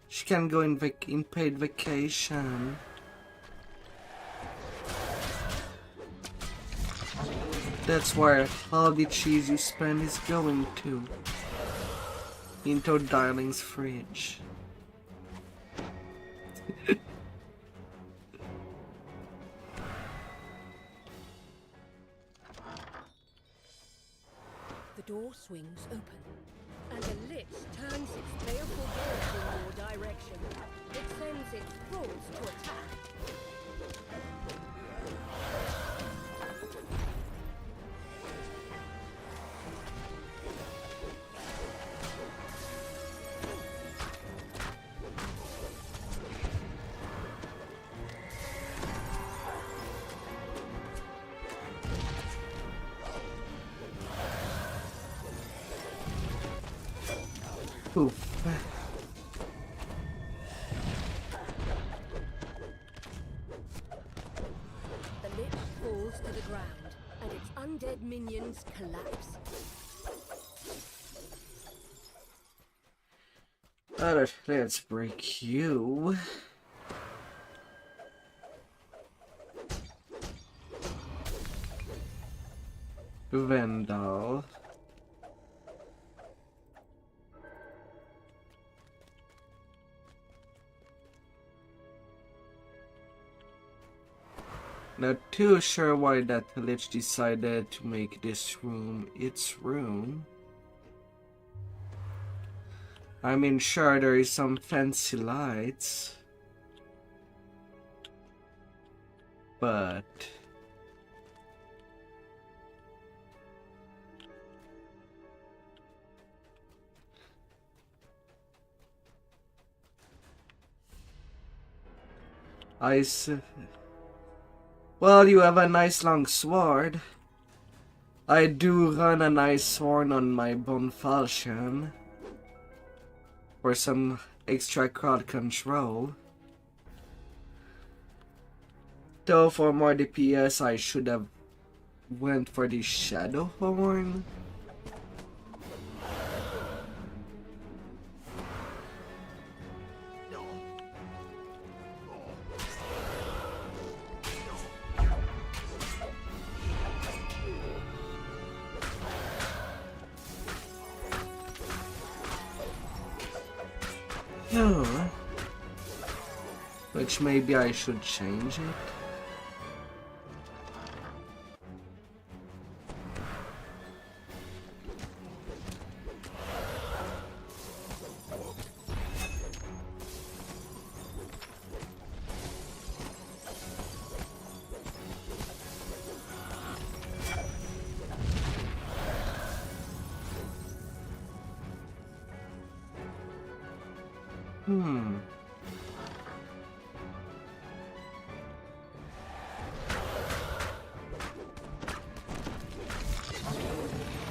Speaker 1: She can go in paid vacation. That's where all the cheese you spend is going to. Into Darling's fridge.
Speaker 2: The door swings open, and the lich turns its baleful gaze in your direction. It sends its thralls to attack.
Speaker 1: Oof.
Speaker 2: The lich falls to the ground, and its undead minions collapse.
Speaker 1: Alright, let's break you. Vendal. Not too sure why that lich decided to make this room its room. I mean, sure, there is some fancy lights, but well, you have a nice long sword. I do run a nice sword on my bone falchion for some extra crowd control. Though for more DPS, I should have went for the shadow horn. Which maybe I should change it.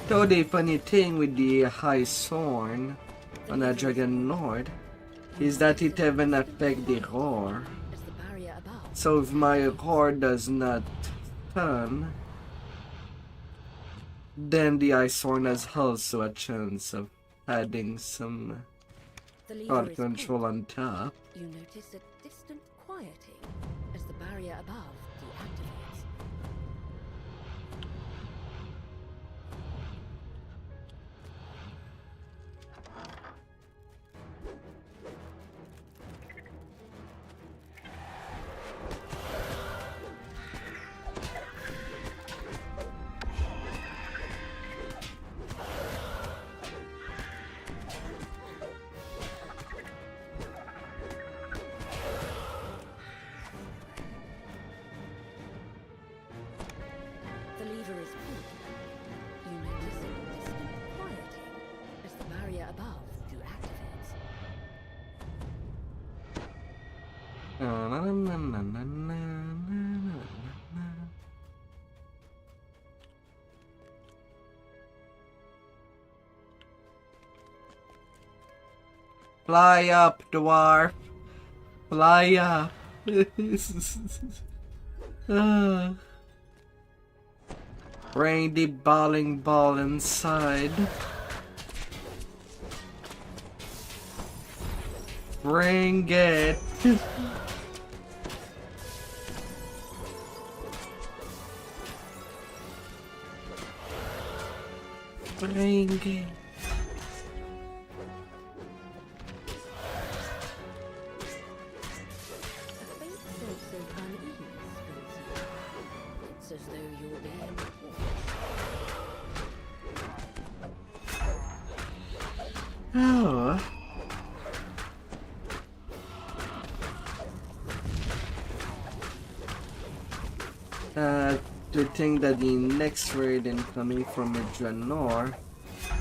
Speaker 1: So the funny thing with the high sword on a Dragon Lord is that it even affects the roar. So if my roar does not turn, then the ice sword has also a chance of adding some crowd control on top.
Speaker 2: You notice a distant quieting as the barrier above deactivates.
Speaker 1: Fly up, dwarf. Fly up. Bring the bowling ball inside. Bring it. Bring it. Oh. To think that the next raid incoming from Draenor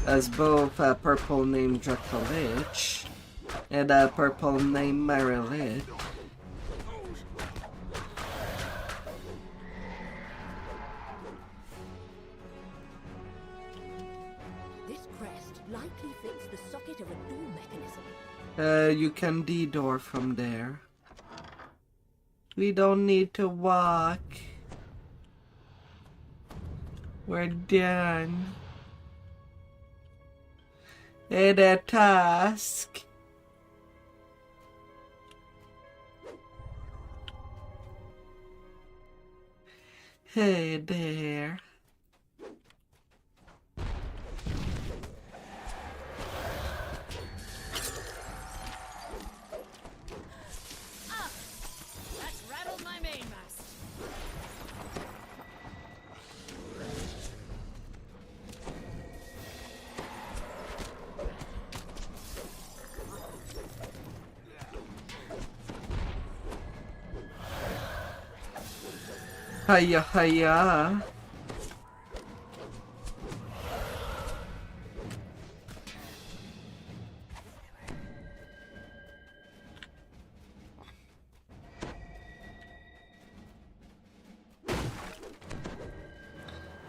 Speaker 1: has both a purple named Dracolich and a purple named Marilit.
Speaker 2: This crest likely fits the socket of a door mechanism.
Speaker 1: You can de-door from there. We don't need to walk. We're done. And a task. Hey there. Hiya, hiya.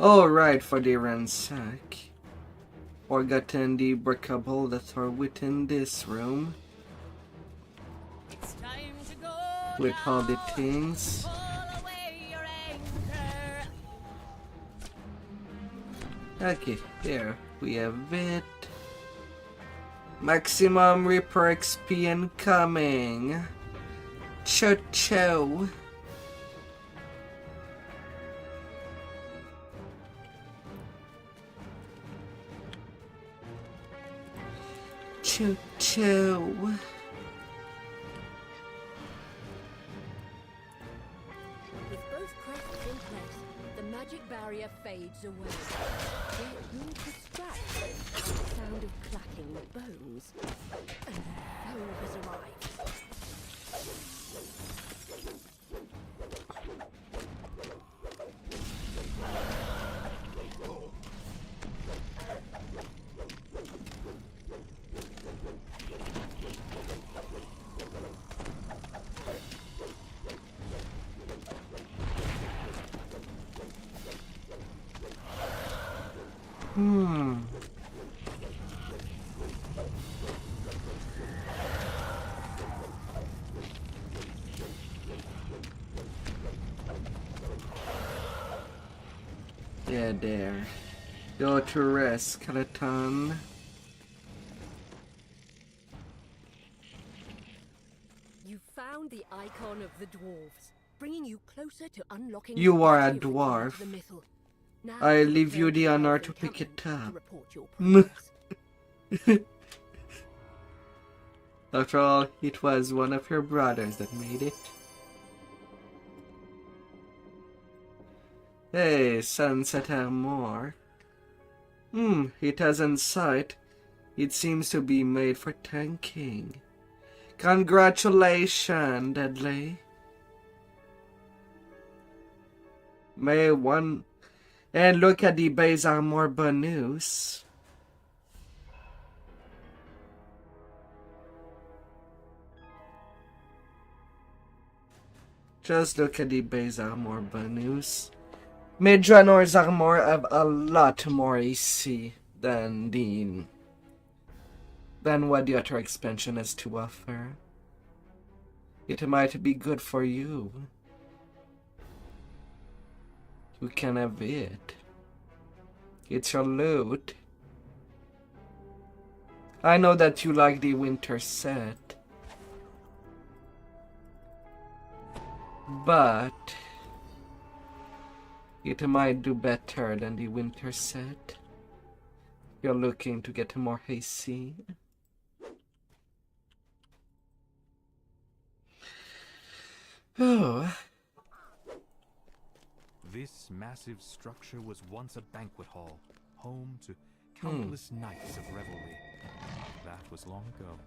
Speaker 1: Alright, for the ransack. Forgotten the breakable that are within this room.
Speaker 8: It's time to go
Speaker 1: With all the
Speaker 8: now.
Speaker 1: things.
Speaker 8: Pull away your anchor.
Speaker 1: Okay, here we have it. Maximum Reaper XP incoming. Cho. Cho.
Speaker 2: With both crests in place, the magic barrier fades away. The room to scratch, the sound of clacking bones, and the foe has arrived.
Speaker 1: Yeah, there. Go to rest, skeleton.
Speaker 2: You found the icon of the dwarves, bringing you closer to unlocking.
Speaker 1: You
Speaker 2: the
Speaker 1: are a
Speaker 2: magic of
Speaker 1: dwarf.
Speaker 2: the mythal. Now
Speaker 1: I
Speaker 2: you
Speaker 1: leave you
Speaker 2: return
Speaker 1: the
Speaker 2: to
Speaker 1: honor
Speaker 2: Earth
Speaker 1: to pick it
Speaker 2: encampment
Speaker 1: up.
Speaker 2: to report your progress.
Speaker 1: After all, it was one of your brothers that made it. Hey, sunset armor. It has in sight. It seems to be made for tanking. Congratulations, Deadly. May one... And look at the base armor bonus. Just look at the base armor bonus. Midrannor's armor have a lot more AC than what the other expansion has to offer. It might be good for you. You can have it. It's your loot. I know that you like the winter set. But it might do better than the winter set. You're looking to get more AC. Oh.
Speaker 9: This massive structure was once a banquet hall, home to countless nights of revelry. That was long ago.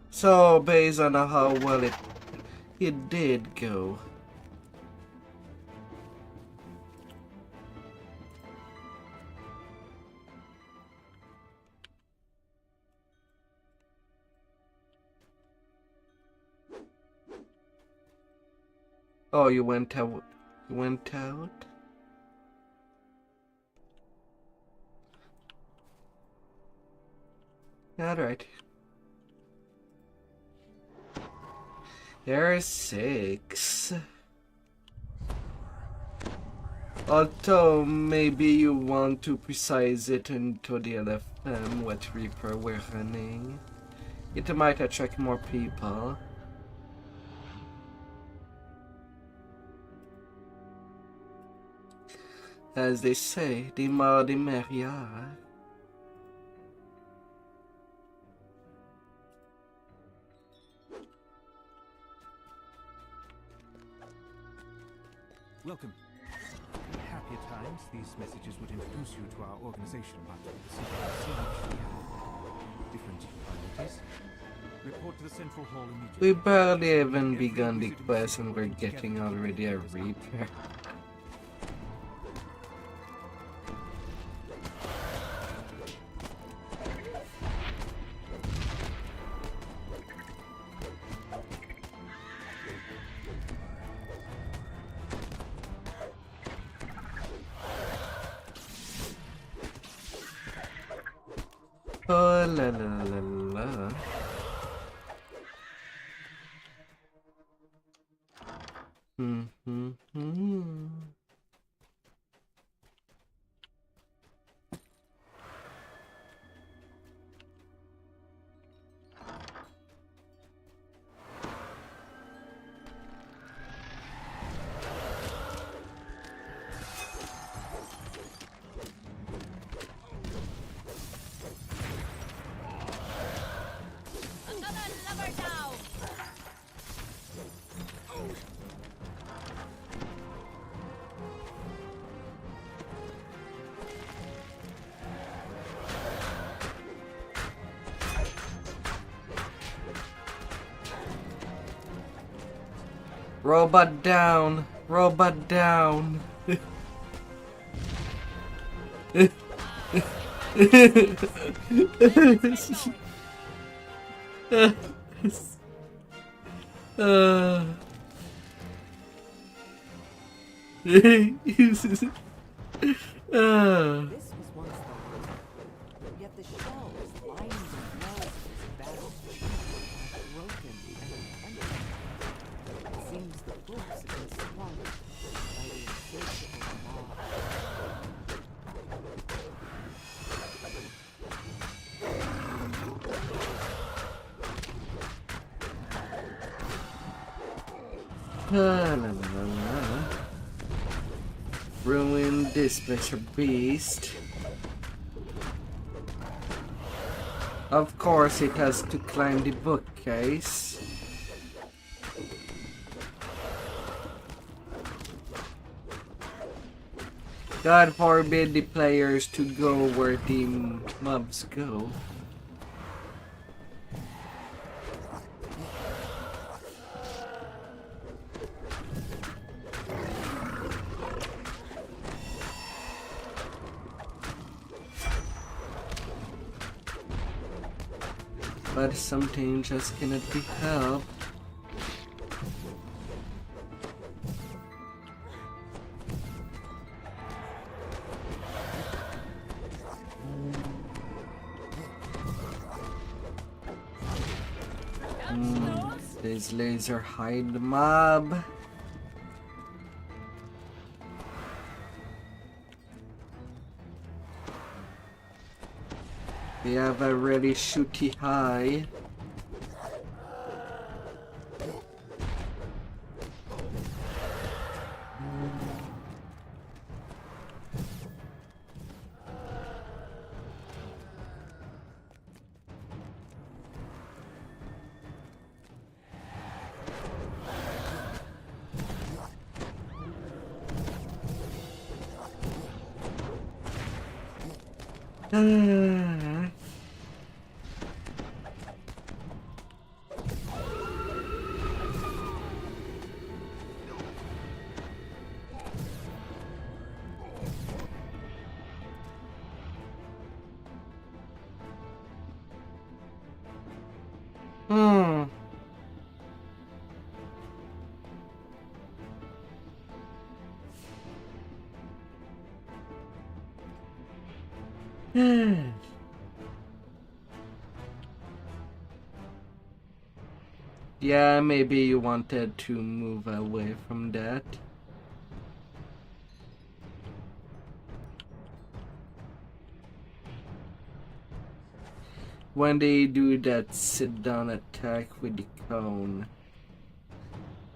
Speaker 1: So, based on how well it did go. Oh, you went out? You went out? Alright. There are 6. Although maybe you want to precise it into the LFM what Reaper we're running. It might attract more people. As they say, the more the merrier.
Speaker 9: Welcome. In happier times, these messages would introduce you to our organization, but it seems we have different priorities. Report to the central hall immediately.
Speaker 1: We barely even begun the quest and we're getting already a repair. Oh la la la la. Hmm.
Speaker 8: Another lover down!
Speaker 1: Robot down! Robot down!
Speaker 2: This was once the room, yet the shelves lining the walls of this battle are broken and empty. It seems the books have been swallowed by the insatiable mob.
Speaker 1: La, la, la, la. Ruin this special beast. Of course it has to climb the bookcase. God forbid the players to go where the mobs go. But something just cannot be helped. These laser hide the mob. They have a really shooty high. Yeah, maybe you wanted to move away from that. When they do that sit down attack with the cone,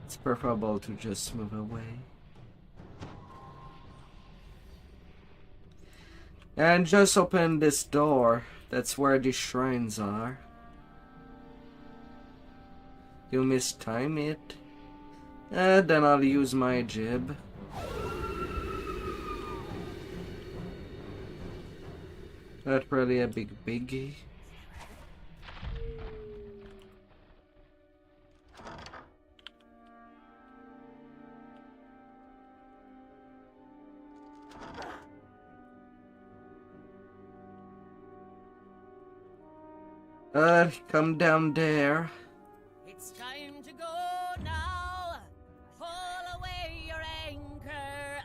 Speaker 1: it's preferable to just move away. And just open this door. That's where the shrines are. You mistime it. Then I'll use my jib. Not really a big biggie. Come down there.
Speaker 8: It's time to go now. Haul away your anchor.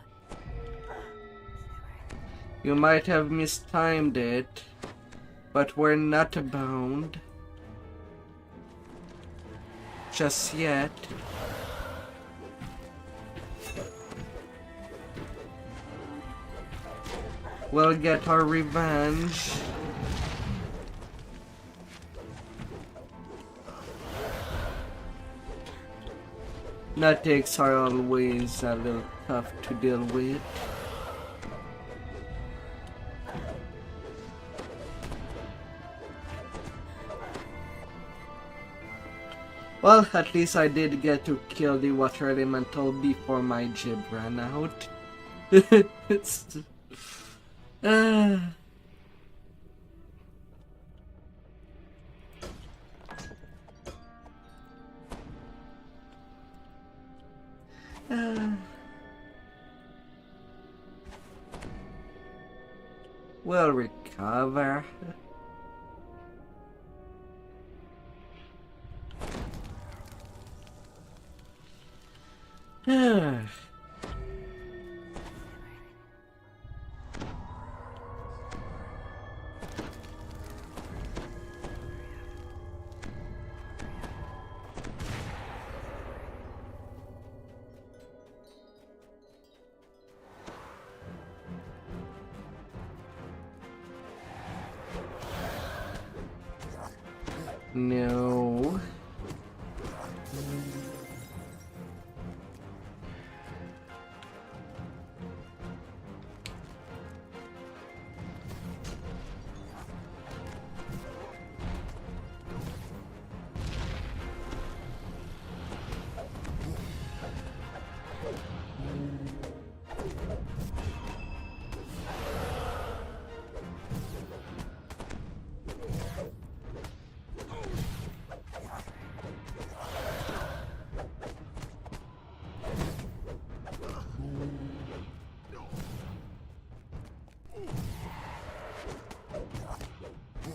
Speaker 1: You might have mistimed it, but we're not bound. Just yet. We'll get our revenge. Natics are always a little tough to deal with. Well, at least I did get to kill the water elemental before my jib ran out. It's... We'll recover. No.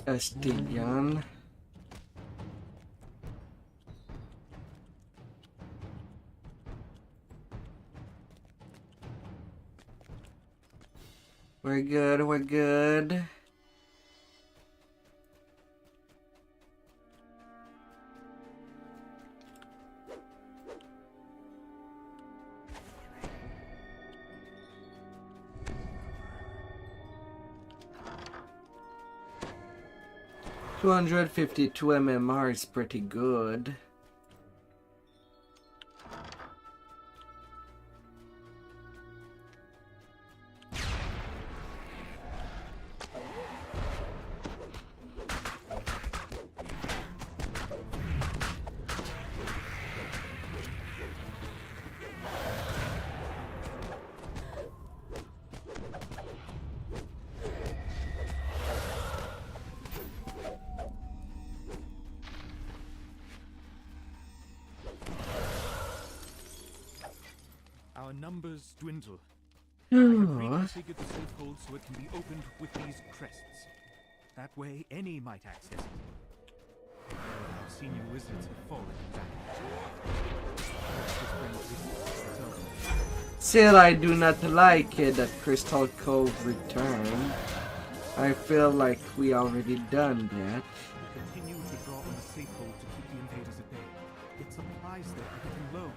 Speaker 1: Castellan. We're good, we're good. $252 MMR is pretty good.
Speaker 9: Our numbers dwindle. I have reconfigured the safe hold so it can be opened with these crests. That way, any might access it. Our senior wizards have fallen back.
Speaker 1: Still, I do not like it that Crystal Cove returned. I feel like we already done that.
Speaker 9: We continue to draw on the safe hold to keep the invaders at bay. Its supplies there are getting low.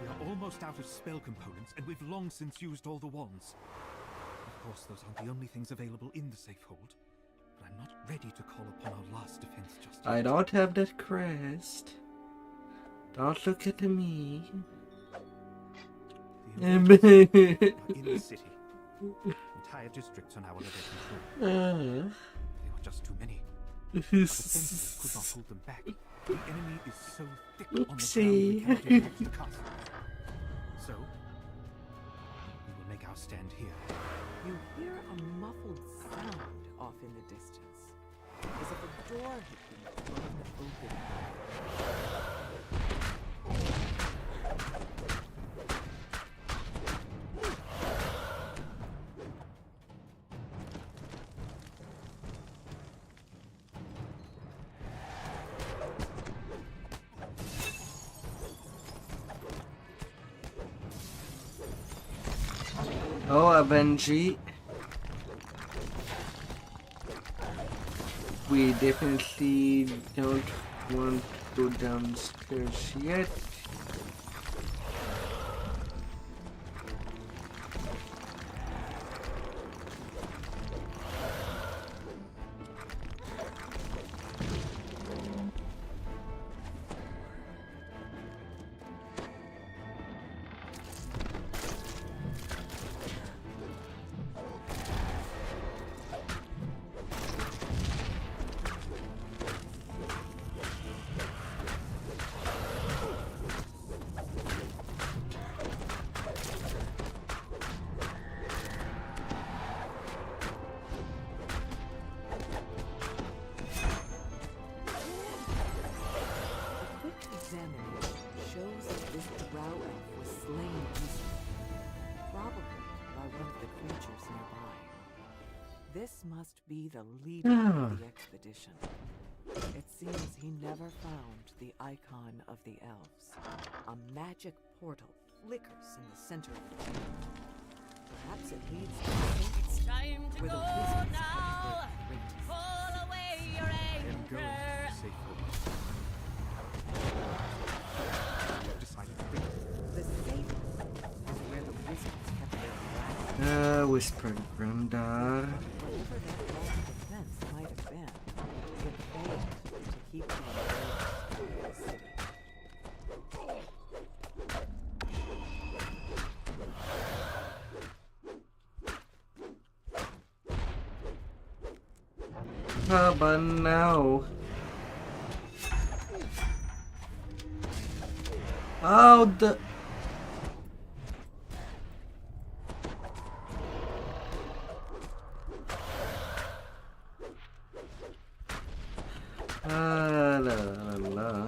Speaker 9: We are almost out of spell components, and we've long since used all the wands. Of course, those aren't the only things available in the safe hold, but I'm not ready to call upon our last defense just yet.
Speaker 1: I don't have that crest. Don't look at me.
Speaker 9: The invaders are in the city. Entire districts are now under their control. They are just too many. Our defenses could not hold them back. The enemy is so thick on the ground we cannot approach the castle. So, we will make our stand here.
Speaker 2: You hear a muffled sound off in the distance, as if a door had been thrown open.
Speaker 1: Oh, Avenji. We definitely don't want to go downstairs yet.
Speaker 2: This must be the leader of the expedition. It seems he never found the icon of the elves. A magic portal flickers in the center of the room. Perhaps it leads to the
Speaker 8: It's time to
Speaker 2: where
Speaker 8: go
Speaker 2: the wizards
Speaker 8: now.
Speaker 2: have their greatest
Speaker 8: Pull away your anchor.
Speaker 2: The safe is where the wizards kept their
Speaker 1: Whispered Grundar.
Speaker 2: whatever that wall of defense might have been. It failed to keep the invaders in the city.
Speaker 1: How about now? Oh, the... La la la.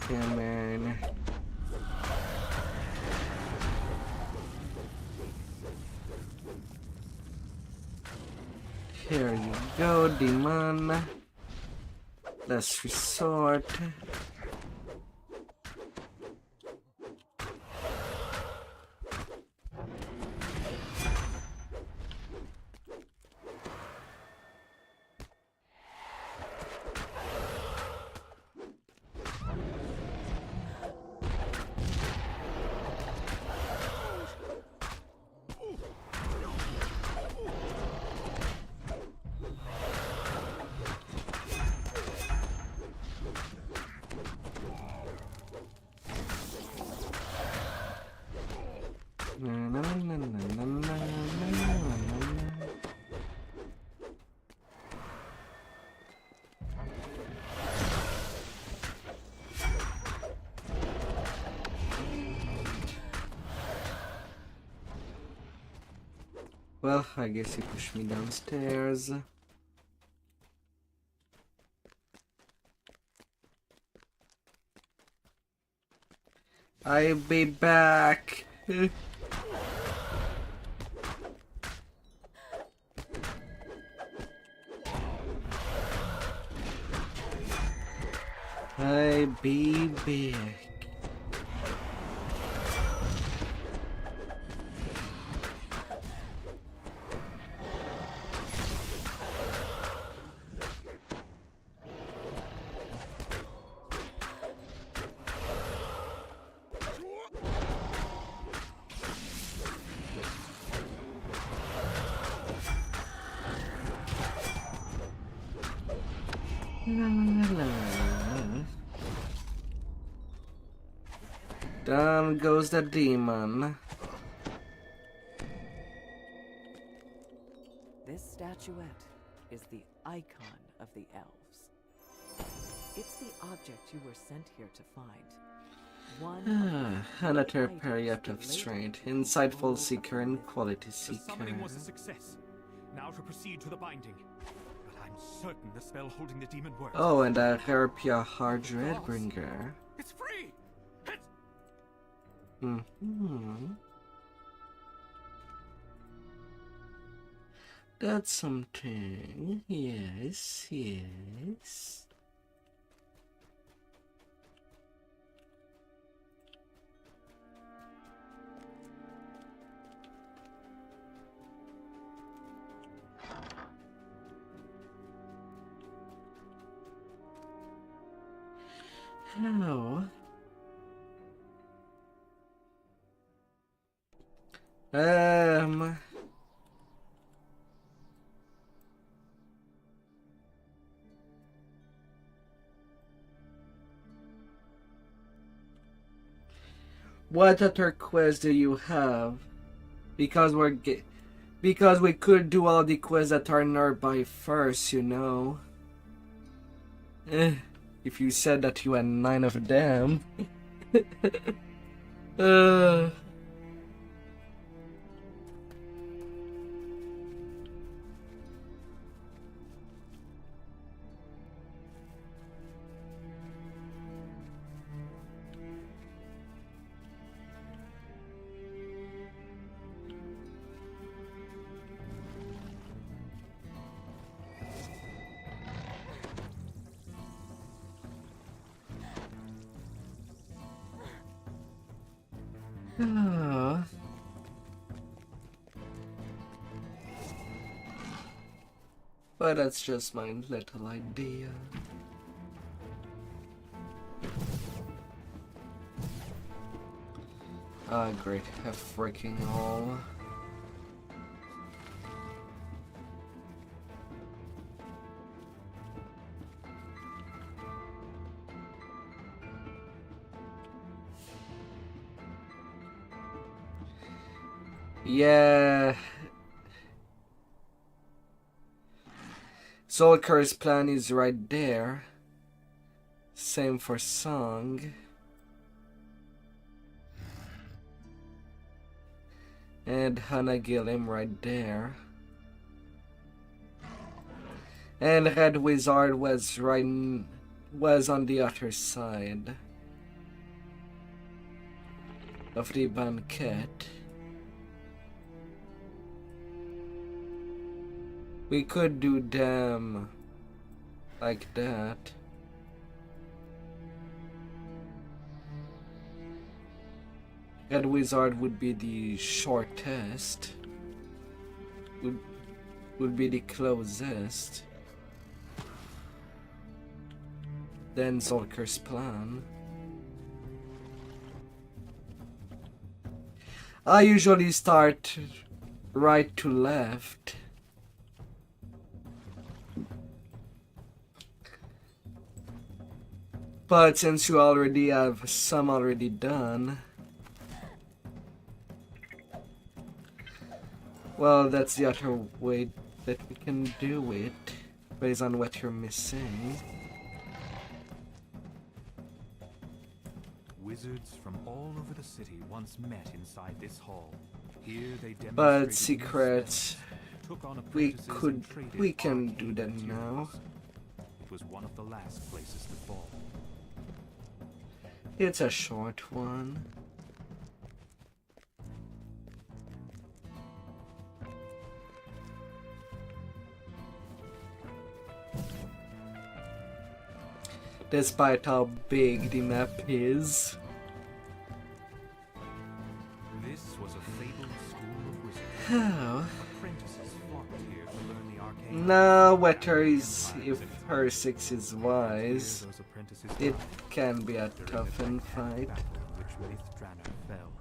Speaker 1: Come on. Here you go, demon. Last resort. Well, I guess he pushed me downstairs. I'll be back. I'll be back. Down goes the demon.
Speaker 2: This statuette is the icon of the elves. It's the object you were sent here to find. One
Speaker 1: Another period of strength, insightful seeker and quality
Speaker 9: The
Speaker 1: seeker.
Speaker 9: summoning was a success. Now to proceed to the binding. But I'm certain the spell holding the demon works.
Speaker 1: Oh, and a Harpia Hard Dreadbringer.
Speaker 9: It's free! It's...
Speaker 1: That's something. Yes, yes. How? Um. What other quests do you have? Because because we could do all the quests that are nearby first, you know. If you said that you had 9 of them. uh. But that's just my little idea. Ah, great. A freaking all. Yeah. Zolkar's plan is right there. Same for Song. And Hannah Gillim right there. And Red Wizard was on the other side of the banquet. We could do them like that. Red Wizard would be the shortest. Would be the closest. Then Zolkar's plan. I usually start right to left. But since you already have some already done, well, that's the other way that we can do it, based on what you're missing.
Speaker 9: Wizards from all over the city once met inside this hall. Here they demonstrated
Speaker 1: But secrets,
Speaker 9: took on
Speaker 1: we
Speaker 9: apprentices and traded
Speaker 1: can do
Speaker 9: arcane
Speaker 1: that
Speaker 9: materials.
Speaker 1: now.
Speaker 9: It was one of the last places to fall.
Speaker 1: It's a short one. Despite how big the map is.
Speaker 9: This was a fabled school of wizardry.
Speaker 1: How?
Speaker 9: Apprentices flocked here to learn the arcane.
Speaker 1: Now, whether if her 6 is wise,
Speaker 9: Those apprentices
Speaker 1: it
Speaker 9: died
Speaker 1: can be a
Speaker 9: during the
Speaker 1: tough
Speaker 9: titanic
Speaker 1: fight.
Speaker 9: battle in which Wraith Draenor fell.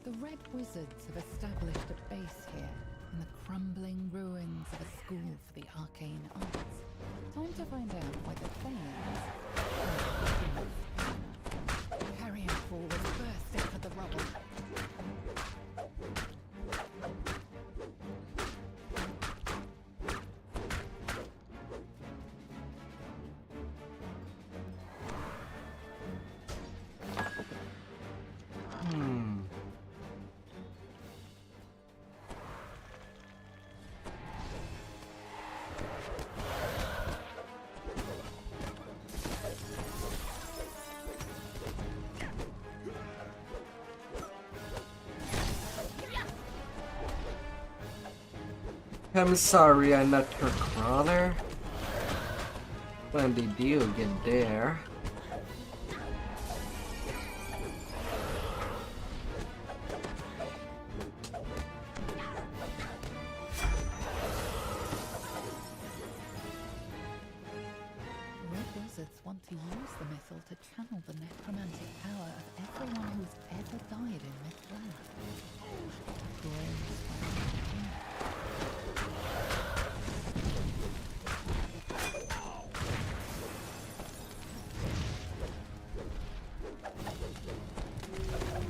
Speaker 10: The Red Wizards have established a base here in the crumbling ruins of a school for the arcane arts. Time to find out why the Thanes carrying forward burst out of the rubble.
Speaker 1: I'm sorry I'm not her crawler. When did you get there?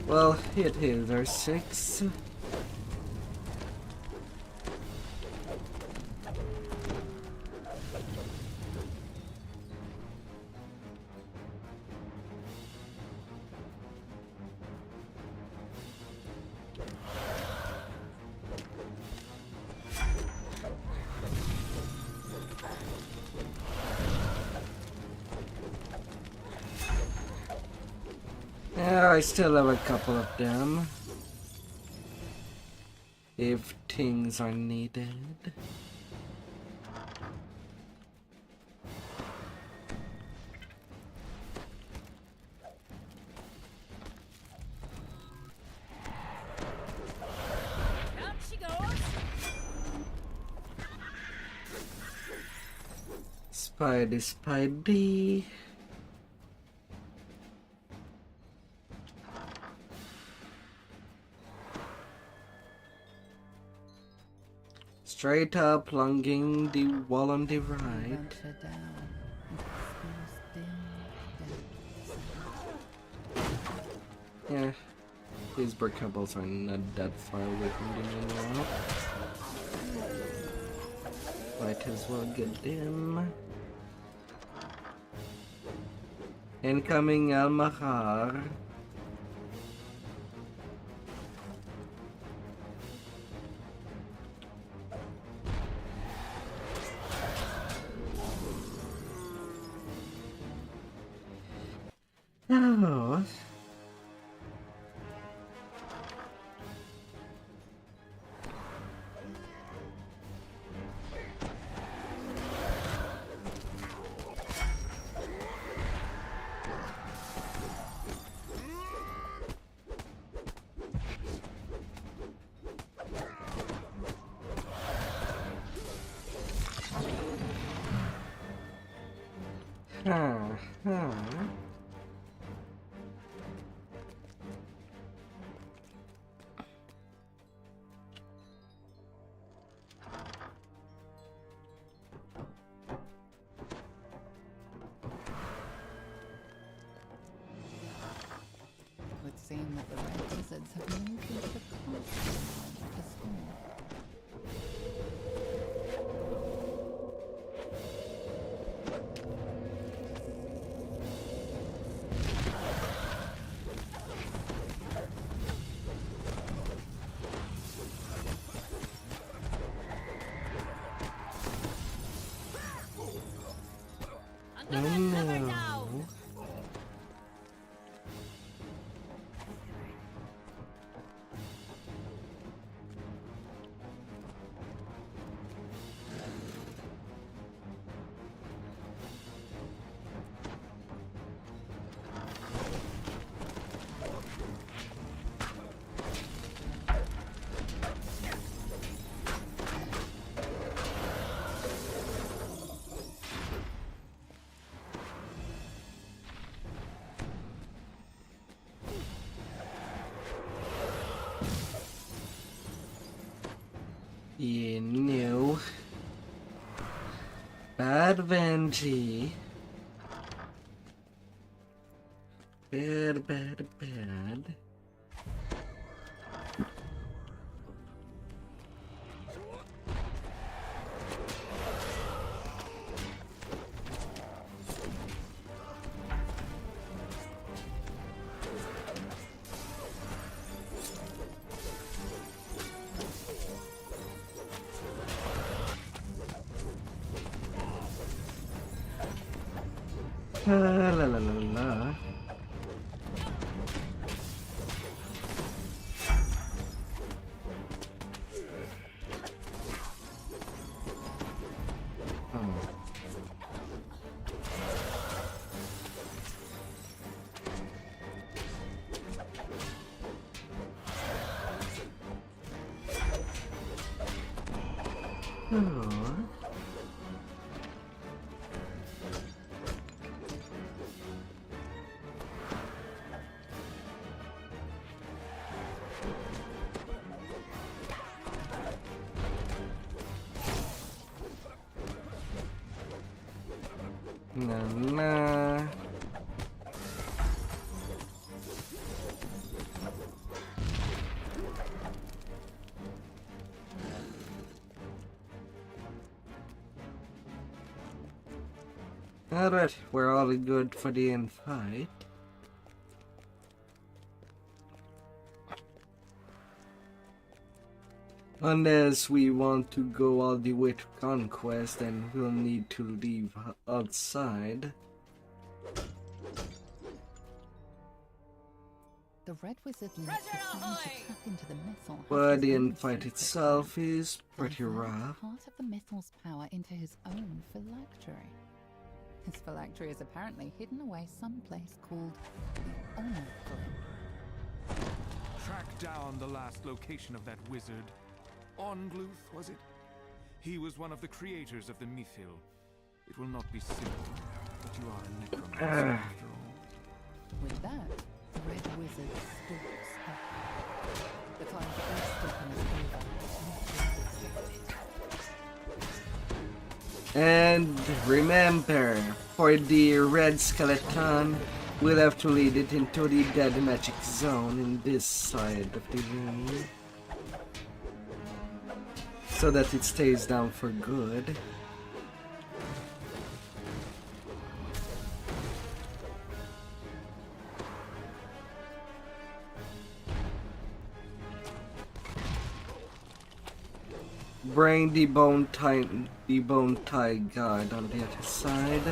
Speaker 1: Well, it is our 6. Yeah, I still have a couple of them. If things are needed.
Speaker 8: Out she goes.
Speaker 1: Spidey. Straight up, lunging the wall on the right.
Speaker 10: Venture down into the school's dim depths.
Speaker 1: Yeah, these brick cobbles are not that far away from them anymore. Might as well get them. Incoming Al-Mahar. Oh.
Speaker 10: It would seem that the red wizards have moved into the castle at the school.
Speaker 8: Another cover down.
Speaker 1: You knew. Bad Vanjie. Bad. La. Oh. Nah. Alright, we're all good for the end fight. Unless we want to go all the way to conquest, then we'll need to leave outside.
Speaker 10: The Red Wizard lives
Speaker 8: Treasure
Speaker 10: trying to
Speaker 8: ahoy!
Speaker 10: tap into the mythal.
Speaker 1: But the end fight itself is pretty rough.
Speaker 10: Part of the mythal's power into his own phylactery. His phylactery is apparently hidden away someplace called the Honor Cliff.
Speaker 9: Track down the last location of that wizard. Ongluth, was it? He was one of the creators of the Mythil. It will not be simple, but you are a necromancer after all.
Speaker 10: With that, the Red Wizard stalks up. The time for eavesdropping is over.
Speaker 1: And remember, for the red skeleton, we'll have to lead it into the dead magic zone in this side of the room, so that it stays down for good. Bring the bone tie guard on the other side.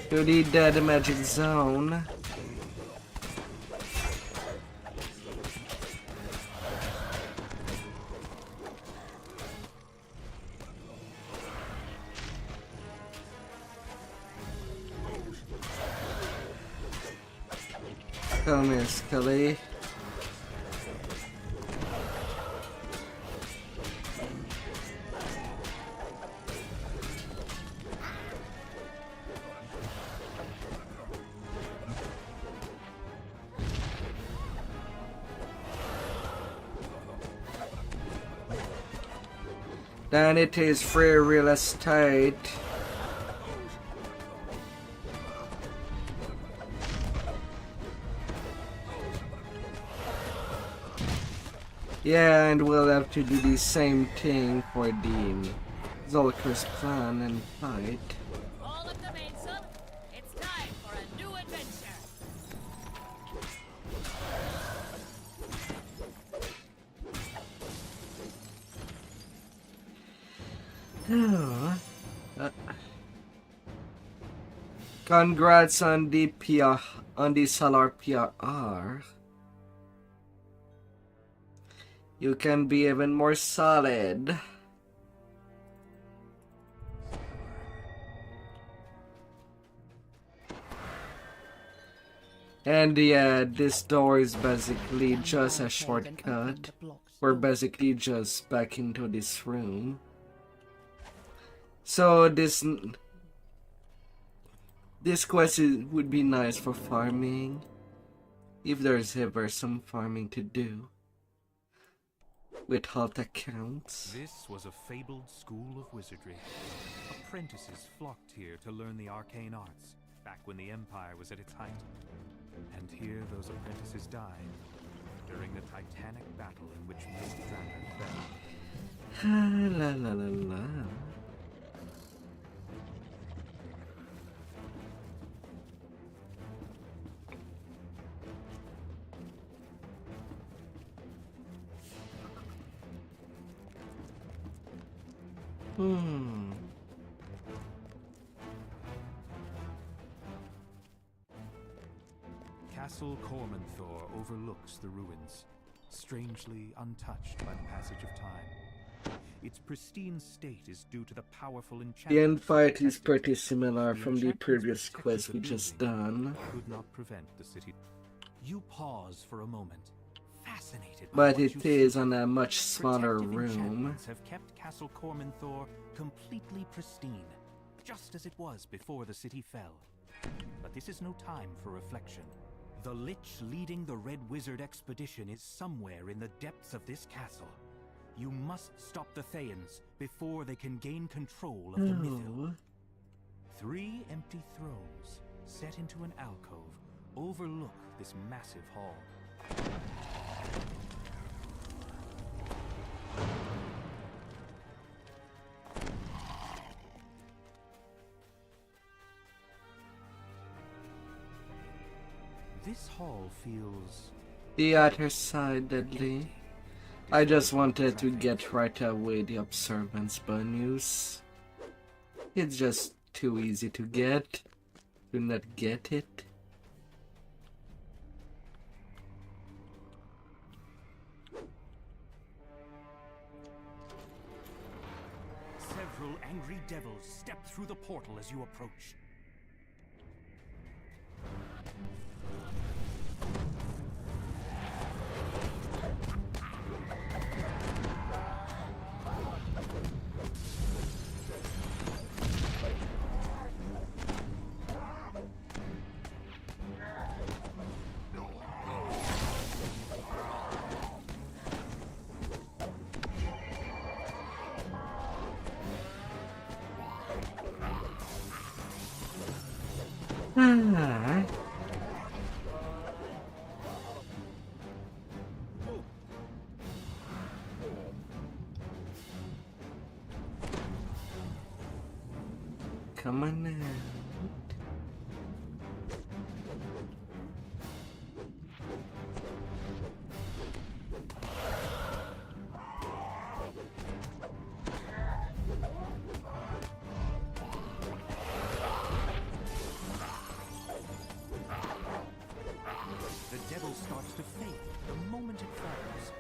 Speaker 1: To the dead magic zone. Come here, Scully. Then it is free real estate. Yeah, and we'll have to do the same thing for the Zolker's plan and fight.
Speaker 8: All of the mainsail. It's time for a new adventure.
Speaker 1: Congrats on the PR, on the Solar PRR. You can be even more solid. And yeah, this door is basically just a shortcut. We're basically just back into this room. So this quest would be nice for farming, if there's ever some farming to do, with halt accounts.
Speaker 9: This was a fabled school of wizardry. Apprentices flocked here to learn the arcane arts, back when the Empire was at its height. And here those apprentices died, during the titanic battle in which Multistream fell.
Speaker 1: La la la la.
Speaker 9: Castle Cormanthor overlooks the ruins, strangely untouched by the passage of time. Its pristine state is due to the powerful enchantment.
Speaker 1: The end fight is pretty similar from the previous quest we just done.
Speaker 9: Could not prevent the city. You pause for a moment, fascinated by
Speaker 1: But
Speaker 9: what
Speaker 1: it
Speaker 9: you
Speaker 1: is
Speaker 9: see.
Speaker 1: on a much smaller
Speaker 9: Protective
Speaker 1: room.
Speaker 9: enchantments have kept Castle Cormanthor completely pristine, just as it was before the city fell. But this is no time for reflection. The Lich leading the Red Wizard expedition is somewhere in the depths of this castle. You must stop the Thayians before they can gain control of the Mythil. 3 empty thrones, set into an alcove, overlook this massive hall. This hall feels
Speaker 1: The other side, deadly. I just wanted to get right away the observance bonus. It's just too easy to get. Do not get it.
Speaker 9: several angry devils step through the portal as you approach.
Speaker 1: Come on now.
Speaker 9: The devil starts to fade the moment it falls,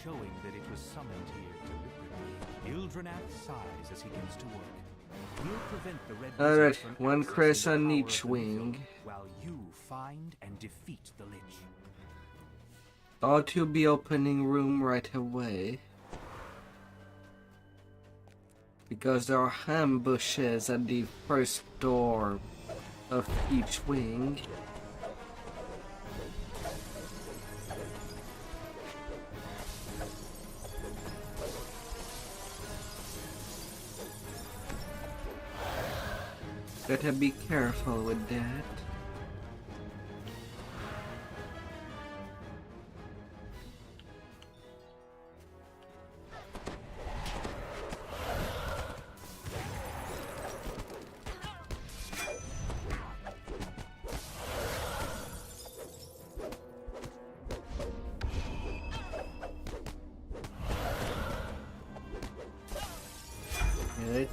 Speaker 9: showing that it was summoned here deliberately. Ildranath sighs as he gets to work. He'll prevent the Red Wizard
Speaker 1: Alright,
Speaker 9: from
Speaker 1: one
Speaker 9: accessing
Speaker 1: crest
Speaker 9: the
Speaker 1: on
Speaker 9: power
Speaker 1: each
Speaker 9: of the
Speaker 1: wing.
Speaker 9: Mythil, while you find and defeat the Lich.
Speaker 1: Ought to be opening room right away. Because there are ambushes at the first door of each wing. Gotta be careful with that.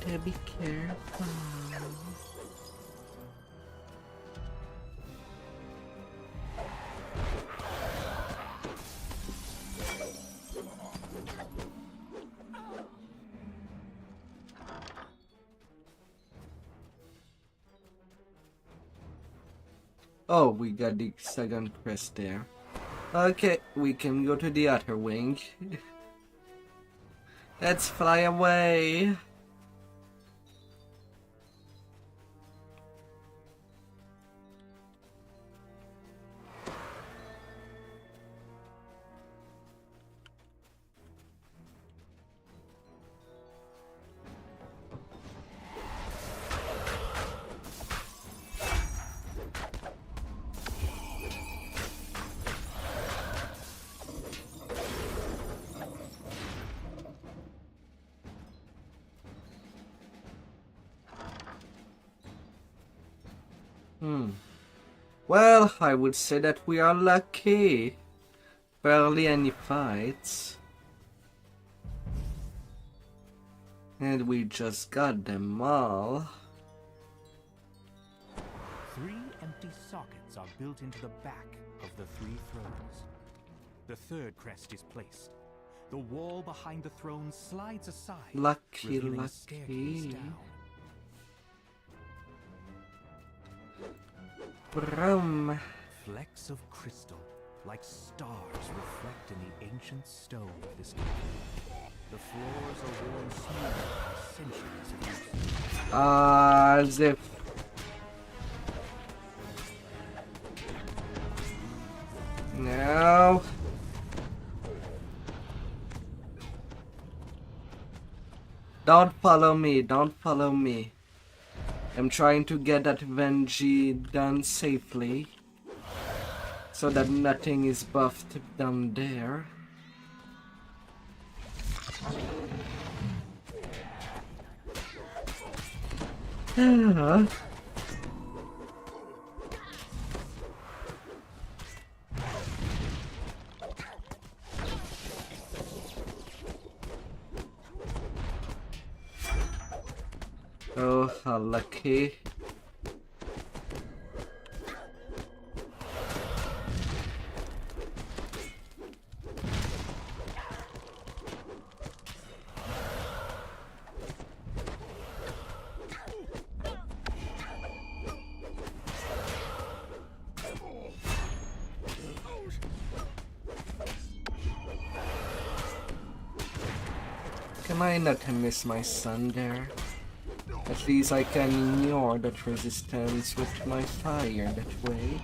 Speaker 1: Gotta be careful. Oh, we got the second crest there. Okay, we can go to the other wing. Let's fly away. Well, I would say that we are lucky. Barely any fights. And we just got them all.
Speaker 9: 3 empty sockets are built into the back of the 3 thrones. The 3rd crest is placed. The wall behind the throne slides aside,
Speaker 1: Lucky,
Speaker 9: revealing a staircase
Speaker 1: lucky.
Speaker 9: down.
Speaker 1: Brum.
Speaker 9: Flecks of crystal, like stars, reflect in the ancient stone of this cave. The floors are worn smooth by centuries of use.
Speaker 1: As if. No. Don't follow me, don't follow me. I'm trying to get that Venji done safely, so that nothing is buffed down there. Oh, how lucky. Can I not miss my son there? At least I can ignore that resistance with my fire that way.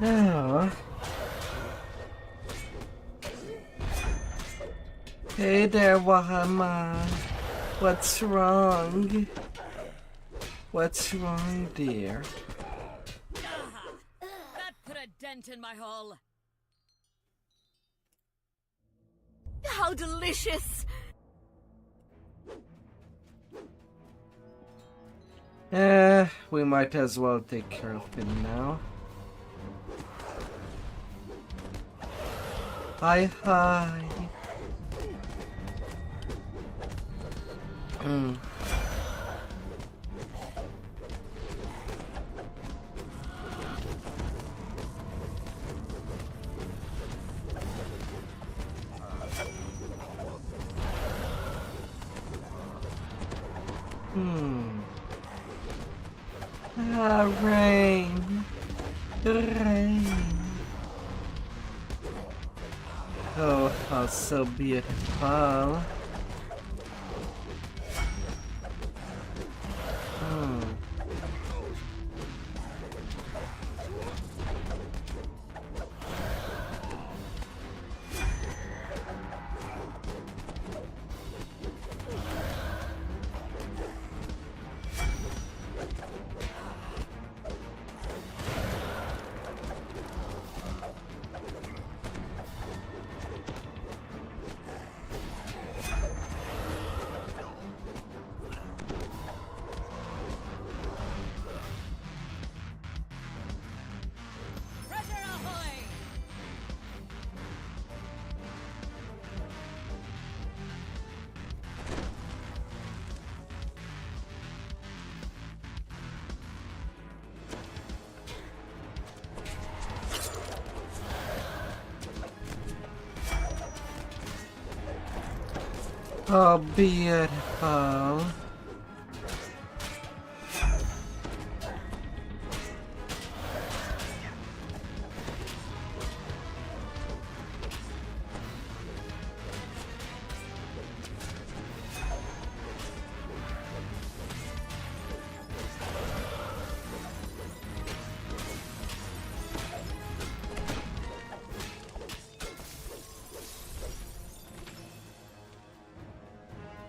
Speaker 1: Now, hey there, Wahama. What's wrong? What's wrong, dear?
Speaker 8: That put a dent in my hull.
Speaker 5: How delicious!
Speaker 1: We might as well take care of him now. Hi, hi. Rain. Rain. Oh, how so beautiful.
Speaker 8: Treasure ahoy!
Speaker 1: Oh, beautiful.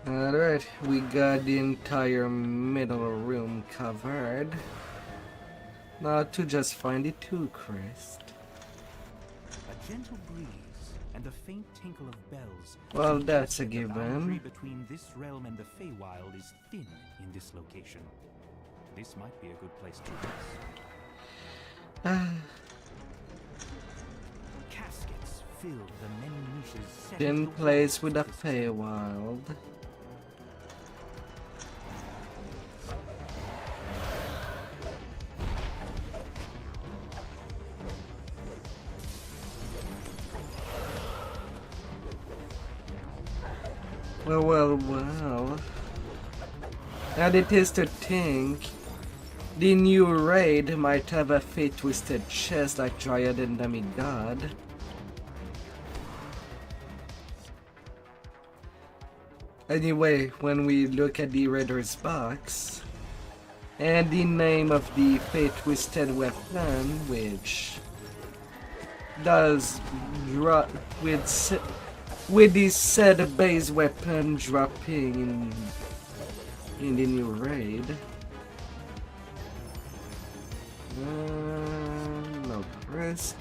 Speaker 1: Alright, we got the entire middle room covered. Now to just find the two crest.
Speaker 9: A gentle breeze and the faint tinkle of bells.
Speaker 1: Well,
Speaker 9: suggest
Speaker 1: that's a
Speaker 9: that the boundary
Speaker 1: given.
Speaker 9: between this realm and the Feywild is thin in this location. This might be a good place to rest. Caskets filled the many niches set into
Speaker 1: Thin
Speaker 9: the
Speaker 1: place
Speaker 9: walls
Speaker 1: with a
Speaker 9: of this
Speaker 1: Feywild. Well. And it is to think the new raid might have a fate-twisted chest like Dryad and Demigod. Anyway, when we look at the Raider's box, And the name of the Fate Twisted weapon, which does drop with the said base weapon dropping in the new raid. No crest.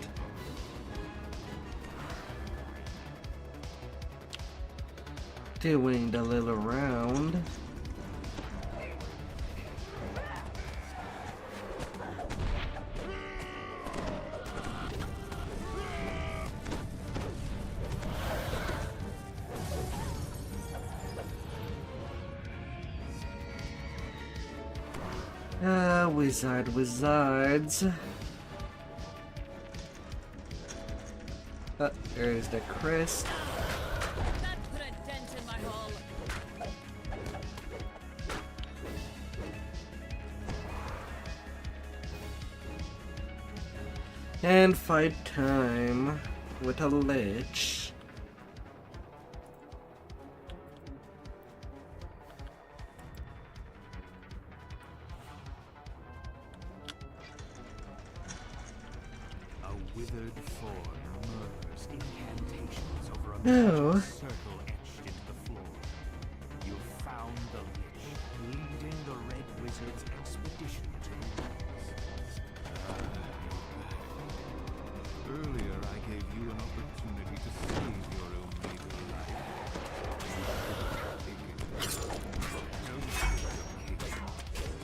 Speaker 1: Doing the little round. Wizards. There's the crest.
Speaker 8: That put a dent in my hull.
Speaker 1: And fight time with a lich.
Speaker 9: Withered form murmurs incantations over a
Speaker 1: No.
Speaker 9: magic circle etched into the floor. You've found the lich, leading the Red Wizard's expedition to the woods. Earlier I gave you an opportunity to save your own meager life. You couldn't take it. No equivocation.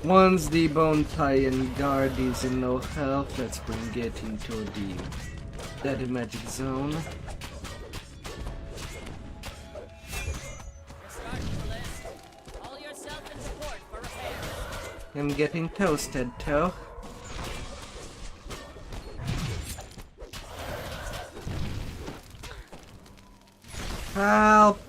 Speaker 1: Once the bone tie and guard is in low health, let's bring it into the dead magic zone.
Speaker 8: Starting the list. Call yourself in support for repairs.
Speaker 1: I'm getting toasted, Toe. Help!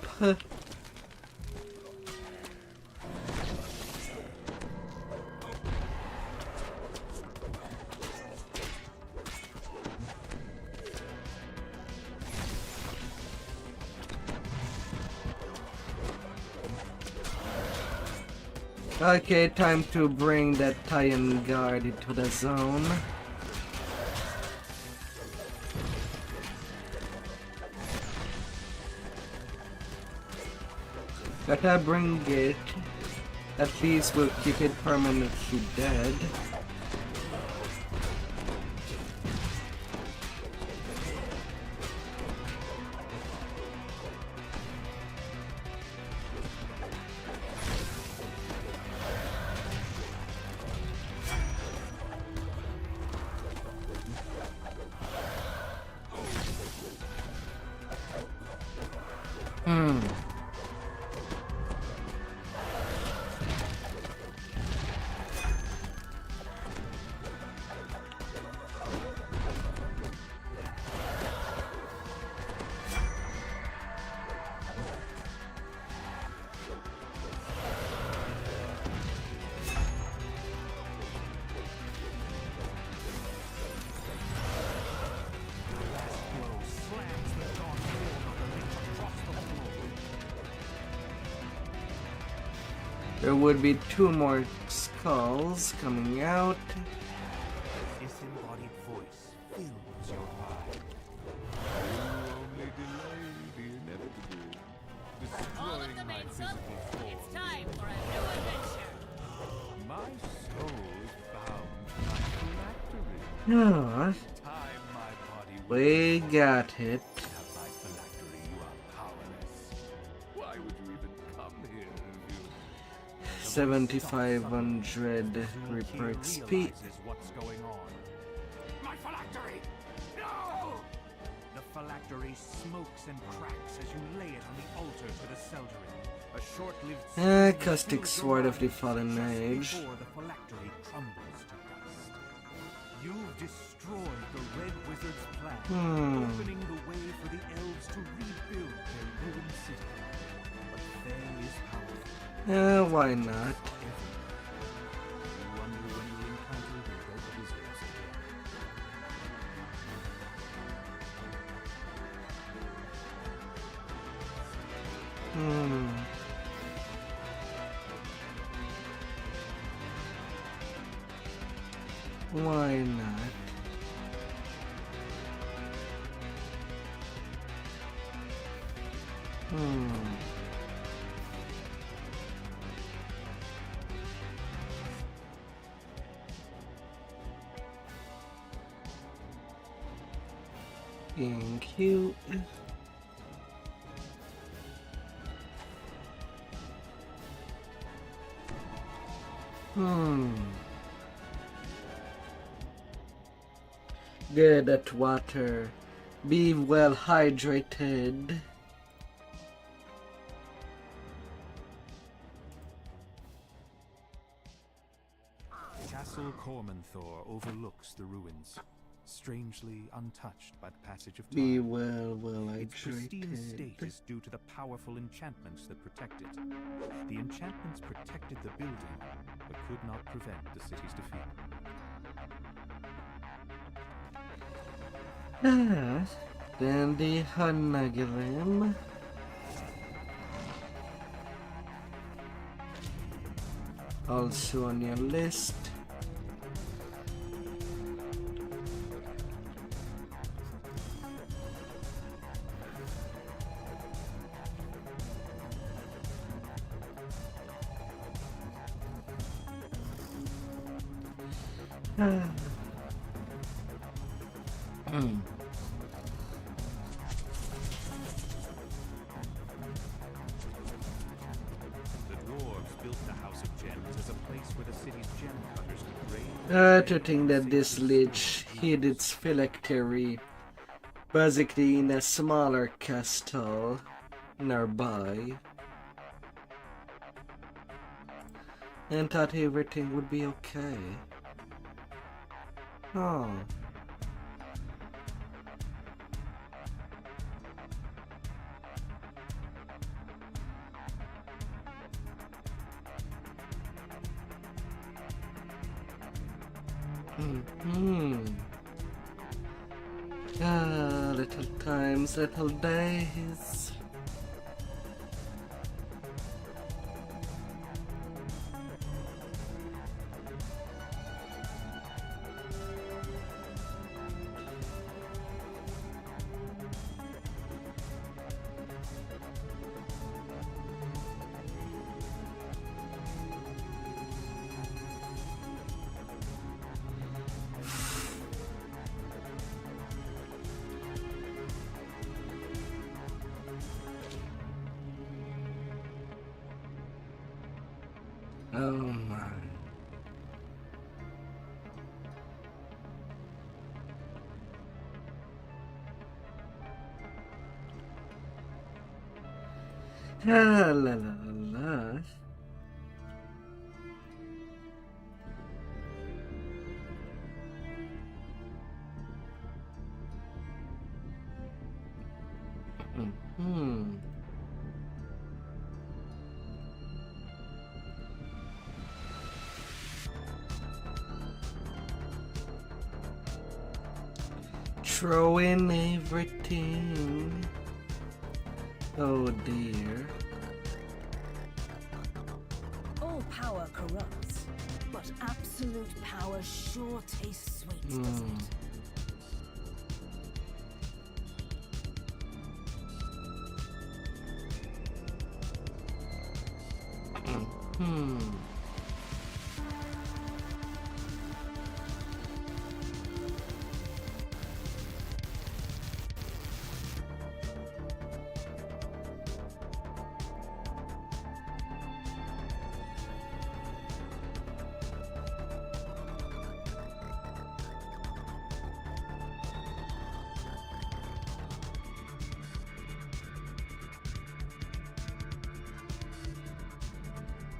Speaker 1: Okay, time to bring that Titan Guard into the zone. Gotta bring it. At least we'll keep it permanently dead. There would be 2 more skulls coming out.
Speaker 9: Disembodied voice fills your mind. You only delay the inevitable,
Speaker 8: All of
Speaker 9: destroying
Speaker 8: the
Speaker 9: my
Speaker 8: mainsail.
Speaker 9: physical form.
Speaker 8: It's time for a new adventure.
Speaker 9: My soul is bound to my phylactery.
Speaker 1: No,
Speaker 9: Time my body
Speaker 1: we got it.
Speaker 9: without my phylactery, you are powerless. Why would you even come here if you
Speaker 1: 7500 Reaper XP.
Speaker 9: realizes what's going on? My phylactery! No! The phylactery smokes and cracks as you lay it on the altar to the Seldarin. A short-lived
Speaker 1: Caustic Sword of the Fallen Age.
Speaker 9: before the phylactery crumbles to dust. You've destroyed the Red Wizard's plan, opening the way for the elves to rebuild their ruined city. But Fae is powerful.
Speaker 1: Why not?
Speaker 9: You wonder when you encounter the Red Wizards again.
Speaker 1: Hmm. Why not? Thank you. Good at water. Be well hydrated.
Speaker 9: Castle Cormanthor overlooks the ruins, strangely untouched by the passage of time.
Speaker 1: Be well
Speaker 9: Its pristine
Speaker 1: hydrated.
Speaker 9: state is due to the powerful enchantments that protect it. The enchantments protected the building, but could not prevent the city's defeat.
Speaker 1: Then the Hanagilim. Also on your list. To think that this lich hid its phylactery basically in a smaller castle nearby and thought everything would be okay. Oh. Little times, little days. Oh my. La la la la. Throw in everything. Oh dear.
Speaker 2: All power corrupts, but absolute power sure tastes sweet, doesn't it?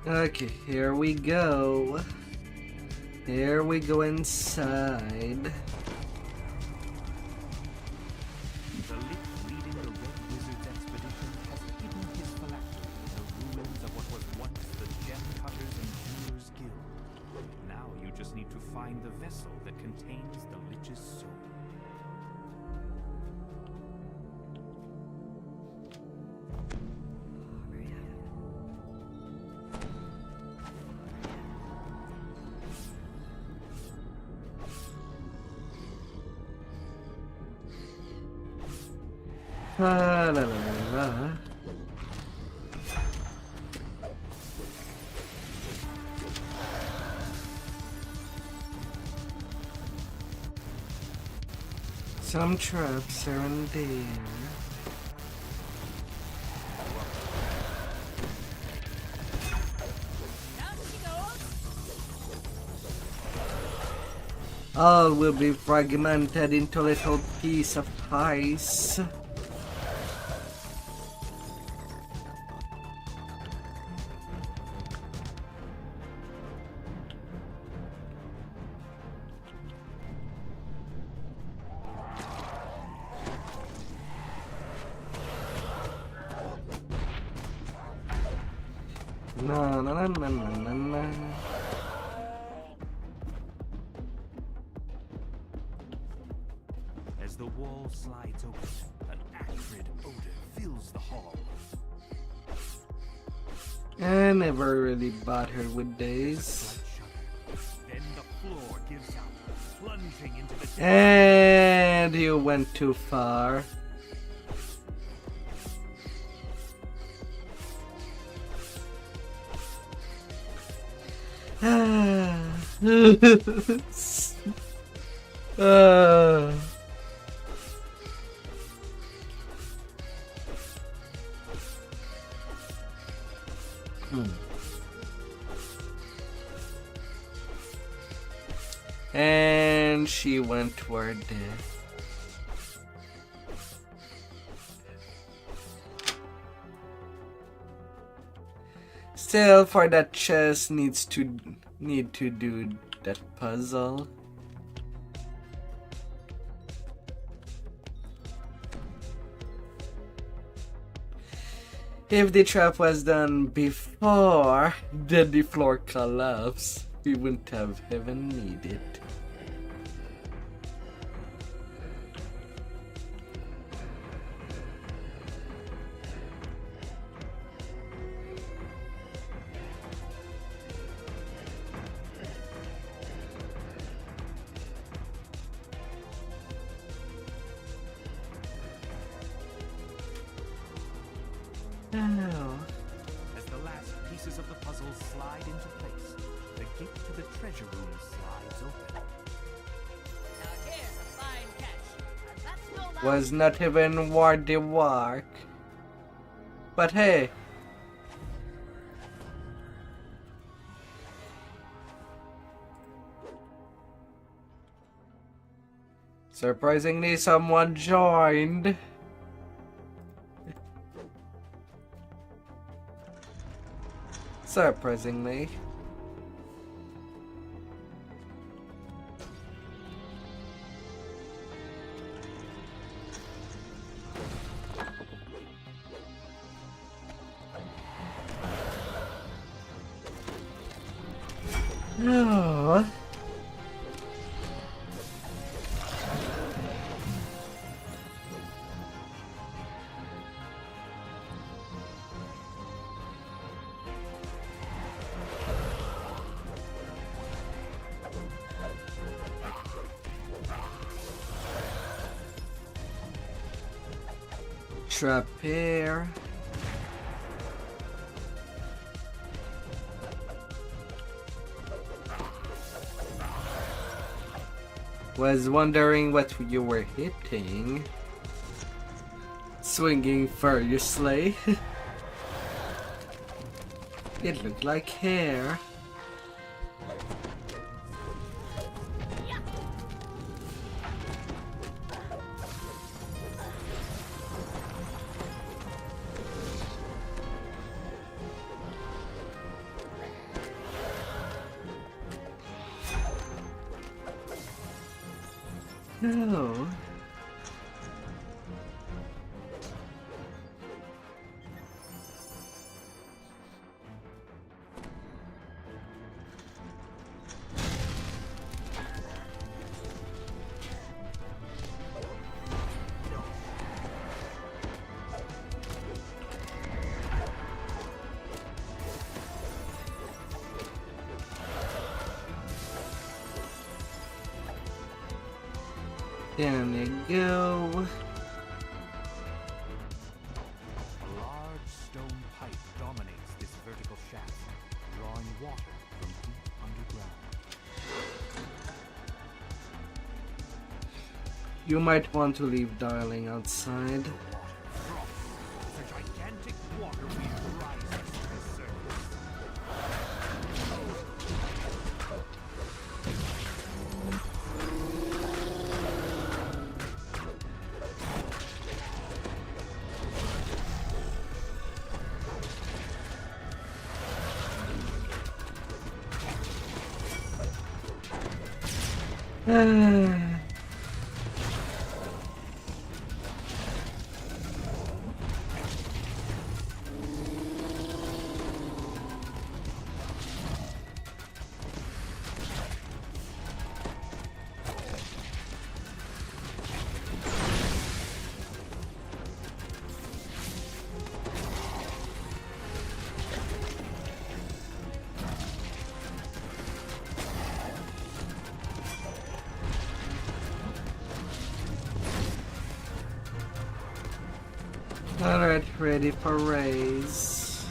Speaker 1: Okay, here we go. Here we go inside.
Speaker 9: The lich leading the Red Wizard's expedition has hidden his phylactery in the ruins of what was once the Gem Cutters and Jewelers Guild. Now you just need to find the vessel that contains the lich's soul.
Speaker 1: La, la, la, la. Some traps are in there.
Speaker 8: Down she goes.
Speaker 1: All will be fragmented into little piece of ice. Na na na na na na na.
Speaker 9: As the wall slides open, an acrid odor fills the hall.
Speaker 1: I never really bothered with these.
Speaker 9: Slight shudder. Then the floor gives out, plunging into the
Speaker 1: And you went too far. And she went toward death. Still, for that chest need to do that puzzle. If the trap was done before the floor collapsed, we wouldn't have even needed.
Speaker 9: As the last pieces of the puzzle slide into place, the gate to the treasure room slides open.
Speaker 8: Now here's a fine catch. And that's no lie.
Speaker 1: Was not even worth the work. But hey. Surprisingly, someone joined. Surprisingly. No. Trap here. Was wondering what you were hitting. Swinging furiously. It looked like hair. No. Down you go. You might want to leave dialing outside.
Speaker 9: The gigantic water wheel rises to the surface.
Speaker 1: Alright, ready for race.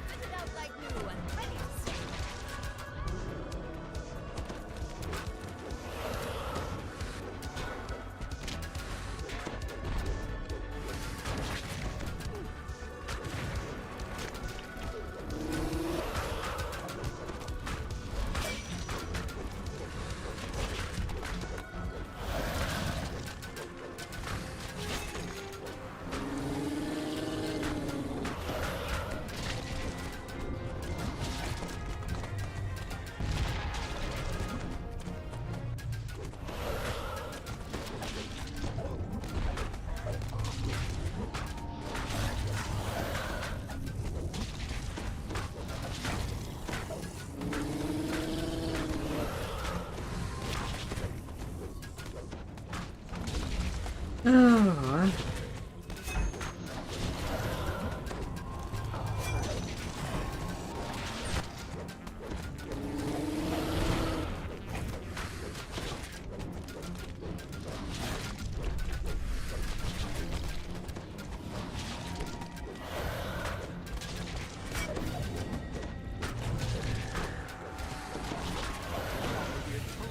Speaker 8: Fitted out like new and ready to sail.
Speaker 1: Oh.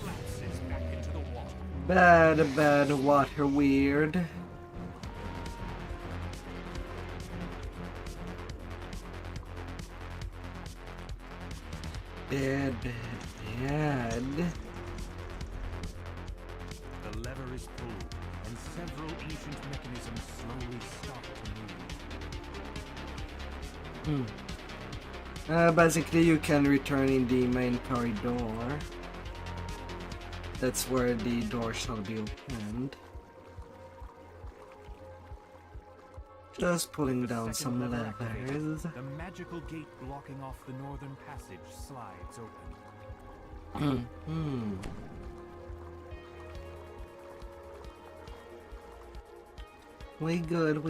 Speaker 9: Collapses back into the water.
Speaker 1: Bad water weird. Bad.
Speaker 9: The lever is pulled, and several ancient mechanisms slowly start to move.
Speaker 1: Basically, you can return in the main corridor. That's where the door shall be opened. Just pulling
Speaker 9: The
Speaker 1: down
Speaker 9: second
Speaker 1: some
Speaker 9: lever activated,
Speaker 1: levers.
Speaker 9: The magical gate blocking off the northern passage slides open.
Speaker 1: We good.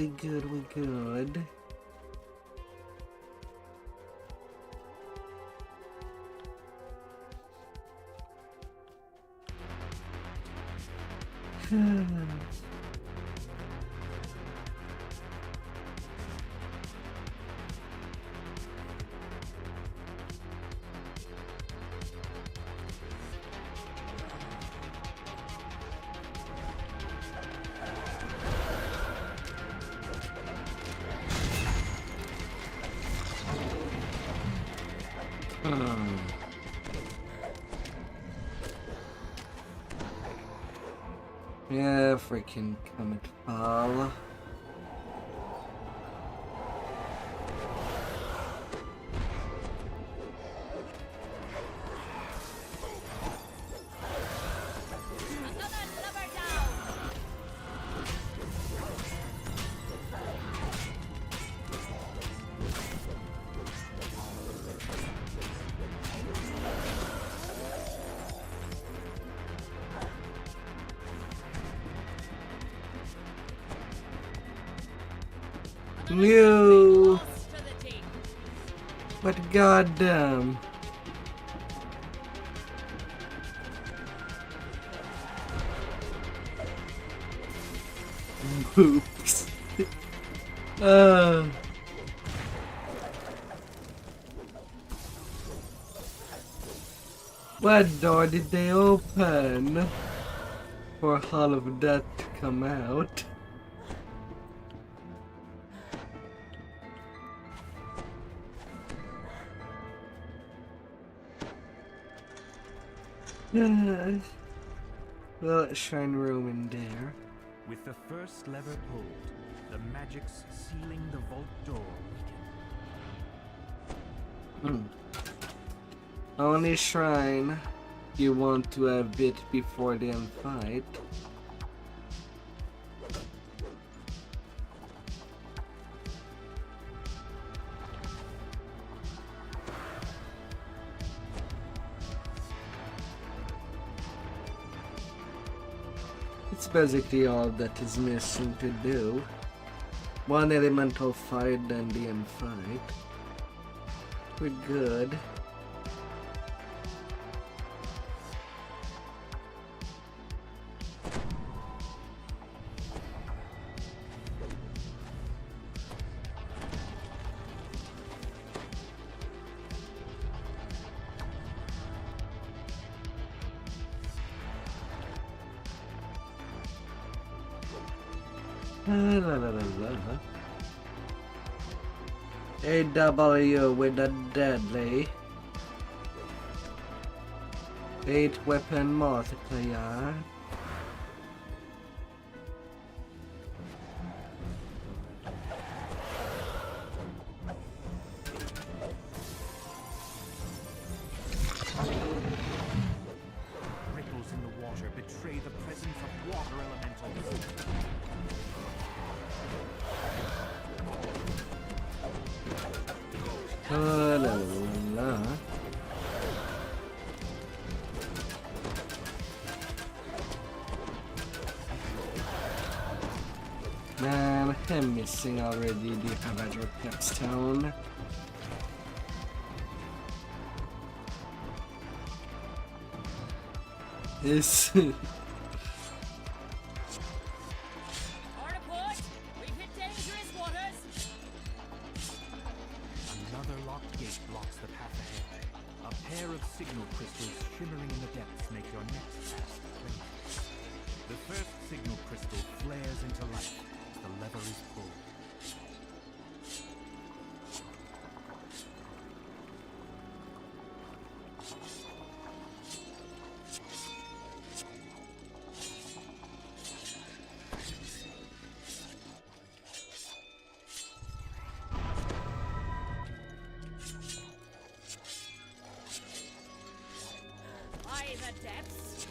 Speaker 1: Yeah, freaking comet fall.
Speaker 8: Another lever down.
Speaker 1: No,
Speaker 8: Close to the teeth.
Speaker 1: but goddamn. Oops. What door did they open for all of that to come out? Well, shrine room in there.
Speaker 9: With the first lever pulled, the magics sealing the vault door weaken.
Speaker 1: Only shrine you want to have it before the end fight. It's basically all that is missing to do. One elemental fight, then the end fight. We're good. AW with a deadly 8-weapon multiplier.
Speaker 9: Ripples in the water betray the presence of water elementals.
Speaker 1: Man, I'm missing already the Avatar Capstone. This
Speaker 8: Order port! We've hit dangerous waters!
Speaker 9: Another locked gate blocks the path ahead. A pair of signal crystals shimmering in the depths make your next task clear. The first signal crystal flares into life. The lever is pulled.
Speaker 8: By the depths!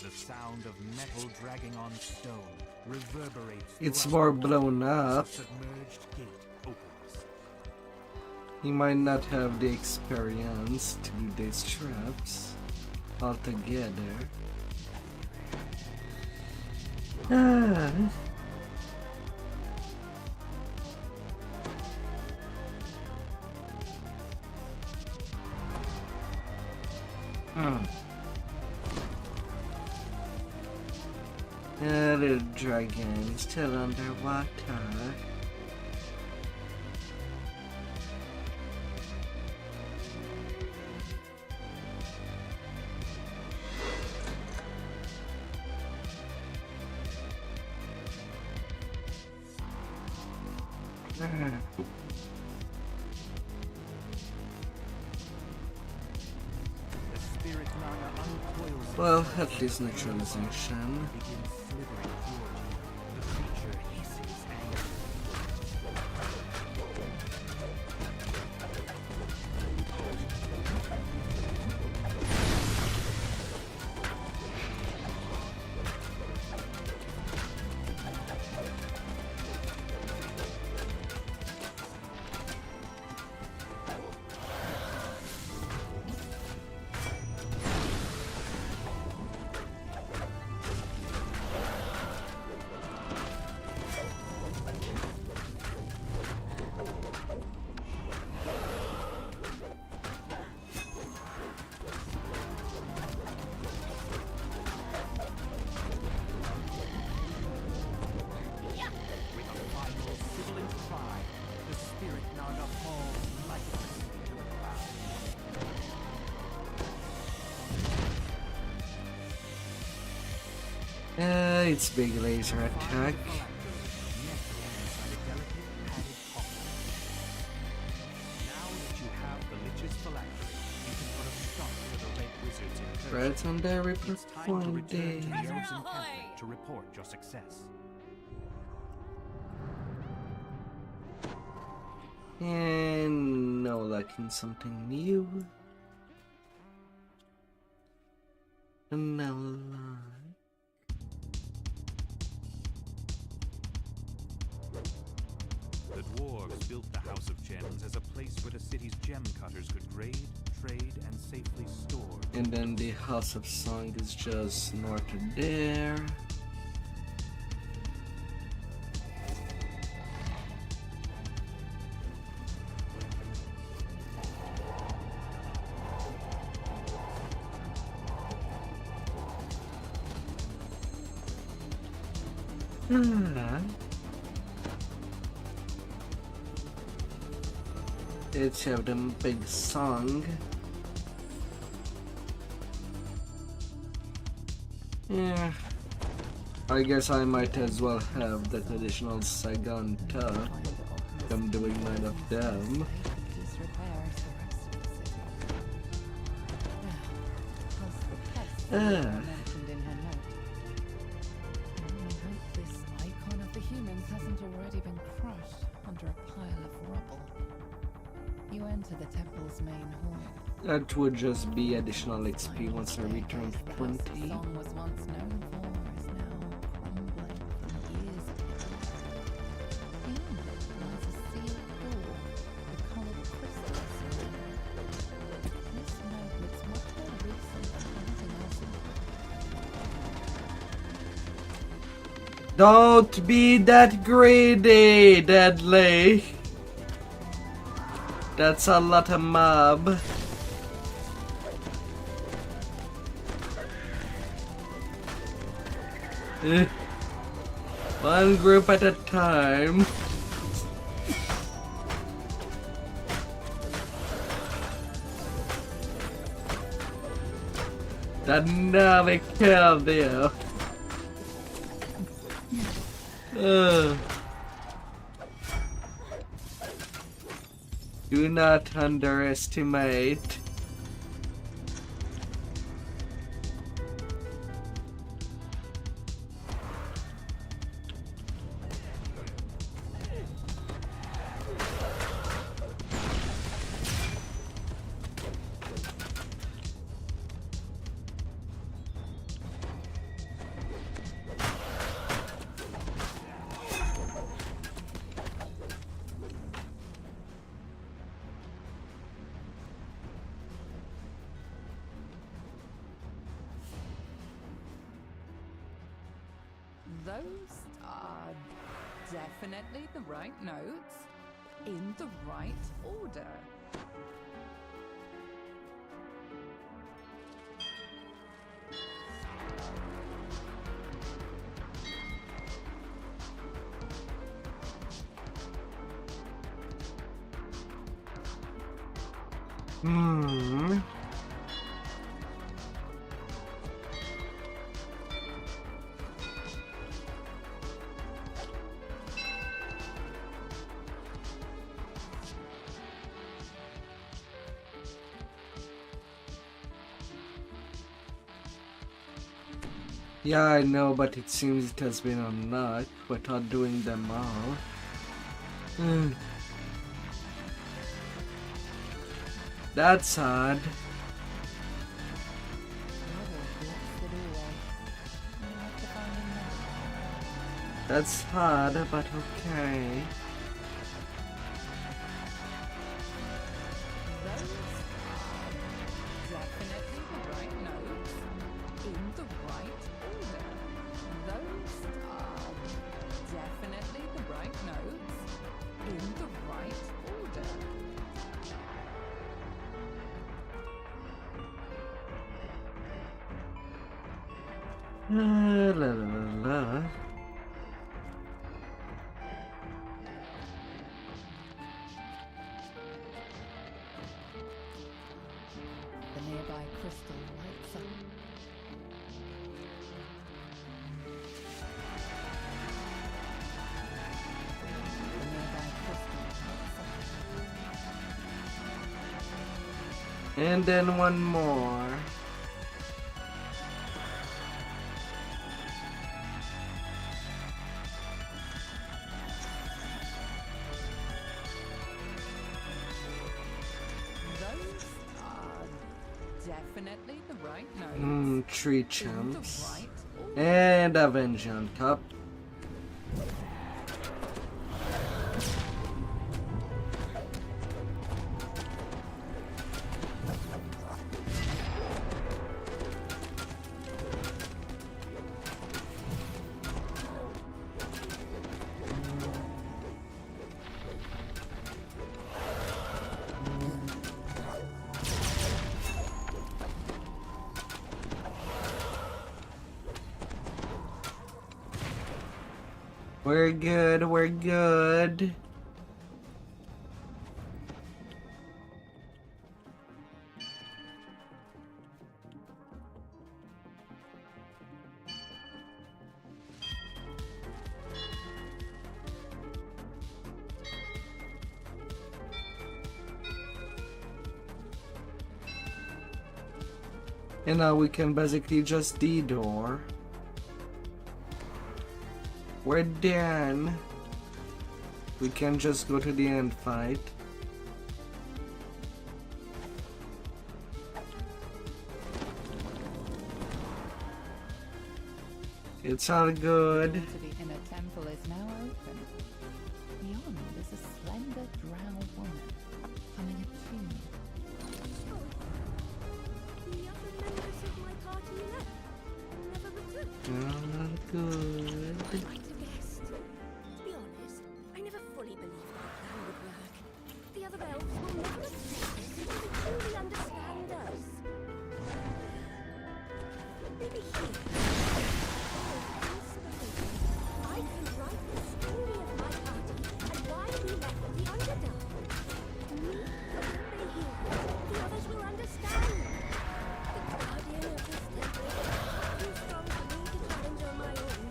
Speaker 9: The sound of metal dragging on stone reverberates.
Speaker 1: It's
Speaker 9: throughout
Speaker 1: more
Speaker 9: the water
Speaker 1: blown
Speaker 9: as a
Speaker 1: up.
Speaker 9: submerged gate opens.
Speaker 1: He might not have the experience to do these traps altogether. The dragon still underwater.
Speaker 9: The spirit naga uncoils.
Speaker 1: Well, at least neutralization.
Speaker 9: Begins slithering toward you. The creature hisses angrily.
Speaker 1: It's big laser attack. Right on the report point day.
Speaker 9: To report your success.
Speaker 1: And no luck in something new. No luck.
Speaker 9: The dwarves built the House of Gems as a place where the city's gem cutters could grade, trade, and safely store.
Speaker 1: And then the House of Song is just north of there. Let's have them big song. Yeah, I guess I might as well have the traditional Saganta. I'm doing none of them.
Speaker 10: Mentioned in her note. I really hope this icon of the humans hasn't already been crushed under a pile of rubble. You enter the temple's main hall.
Speaker 1: That would just be additional XP once I return to 20.
Speaker 10: The song was once known for is now crumbling from years of neglect. Beyond it lies a sealed door with coloured crystals surrounding it. This note looks much more recent than anything else in the book.
Speaker 1: Don't be that greedy, Deadly. That's a lot of mob. One group at a time. That now we killed you. Do not underestimate.
Speaker 10: Those are definitely the right notes in the right order.
Speaker 1: Yeah, I know, but it seems it has been unlocked without doing them all. That's odd. That's hard, but okay. La la la la.
Speaker 10: The nearby crystal lights up.
Speaker 1: And then one more.
Speaker 10: Those are definitely the right notes.
Speaker 1: 3
Speaker 10: In the
Speaker 1: champs.
Speaker 10: right order.
Speaker 1: And Avenge on top. We're good, we're good. And now we can basically just D-door. We're done. We can just go to the end fight. It's all good.
Speaker 10: The door to the inner temple is now open. Beyond is a slender drow woman humming a tune.
Speaker 6: The other members of my party left. Never returned.
Speaker 1: All good.
Speaker 6: I might have guessed. To be honest, I never fully believed my plan would work. The other elves will never accept this until they truly understand us. Maybe here. I can write the story of my party and why we left the underdog. Me, they hear. The others will understand. The guardian of this temple is too strong for me to challenge on my own.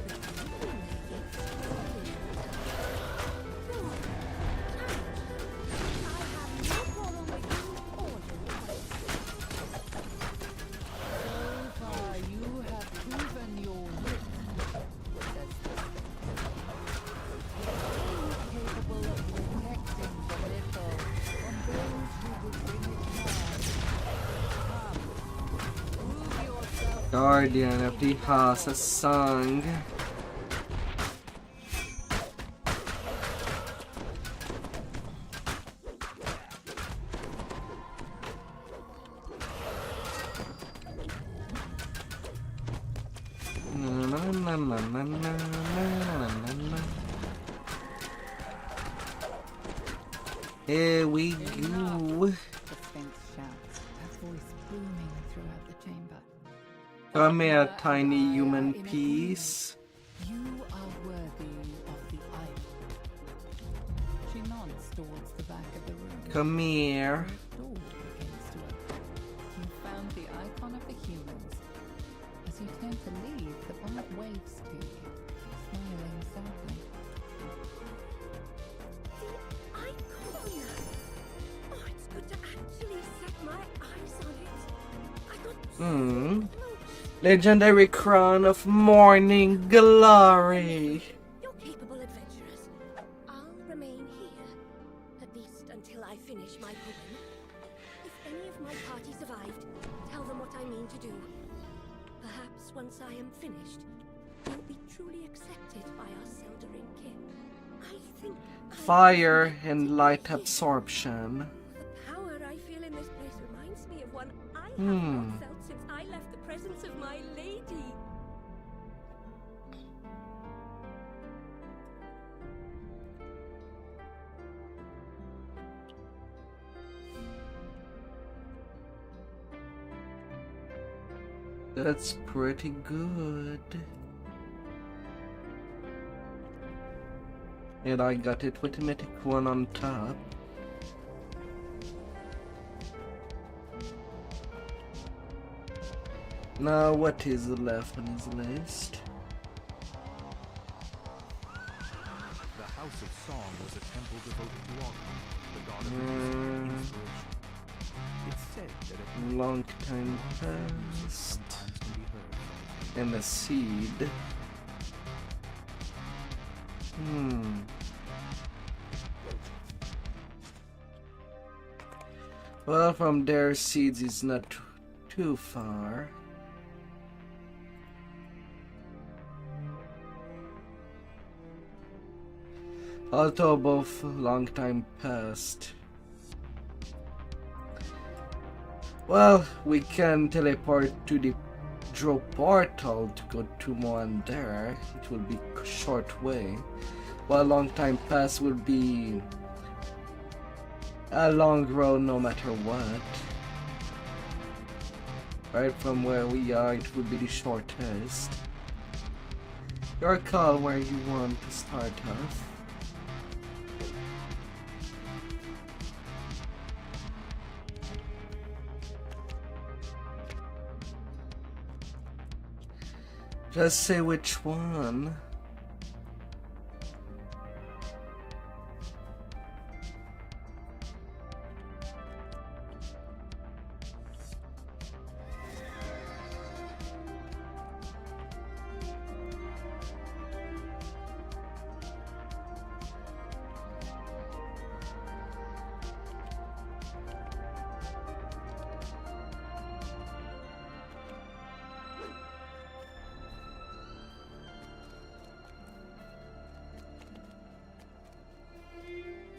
Speaker 6: But you can make it stronger. Go on, challenge. I have no quarrel with you or your voice.
Speaker 10: So far, you have proven your wit, says the capable of protecting the little from those who will bring it harm. Come, prove yourself.
Speaker 1: Guardian of the House of Song. Here we go.
Speaker 10: The Sphinx shouts, her voice booming throughout the chamber.
Speaker 1: Come here, tiny human piece.
Speaker 10: You are worthy of the idol. She nods towards the back of the room.
Speaker 1: Come here.
Speaker 10: Her door begins to open. You found the icon of the humans. As you turn to leave, the bard waves to you, smiling sadly.
Speaker 6: Icon! Oh, it's good to actually set my eyes on it. I got so close.
Speaker 1: Legendary Crown of Morning Glory.
Speaker 6: You're capable adventurers. I'll remain here, at least until I finish my poem. If any of my party survived, tell them what I mean to do. Perhaps once I am finished, you'll be truly accepted by our Seldering kin. I think
Speaker 1: Fire and light absorption.
Speaker 6: the power I feel in this place reminds me of one I have not felt since I left the presence of my lady.
Speaker 1: That's pretty good. And I got it with a mythic one on top. Now what is left on his list?
Speaker 9: The House of Song was a temple devoted to Autumn, the god of music and inspiration. It's said that a
Speaker 1: Long time past.
Speaker 9: sometimes can be heard.
Speaker 1: And a seed. Well, from there, seeds is not too far. Although both long time past. Well, we can teleport to the draw portal to go to one there. It will be a short way. While long time past will be a long road no matter what. Right from where we are, it will be the shortest. Your call where you want to start off. Just say which one.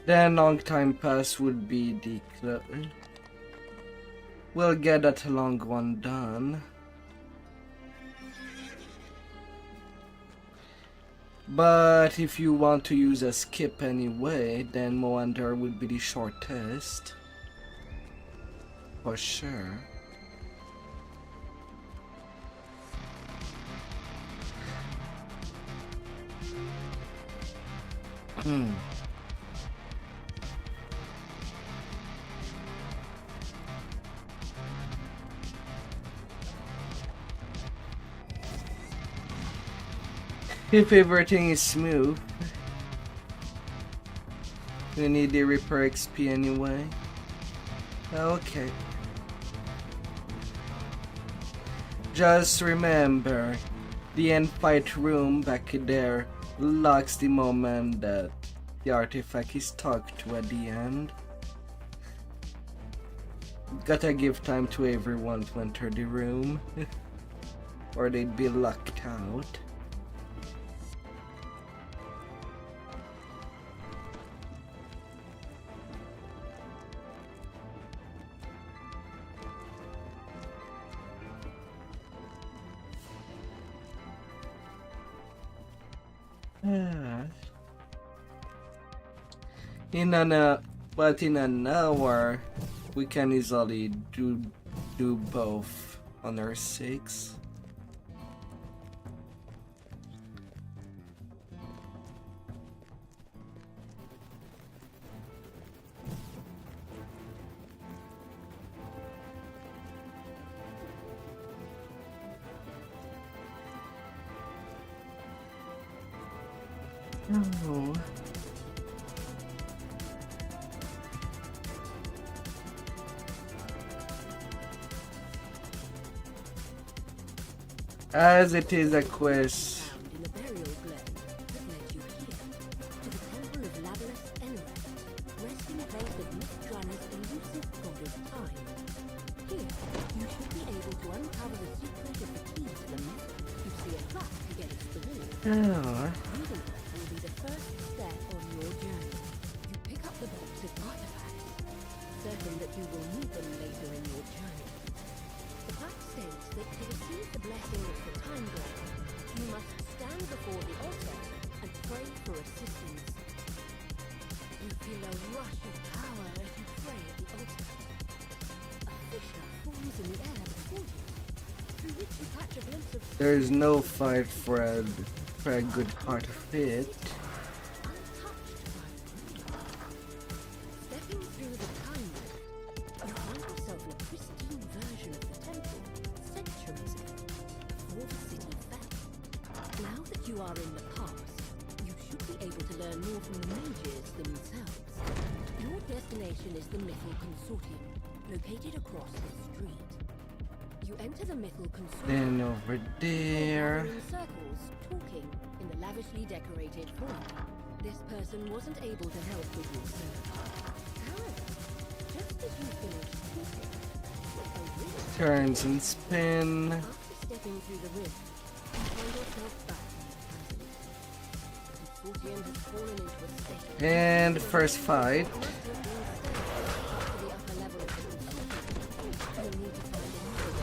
Speaker 1: Then long time pass would be the we'll get that long one done. But if you want to use a skip anyway, then Moander would be the shortest. For sure. If everything is smooth, you need the Reaper XP anyway. Okay. Just remember, the end fight room back there locks the moment that the artifact is stuck to at the end. Gotta give time to everyone to enter the room, or they'd be locked out. In an hour, we can easily do both on our 6. Oh. As it is a quest.
Speaker 2: Found in a burial glen that led you here, to the temple of Labyrinth Enway, resting place of Mithran's elusive goddess time. Here, you should be able to uncover the secret of the key to the myth. You see a plaque against the wall.
Speaker 1: Oh.
Speaker 2: Reading it will be the first step on your journey. You pick up the box of artifacts, certain that you will need them later in your journey. The plaque states that to receive the blessing of the time god, you must stand before the altar and pray for assistance. You feel a rush of power as you pray at the altar. A fissure forms in the air before you, through which you catch a glimpse of
Speaker 1: There is no fight for a good part of it.
Speaker 2: untouched by stepping through the time gate, you find yourself in a pristine version of the temple centuries ago, before the city fell. Now that you are in the past, you should be able to learn more from the mages themselves. Your destination is the Mythal Consortium. Located across the street. You enter the Mythal Consortium.
Speaker 1: Then over there.
Speaker 2: In circles, talking in the lavishly decorated foyer. This person wasn't able to help with your search. However, just as you finished talking, a rift
Speaker 1: Turns and spin.
Speaker 2: after stepping through the rift, you find yourself back in the present. The consortium has fallen into a state.
Speaker 1: And first fight.
Speaker 2: You must have been sent to the upper level of the consortium. You'll need to find another way to ascend.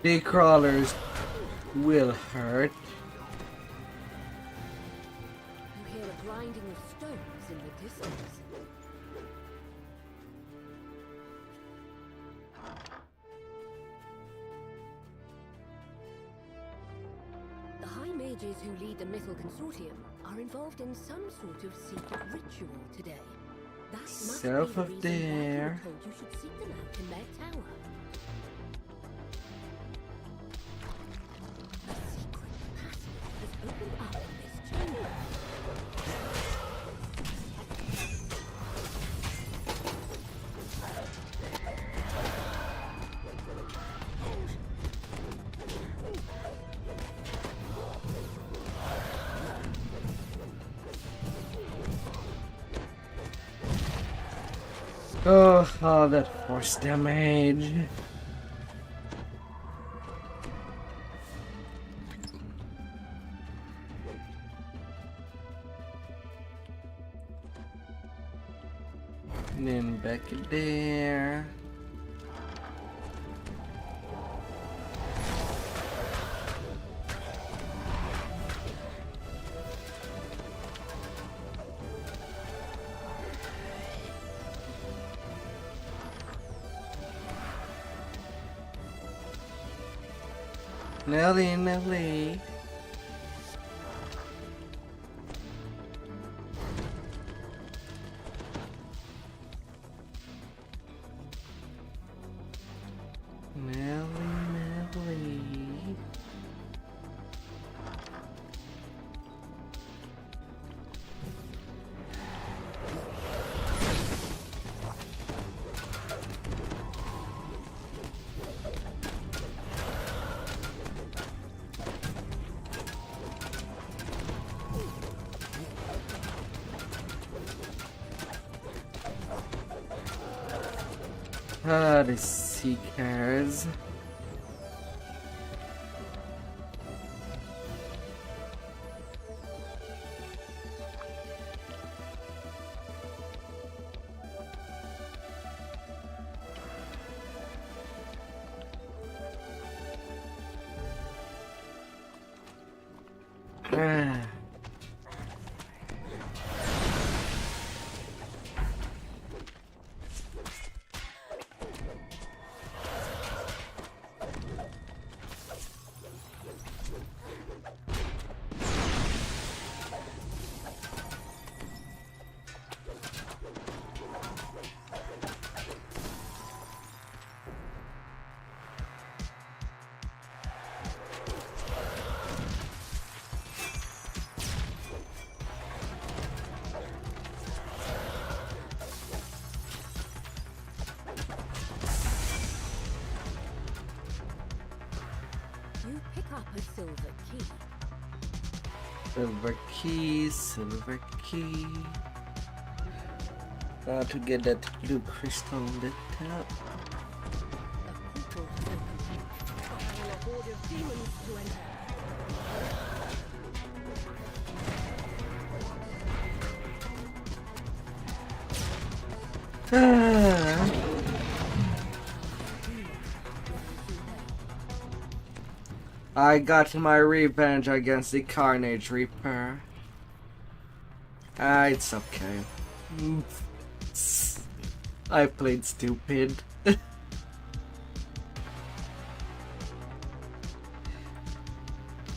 Speaker 1: The crawlers will hurt.
Speaker 2: You hear a grinding of stones in the distance. The High Mages who lead the Mythal Consortium are involved in some sort of secret ritual today. That must
Speaker 1: South
Speaker 2: be
Speaker 1: of
Speaker 2: the reason why
Speaker 1: there.
Speaker 2: King told you should seek them out in their tower. A secret passage has opened up in this chamber.
Speaker 1: Oh, that force damage. And then back there. Nelly, Nelly. Nelly, Nelly. Ah, the seekers. Ah.
Speaker 2: You pick up a silver key.
Speaker 1: Silver key, silver key. Now to get that blue crystal lit up.
Speaker 2: A portal has opened, allowing a horde of demons to enter.
Speaker 1: Ah. I got my revenge against the Carnage Reaper. Ah, it's okay. I played stupid.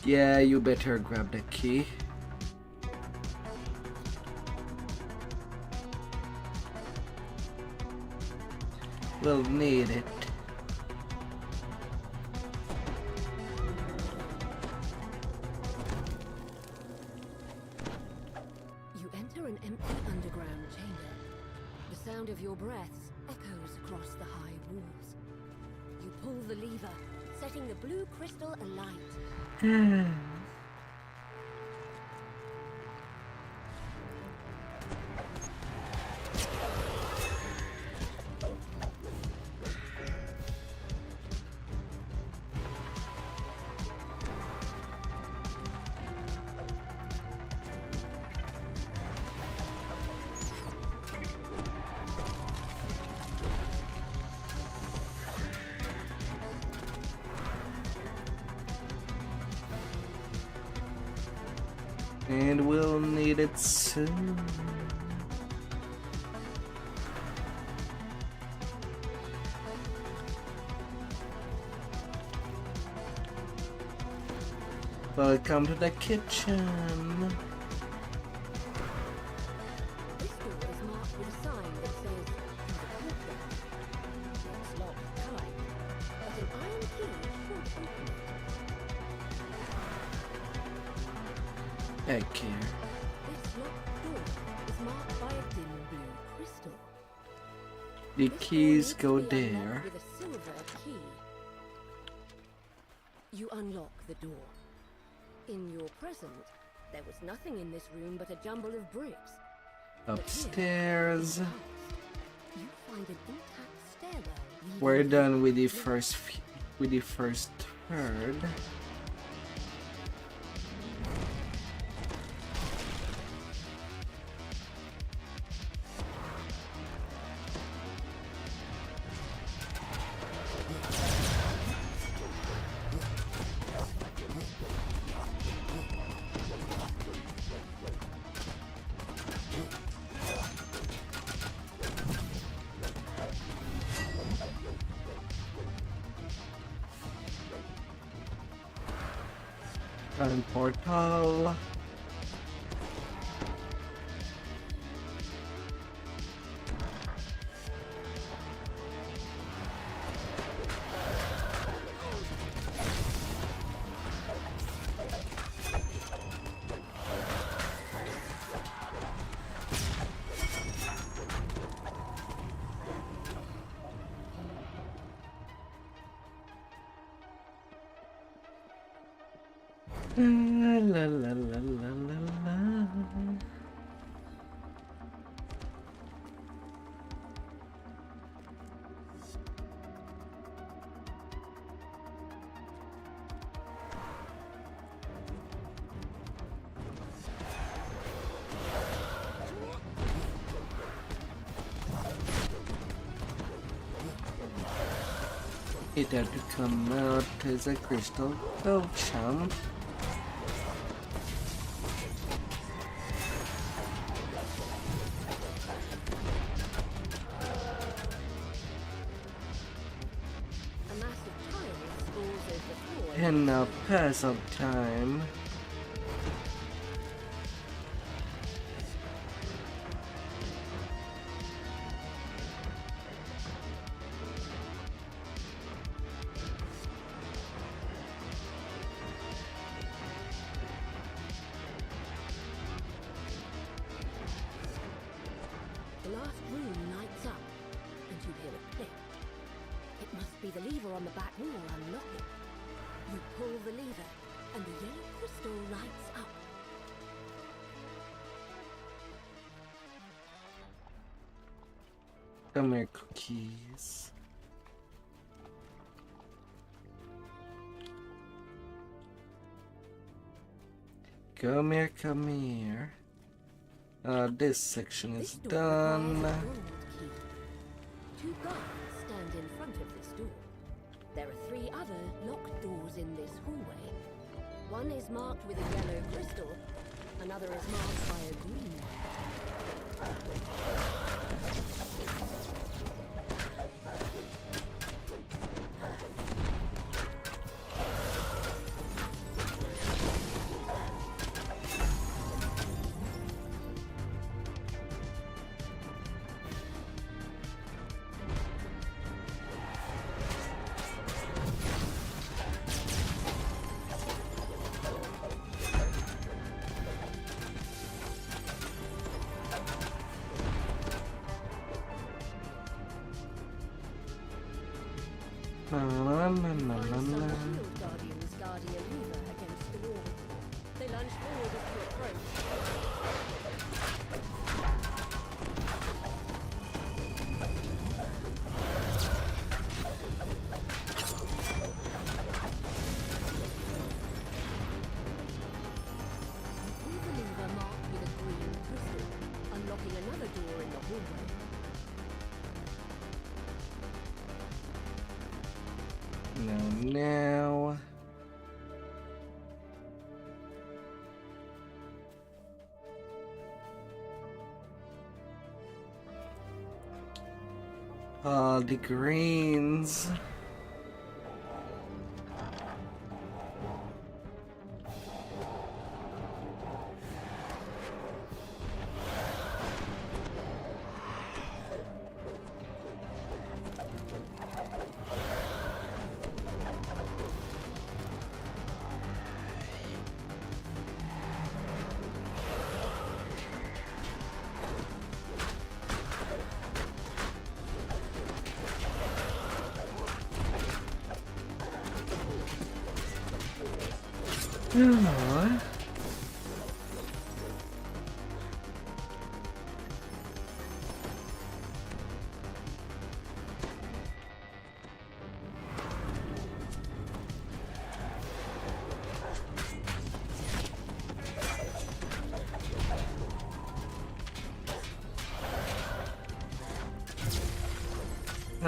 Speaker 1: Yeah, you better grab the key. We'll need it.
Speaker 2: You enter an empty underground chamber. The sound of your breaths echoes across the high walls. You pull the lever, setting the blue crystal alight.
Speaker 1: And we'll need it soon. Welcome to the kitchen.
Speaker 2: This door is marked with a sign that says, "To the courtyard." It's locked tight, but an iron key should open it.
Speaker 1: Heck here.
Speaker 2: This locked door is marked by a dim blue crystal.
Speaker 1: The
Speaker 2: This door
Speaker 1: keys
Speaker 2: needs to
Speaker 1: go
Speaker 2: be
Speaker 1: there.
Speaker 2: unlocked with a silver key. You unlock the door. In your present, there was nothing in this room but a jumble of bricks. But here,
Speaker 1: Upstairs.
Speaker 2: in the past, you find an intact stairwell leading
Speaker 1: We're
Speaker 2: to
Speaker 1: done with the
Speaker 2: the
Speaker 1: first third. And portal. La la la la la la. It had to come out as a crystal. Oh, chump.
Speaker 2: A massive tile sprawls over the floor.
Speaker 1: And now pass of time.
Speaker 2: The last room lights up, and you hear a click. It must be the lever on the back wall unlocking. You pull the lever, and the yellow crystal lights up.
Speaker 1: Come here, cookies. Come here, come here. This section is
Speaker 2: This door requires
Speaker 1: done.
Speaker 2: a gold key. 2 guards stand in front of this door. There are 3 other locked doors in this hallway. One is marked with a yellow crystal, another is marked by a green one.
Speaker 1: La, la, la, la,
Speaker 2: Find
Speaker 1: la,
Speaker 2: some
Speaker 1: la.
Speaker 2: shield guardians guarding a lever against the wall. They lunge forward as you approach. Use a lever marked with a green crystal, unlocking another door in the hallway.
Speaker 1: Now. All the greens. Oh.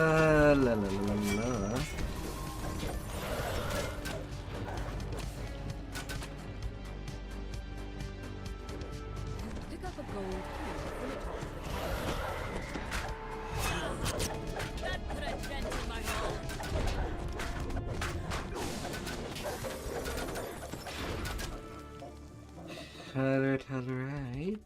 Speaker 1: La la la la la.
Speaker 2: Pick up a gold key from the top of the cabinet.
Speaker 8: That put a dent in my hull.
Speaker 1: Alright, alright.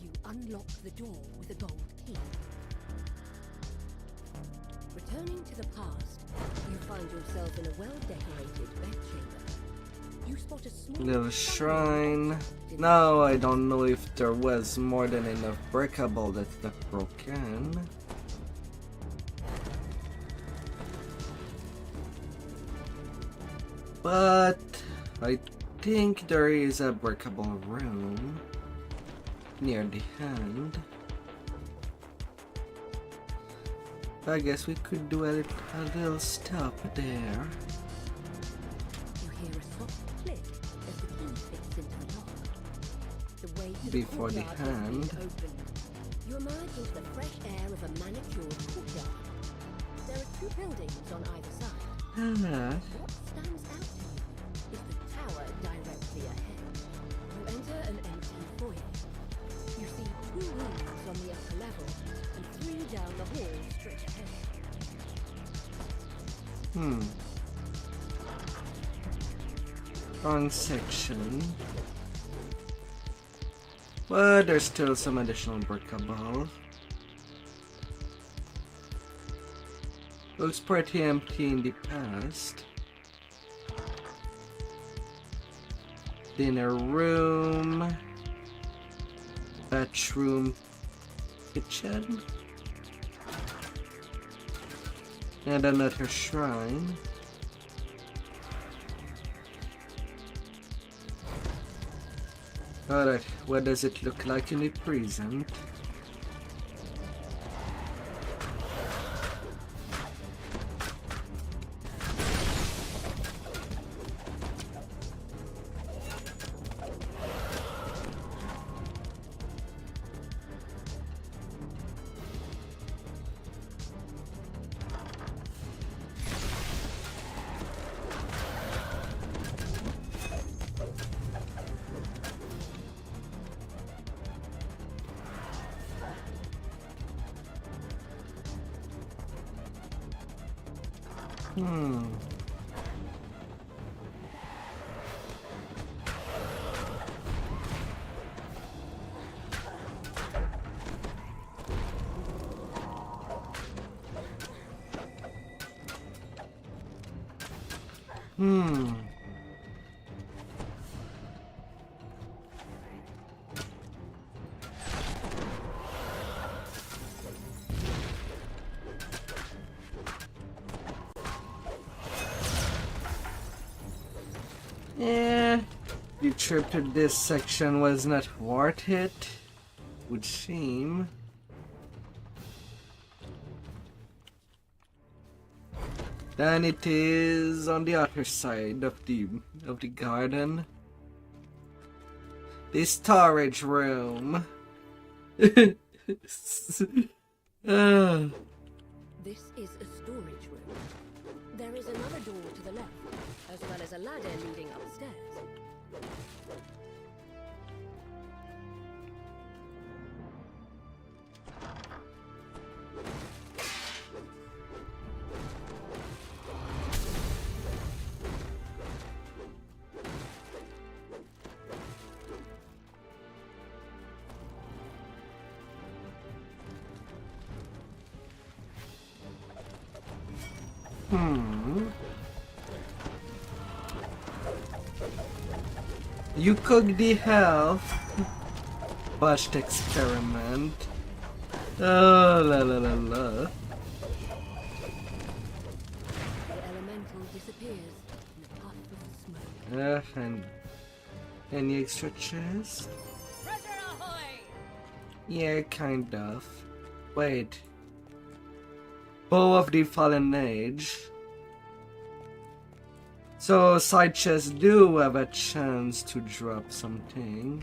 Speaker 2: You unlock the door with a gold key. Returning to the past, you find yourself in a well-decorated bedchamber. You spot a small
Speaker 1: Little shrine. Now I don't know if there was more than enough breakable that got broken. But I think there is a breakable room near the end. I guess we could do a little stop there.
Speaker 2: You hear a soft click as the key fits into the lock. The way to
Speaker 1: Before the
Speaker 2: courtyard has been
Speaker 1: hand.
Speaker 2: opened. You emerge into the fresh air of a manicured courtyard. There are two buildings on either side.
Speaker 1: Ah,
Speaker 2: What stands out to you is the tower directly ahead. You enter an empty foyer. You see two rooms on the upper level and three down the hall straight ahead.
Speaker 1: wrong section. But there's still some additional breakable. Looks pretty empty in the past. Dinner room. Bathroom. Kitchen. And another shrine. Alright, what does it look like in the present? Hmm. Yeah, the trip to this section was not worth it. Would seem. Then it is on the other side of the garden. The storage room.
Speaker 2: This is a storage room. There is another door to the left, as well as a ladder leading upstairs.
Speaker 1: You cook the health. Botched experiment. Oh la la la la.
Speaker 2: The elemental disappears in a puff of smoke.
Speaker 1: And any extra chest?
Speaker 8: Treasure ahoy!
Speaker 1: Yeah, kind of. Wait. Bow of the Fallen Age. So side chests do have a chance to drop something.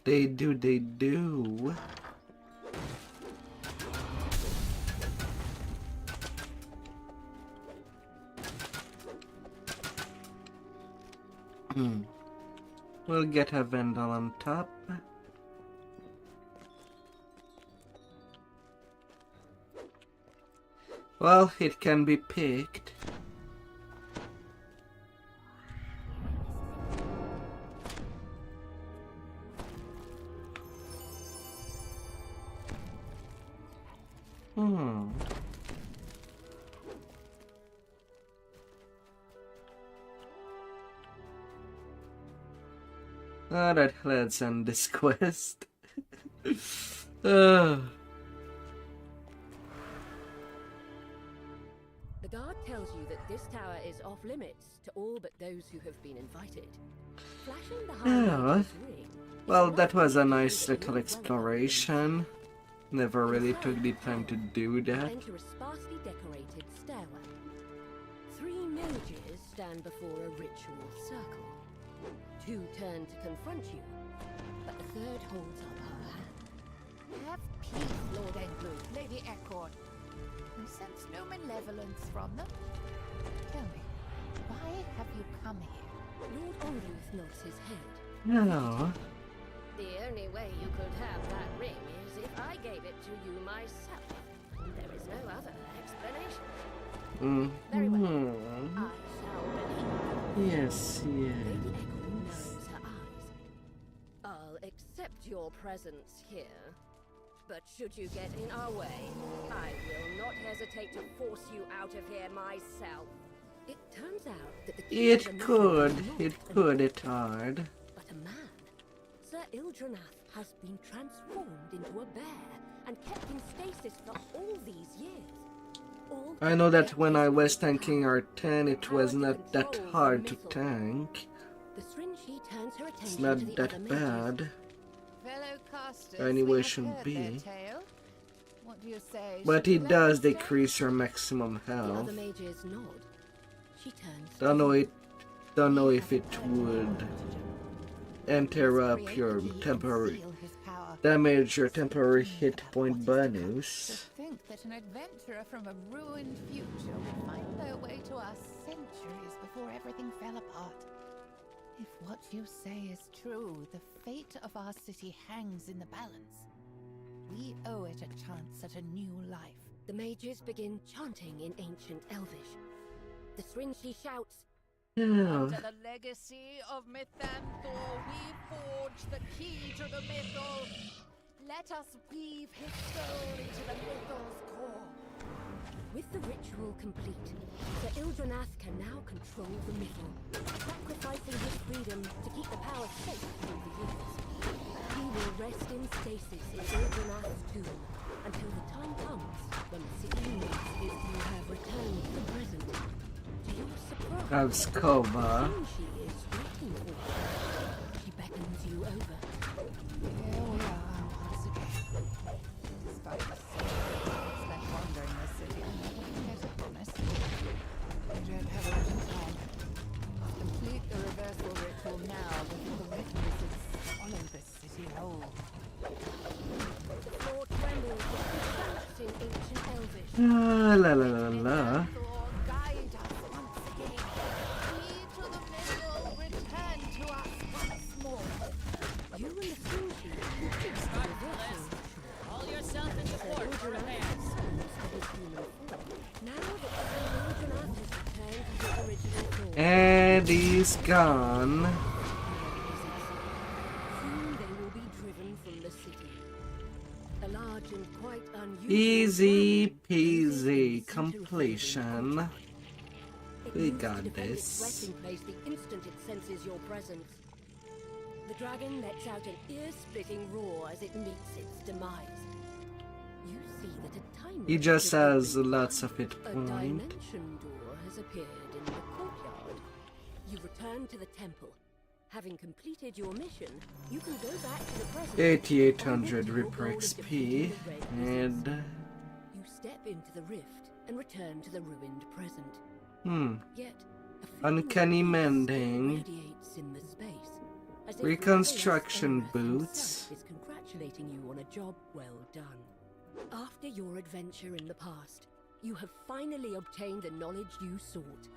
Speaker 1: They do. We'll get a Vandal on top. Well, it can be picked. Alright, let's end this quest.
Speaker 2: The guard tells you that this tower is off limits to all but those who have been invited. Flashing the High Mage's ring.
Speaker 1: Well, that was a nice little exploration. Never really took the time to do that.
Speaker 2: Enter a sparsely decorated stairwell. 3 mages stand before a ritual circle. 2 turn to confront you, but the third holds up her hand.
Speaker 10: Have peace, Lord Engluth, Lady Eckord. I sense no malevolence from them. Tell me, why have you come here?
Speaker 2: Lord Engluth nods his head.
Speaker 1: No.
Speaker 2: The only way you could have that ring is if I gave it to you myself. There is no other explanation. Very well. I shall believe.
Speaker 1: Yes,
Speaker 2: Lady
Speaker 1: yes.
Speaker 2: Eckord narrows her eyes. I'll accept your presence here, but should you get in our way, I will not hesitate to force you out of here myself. It turns out that the key of the mystery
Speaker 1: It's hard.
Speaker 2: but a man. Sir Ildranath has been transformed into a bear and kept in stasis for all these years. All
Speaker 1: I know that when I was tanking R10, it was not that hard to tank.
Speaker 2: The Srinshi turns her attention
Speaker 1: It's
Speaker 2: to
Speaker 1: not
Speaker 2: the
Speaker 1: that
Speaker 2: other mages.
Speaker 1: bad.
Speaker 10: Fellow casters,
Speaker 1: Anyway,
Speaker 10: we have
Speaker 1: shouldn't
Speaker 10: heard
Speaker 1: be.
Speaker 10: their tale. What do you say?
Speaker 1: But
Speaker 10: Should
Speaker 1: it
Speaker 10: we
Speaker 1: does
Speaker 10: let them
Speaker 1: decrease your maximum
Speaker 2: The
Speaker 1: health.
Speaker 2: other mages nod. She turns.
Speaker 1: Don't know if it would interrupt your temporary damage your temporary hit point
Speaker 10: To
Speaker 1: bonus.
Speaker 10: think that an adventurer from a ruined future would find their way to us centuries before everything fell apart. If what you say is true, the fate of our city hangs in the balance. We owe it a chance at a new life.
Speaker 2: The mages begin chanting in ancient Elvish. The Srinshi shouts,
Speaker 1: Yeah.
Speaker 10: To the legacy of Mythanthor, we forge the key to the mythal.
Speaker 2: Let us weave his soul into the mythos core. With the ritual complete, Sir Ildranath can now control the mythal, sacrificing his freedom to keep the power safe through the years. He will rest in stasis in Ildranath's tomb until the time comes when the city needs his. You have returned to the present. To your surprise,
Speaker 1: Abscoba.
Speaker 2: she is waiting for you. She beckons you over.
Speaker 10: Here we are once again. Despite the spent wandering the city, I never forget a promise. We don't have a lot of time. Complete the reversal ritual now before the red wizards swallow the city whole.
Speaker 2: The floor trembles with the chants in ancient Elvish.
Speaker 1: La la la la.
Speaker 2: Guide us once again. Lead to the mythal, return to us once more. You and the Sing
Speaker 8: Start the list. Haul yourself into port for repairs.
Speaker 2: Now that Sir Ildranath has returned to his original form,
Speaker 1: And he's gone.
Speaker 2: soon they will be driven from the city. A large and quite unusual
Speaker 1: Easy
Speaker 2: dragon
Speaker 1: peasy
Speaker 2: raises the center of the
Speaker 1: completion.
Speaker 2: courtyard. It
Speaker 1: We
Speaker 2: moves to
Speaker 1: got
Speaker 2: defend its
Speaker 1: this.
Speaker 2: resting place the instant it senses your presence. The dragon lets out an ear-splitting roar as it meets its demise. You see that a time
Speaker 1: He just has lots of hit
Speaker 2: a
Speaker 1: points.
Speaker 2: dimension door has appeared in the courtyard. You return to the temple. Having completed your mission, you can go back to the present.
Speaker 1: 8800
Speaker 2: and lift your
Speaker 1: Ripper
Speaker 2: goal of
Speaker 1: XP
Speaker 2: defeating the red wizards.
Speaker 1: and
Speaker 2: You step into the rift and return to the ruined present. Yet, a
Speaker 1: Uncanny
Speaker 2: feeling of peace
Speaker 1: mending.
Speaker 2: radiates in the space, as if
Speaker 1: Reconstruction
Speaker 2: Legolas
Speaker 1: boots.
Speaker 2: himself is congratulating you on a job well done. After your adventure in the past, you have finally obtained the knowledge you sought.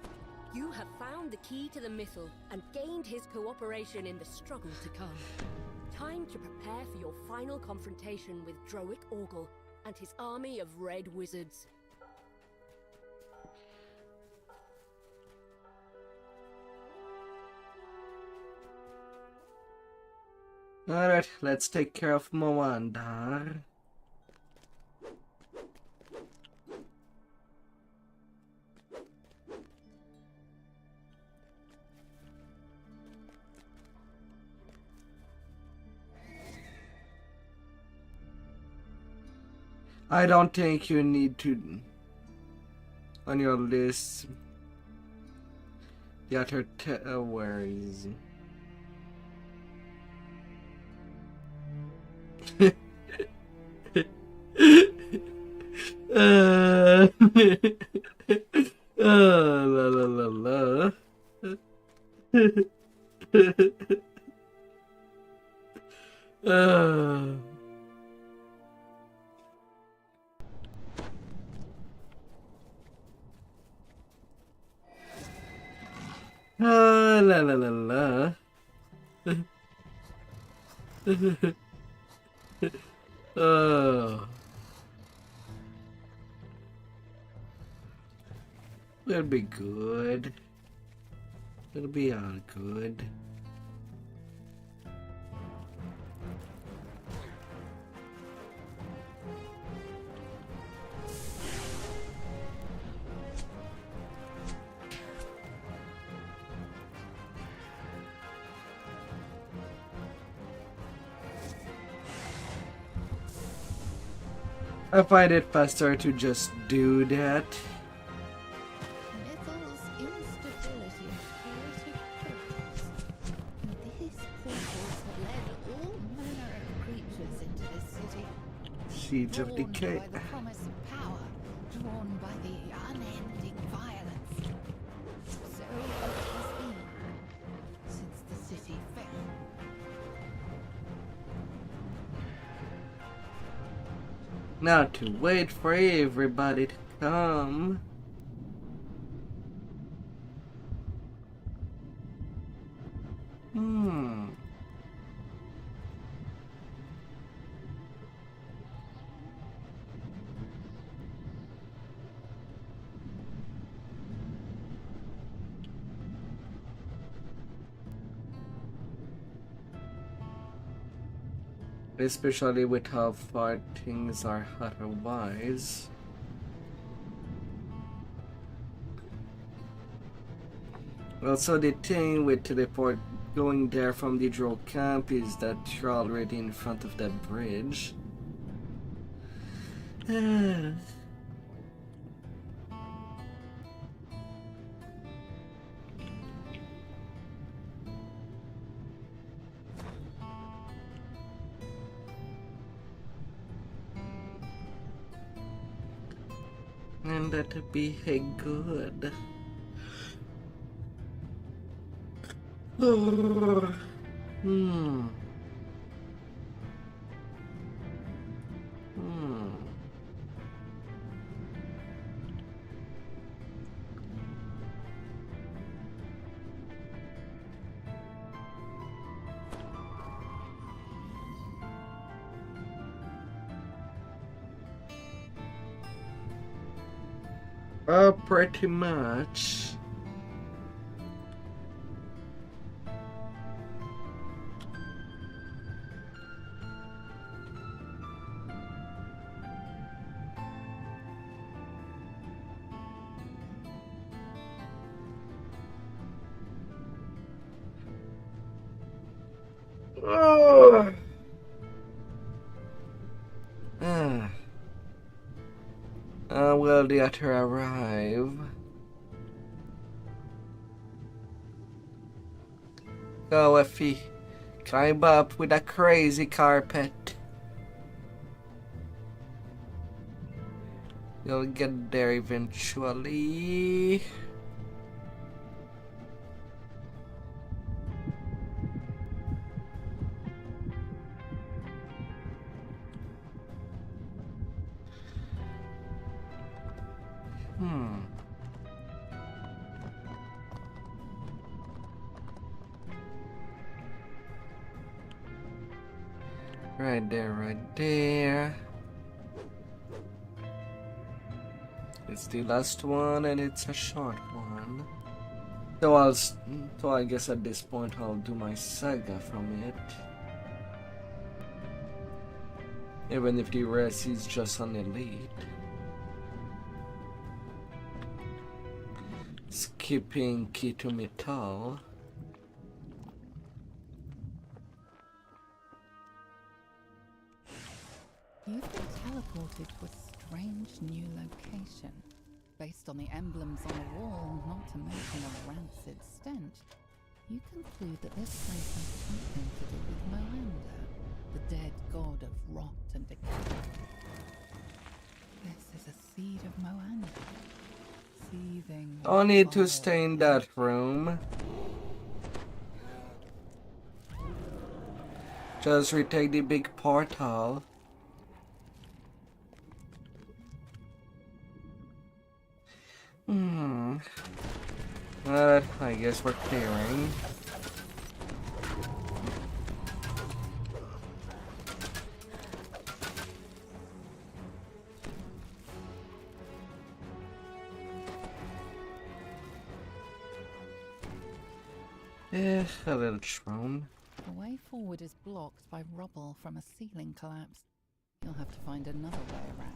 Speaker 2: You have found the key to the mythal and gained his cooperation in the struggle to come. Time to prepare for your final confrontation with Droic Orgel and his army of red wizards.
Speaker 1: alright, let's take care of Moandar. I don't think you need to on your list. The other where is la la la la. La la la la. It'll be good. It'll be all good. I find it faster to just do that.
Speaker 10: Mythal's instability of chaotic portals. These portals have led all manner of creatures into this city.
Speaker 1: Siege of
Speaker 10: Drawn
Speaker 1: Decay.
Speaker 10: by the promise of power, drawn by the unending violence. So it has been since the city fell.
Speaker 1: Now to wait for everybody to come. Especially with how far things are otherwise. Also, the thing with teleport going there from the drow camp is that you're already in front of that bridge. And that'd be a good. Hmm. Pretty much. Oh. Will the otter arrive? Go, Effie. Climb up with a crazy carpet. You'll get there eventually. Right there, right there. It's the last one, and it's a short one. So I guess at this point I'll do my saga from it. Even if the rest is just on elite. Skipping key to metal.
Speaker 10: You've been teleported to a strange new location. Based on the emblems on the wall, not to mention a rancid stench, you conclude that this place has something to do with Moanda, the dead god of rot and decay. This is a seed of Moanda. Seething.
Speaker 1: I need to stay in that room. Just retake the big portal. I guess we're clearing. A little throne.
Speaker 10: The way forward is blocked by rubble from a ceiling collapse. You'll have to find another way around.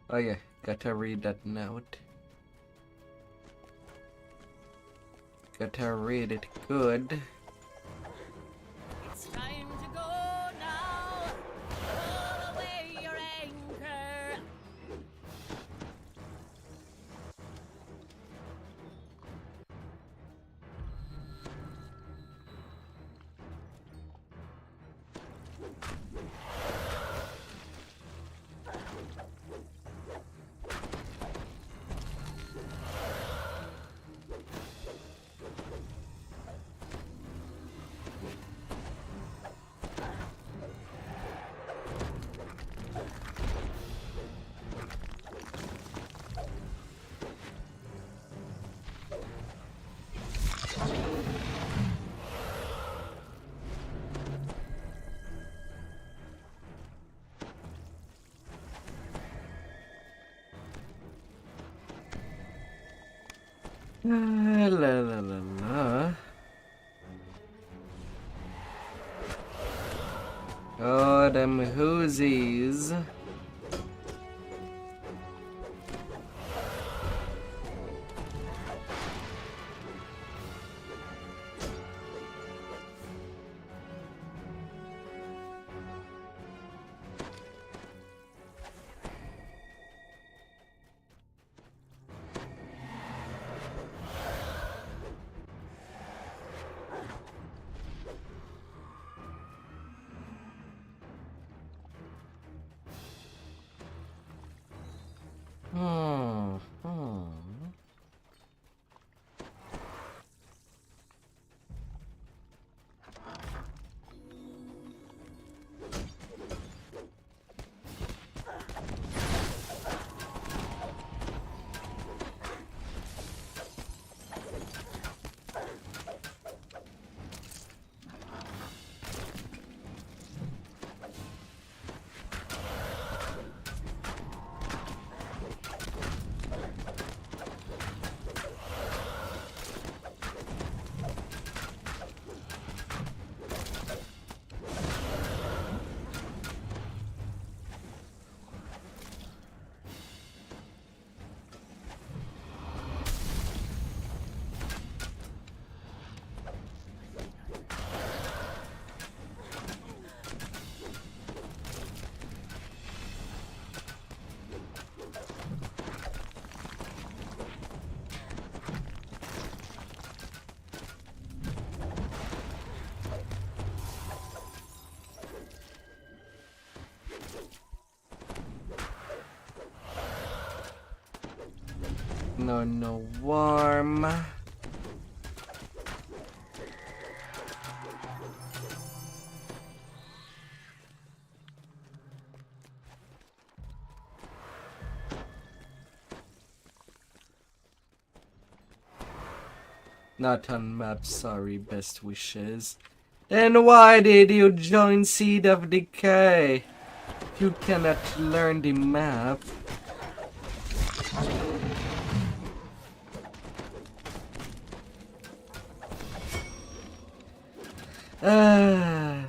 Speaker 1: Oh yeah, gotta read that note. Gotta read it good.
Speaker 8: It's time to go now. Roll away your anchor.
Speaker 1: La la la la. Oh, them Hoosies. No warm. Not on map, sorry, best wishes. Then why did you join Seed of Decay? You cannot learn the map.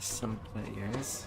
Speaker 1: Some players.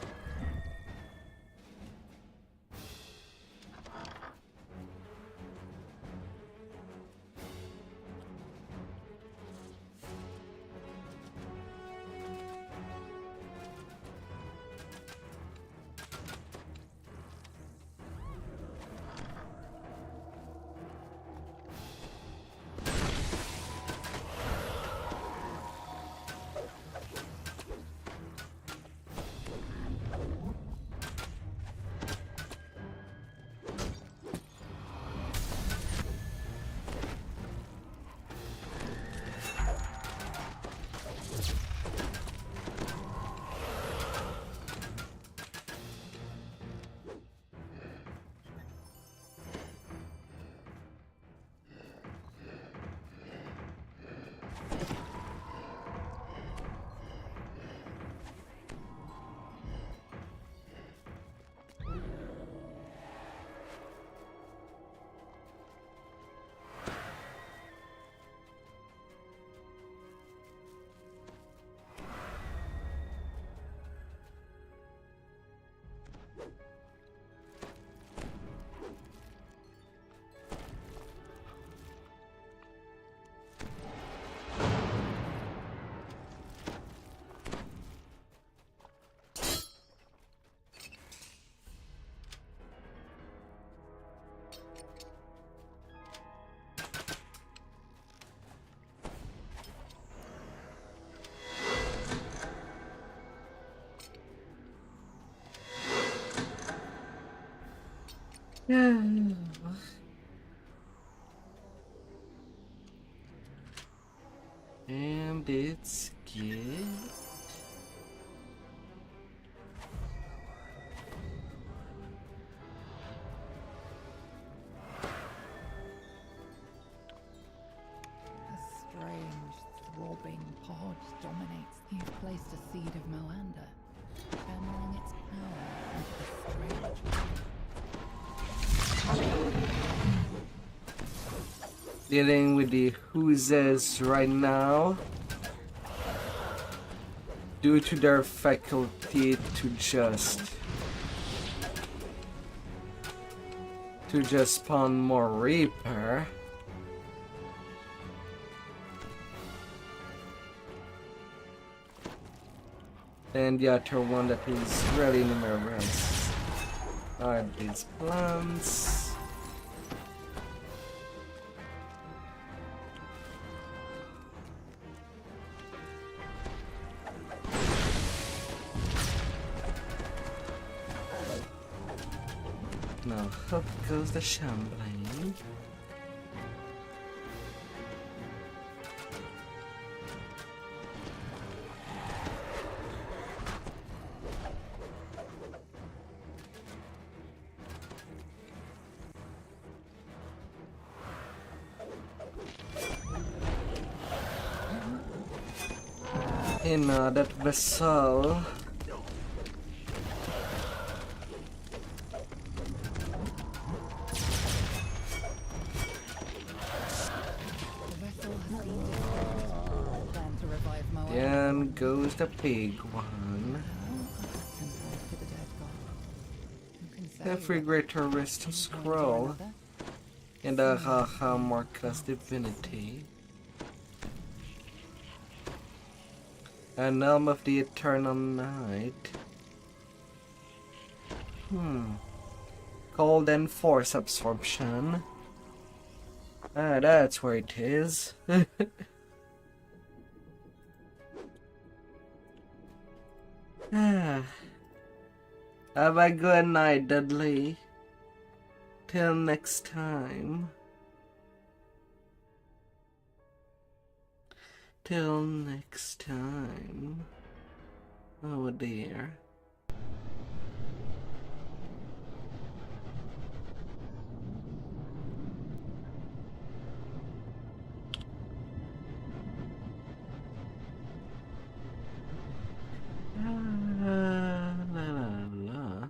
Speaker 1: And it's good.
Speaker 10: A strange, throbbing pod dominates. You've placed a seed of Moanda, channeling its power into the strange.
Speaker 1: Dealing with the oozes right now due to their faculty to just spawn more Reaper. And the other one that is really numerous are these plants. Now up goes the shambling. In that vessel. And goes the big one. Every greater rest scroll in the Haha Marcus Divinity. An Elm of the Eternal Night. Cold and Force Absorption. Ah, that's where it is. Have a good night, Dudley. Till next time. Till next time. Oh dear. La la la.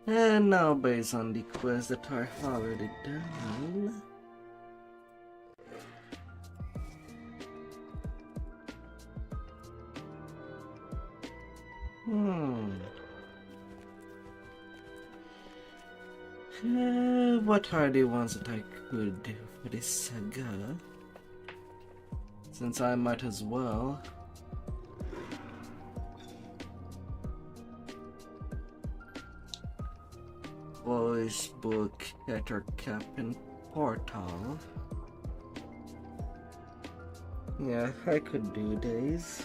Speaker 1: And now based on the quests that are already done. What are the ones that I could do for this saga? Since I might as well. Voice book, letter cap, and portal. Yeah, I could do these.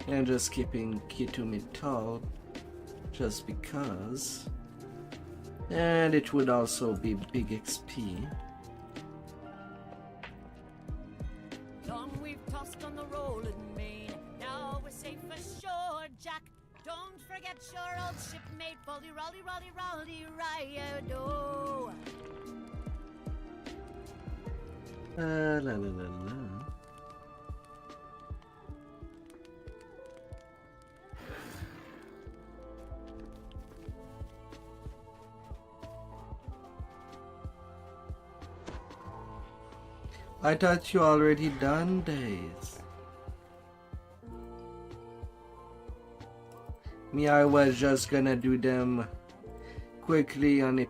Speaker 1: And just keeping Kitumi tall just because. And it would also be big XP.
Speaker 8: Long we've tossed on the rolling main. Now we're safe ashore, Jack. Don't forget your old shipmate, Polly Rolly Rolly Rolly Riado.
Speaker 1: La la la la. I thought you already done days. Me, I was just gonna do them quickly on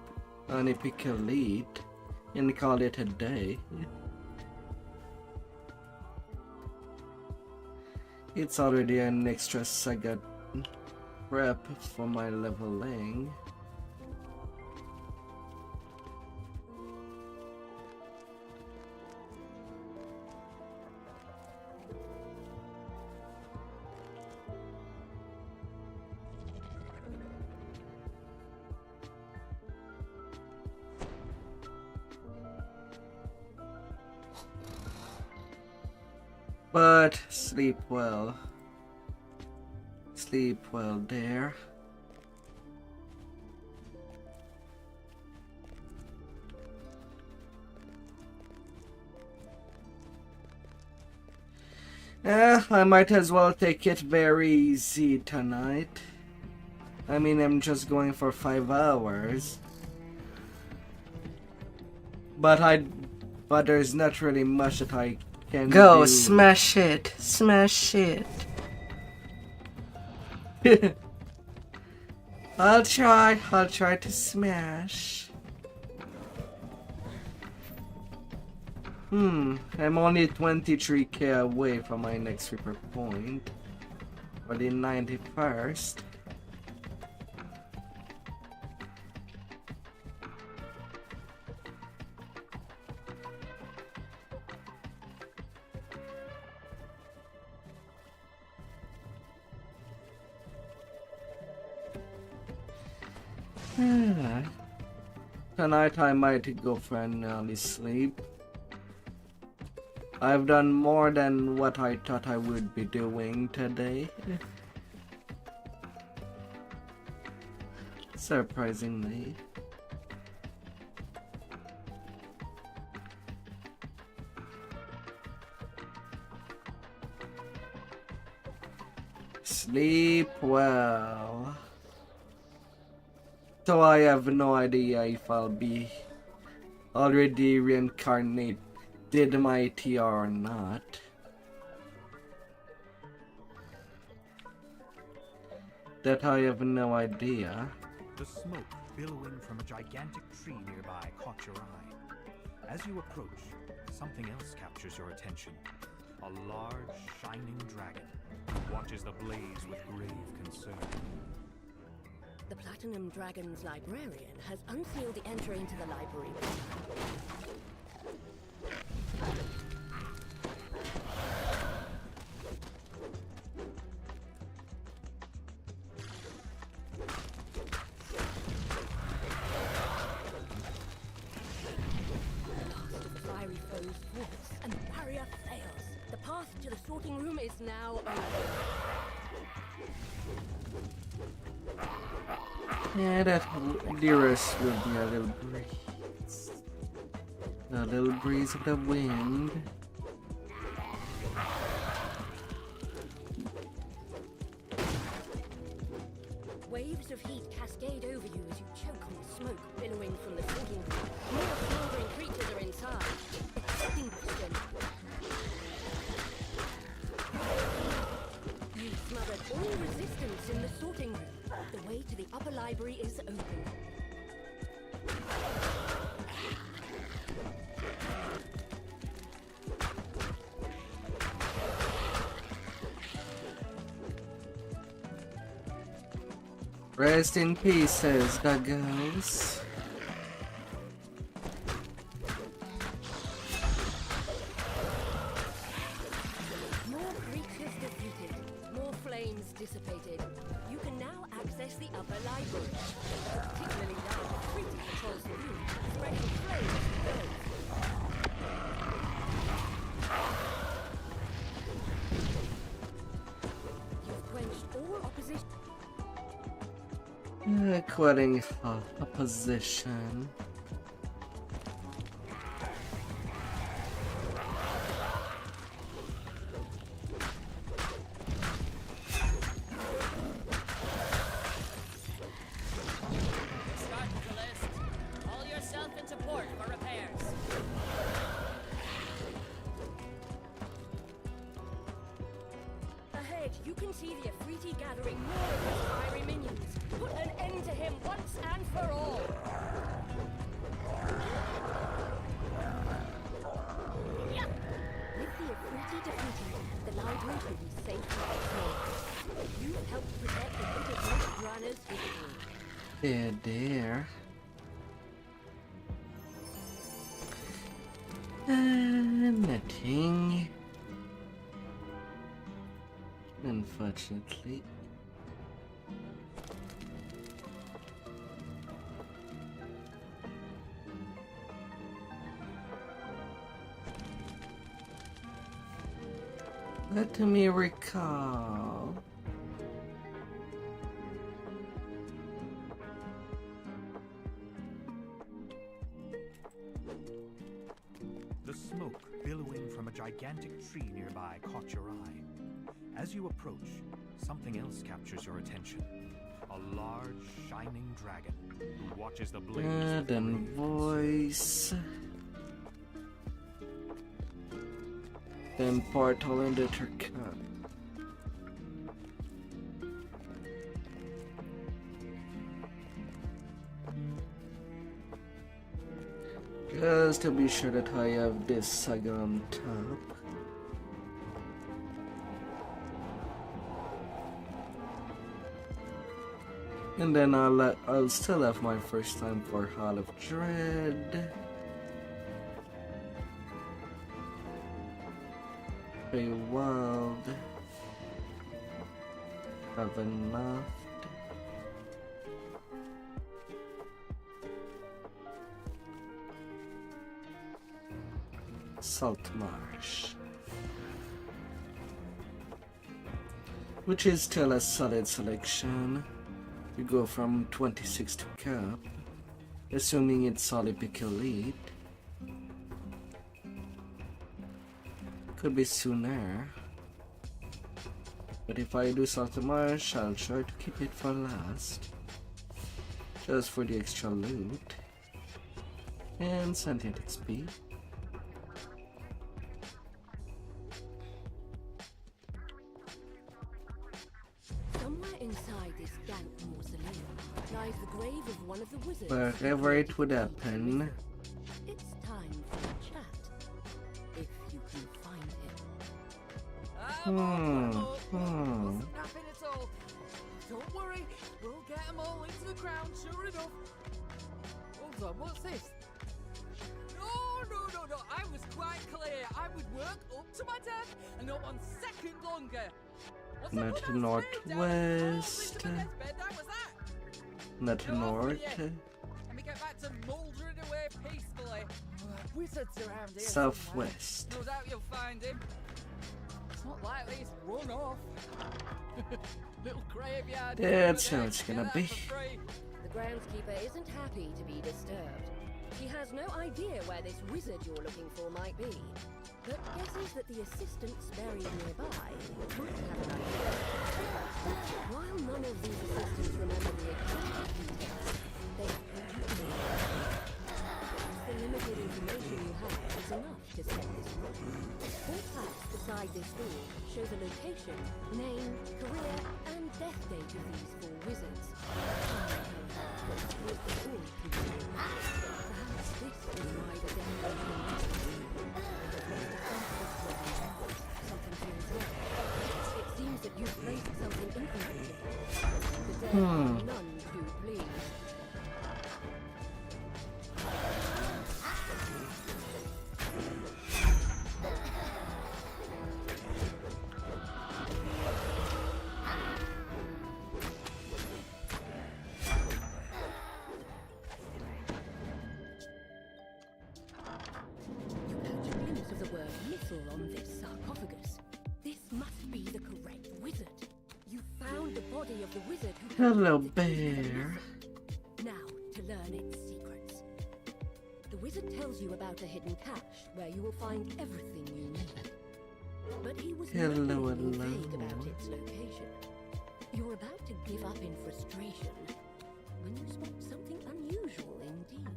Speaker 1: Epic Elite and call it a day. It's already an extra saga prep for my leveling. But sleep well. Sleep well there. I might as well take it very easy tonight. I mean, I'm just going for 5 hours. But there's not really much that I can do. Go, smash it. Smash it. I'll try to smash. I'm only 23k away from my next Reaper point. For the 91st. Tonight I might go for an early sleep. I've done more than what I thought I would be doing today. Surprisingly. Sleep well. So I have no idea if I'll be already reincarnated my TR or not. That I have no idea.
Speaker 9: The smoke billowing from a gigantic tree nearby caught your eye. As you approach, something else captures your attention. A large, shining dragon who watches the blaze with grave concern.
Speaker 11: The Platinum Dragon's librarian has unsealed the entry into the library. Last of the fiery foes falls, and the barrier fails. The path to the sorting room is now open.
Speaker 1: Yeah, that dearest will be a little breeze. A little breeze of the wind.
Speaker 11: Waves of heat cascade over you as you choke on the smoke billowing from the sorting room. More smoldering creatures are inside. Extinguish them. You've smothered all resistance in the sorting room. The way to the upper library is open.
Speaker 1: Rest in pieces, Douglas.
Speaker 11: More creatures defeated, more flames dissipated. You can now access the upper library. Particularly now that critic controls the view, spreading flames and billows. You've quenched all opposition.
Speaker 1: Quitting opposition.
Speaker 8: Start the list. Haul yourself into port for repairs.
Speaker 11: Ahead, you can see the Afriti gathering more of his fiery minions. Put an end to him once and for all. With the Afriti defeated, the library will be safe from explosion. You've helped protect the Bitterroot Grana's victory.
Speaker 1: There. Nothing. Unfortunately. Let me recall.
Speaker 9: The The smoke billowing from a gigantic tree nearby caught your eye. As you approach, something else captures your attention. A large, shining dragon who watches the blaze.
Speaker 1: And voice. Then portal into Turkana. Just to be sure that I have this saga on top. And then I'll still have my first time for Hall of Dread. Very wild. Haven't laughed. Salt Marsh, which is still a solid selection. You go from 26 to cap, assuming it's solid pick elite. Could be sooner, but if I do Salt Marsh, I'll try to keep it for last, just for the extra loot and sentient XP. Wherever it would happen.
Speaker 11: It's time for a chat. If you can find him.
Speaker 2: Wasn't napping at all. Don't worry, we'll get them all into the ground, sure enough. Hold on, what's this? No. I was quite clear. I would work up to my death and not 1 second longer.
Speaker 1: Not northwest. Not north.
Speaker 2: Let me get back to mouldering away peacefully. Wizards around here.
Speaker 1: Southwest.
Speaker 2: No doubt you'll find him. It's not likely he's run off. Little graveyard.
Speaker 1: That's how it's gonna be.
Speaker 11: The groundskeeper isn't happy to be disturbed. He has no idea where this wizard you're looking for might be, but guesses that the assistants buried nearby might have an idea. While none of these assistants remember the exact details, they the limited information you have is enough to set this wrong. Four plaques beside this door show the location, name, career, and death date of these four wizards. Perhaps this is why the death something feels wrong. It seems that you've placed something incomplete. The dead are none too pleased. On this sarcophagus. This must be the correct wizard. You found the body of the wizard who
Speaker 1: Hello, bear.
Speaker 11: Now to learn its secrets. The wizard tells you about a hidden cache where you will find everything you need. But he was vague about its location. You're about to give up in frustration when you spot something unusual indeed.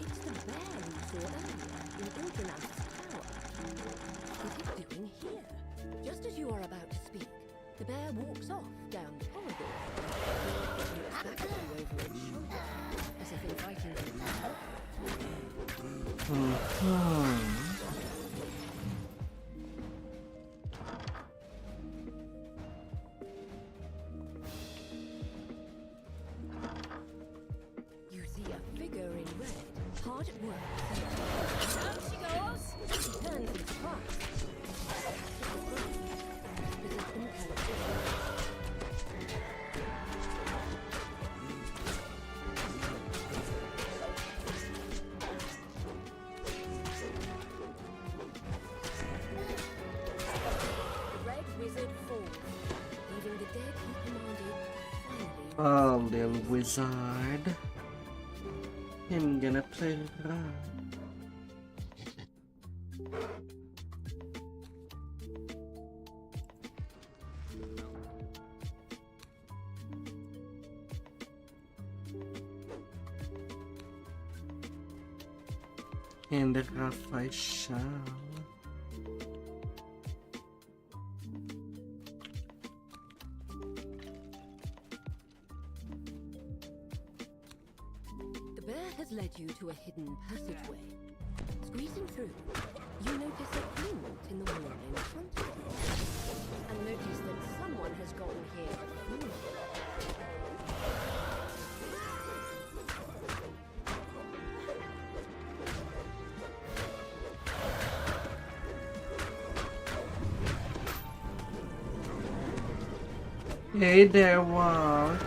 Speaker 11: It's the bear you saw earlier in Ildranath's tower. What is it doing here? Just as you are about to speak, the bear walks off down the corridor. It looks back at you over its shoulder, as if inviting you to help. You see a figure in red, hard at work. Down she goes! She turns in surprise. The red wizard falls, leaving the dead he commanded finally.
Speaker 1: Oh, little wizard. I'm gonna play around. In the rough I shall.
Speaker 11: The bear has led you to a hidden passageway. Squeezing through, you notice a glint in the wall in front of you, and notice that someone has gotten here before you.
Speaker 1: Hey there, Walk.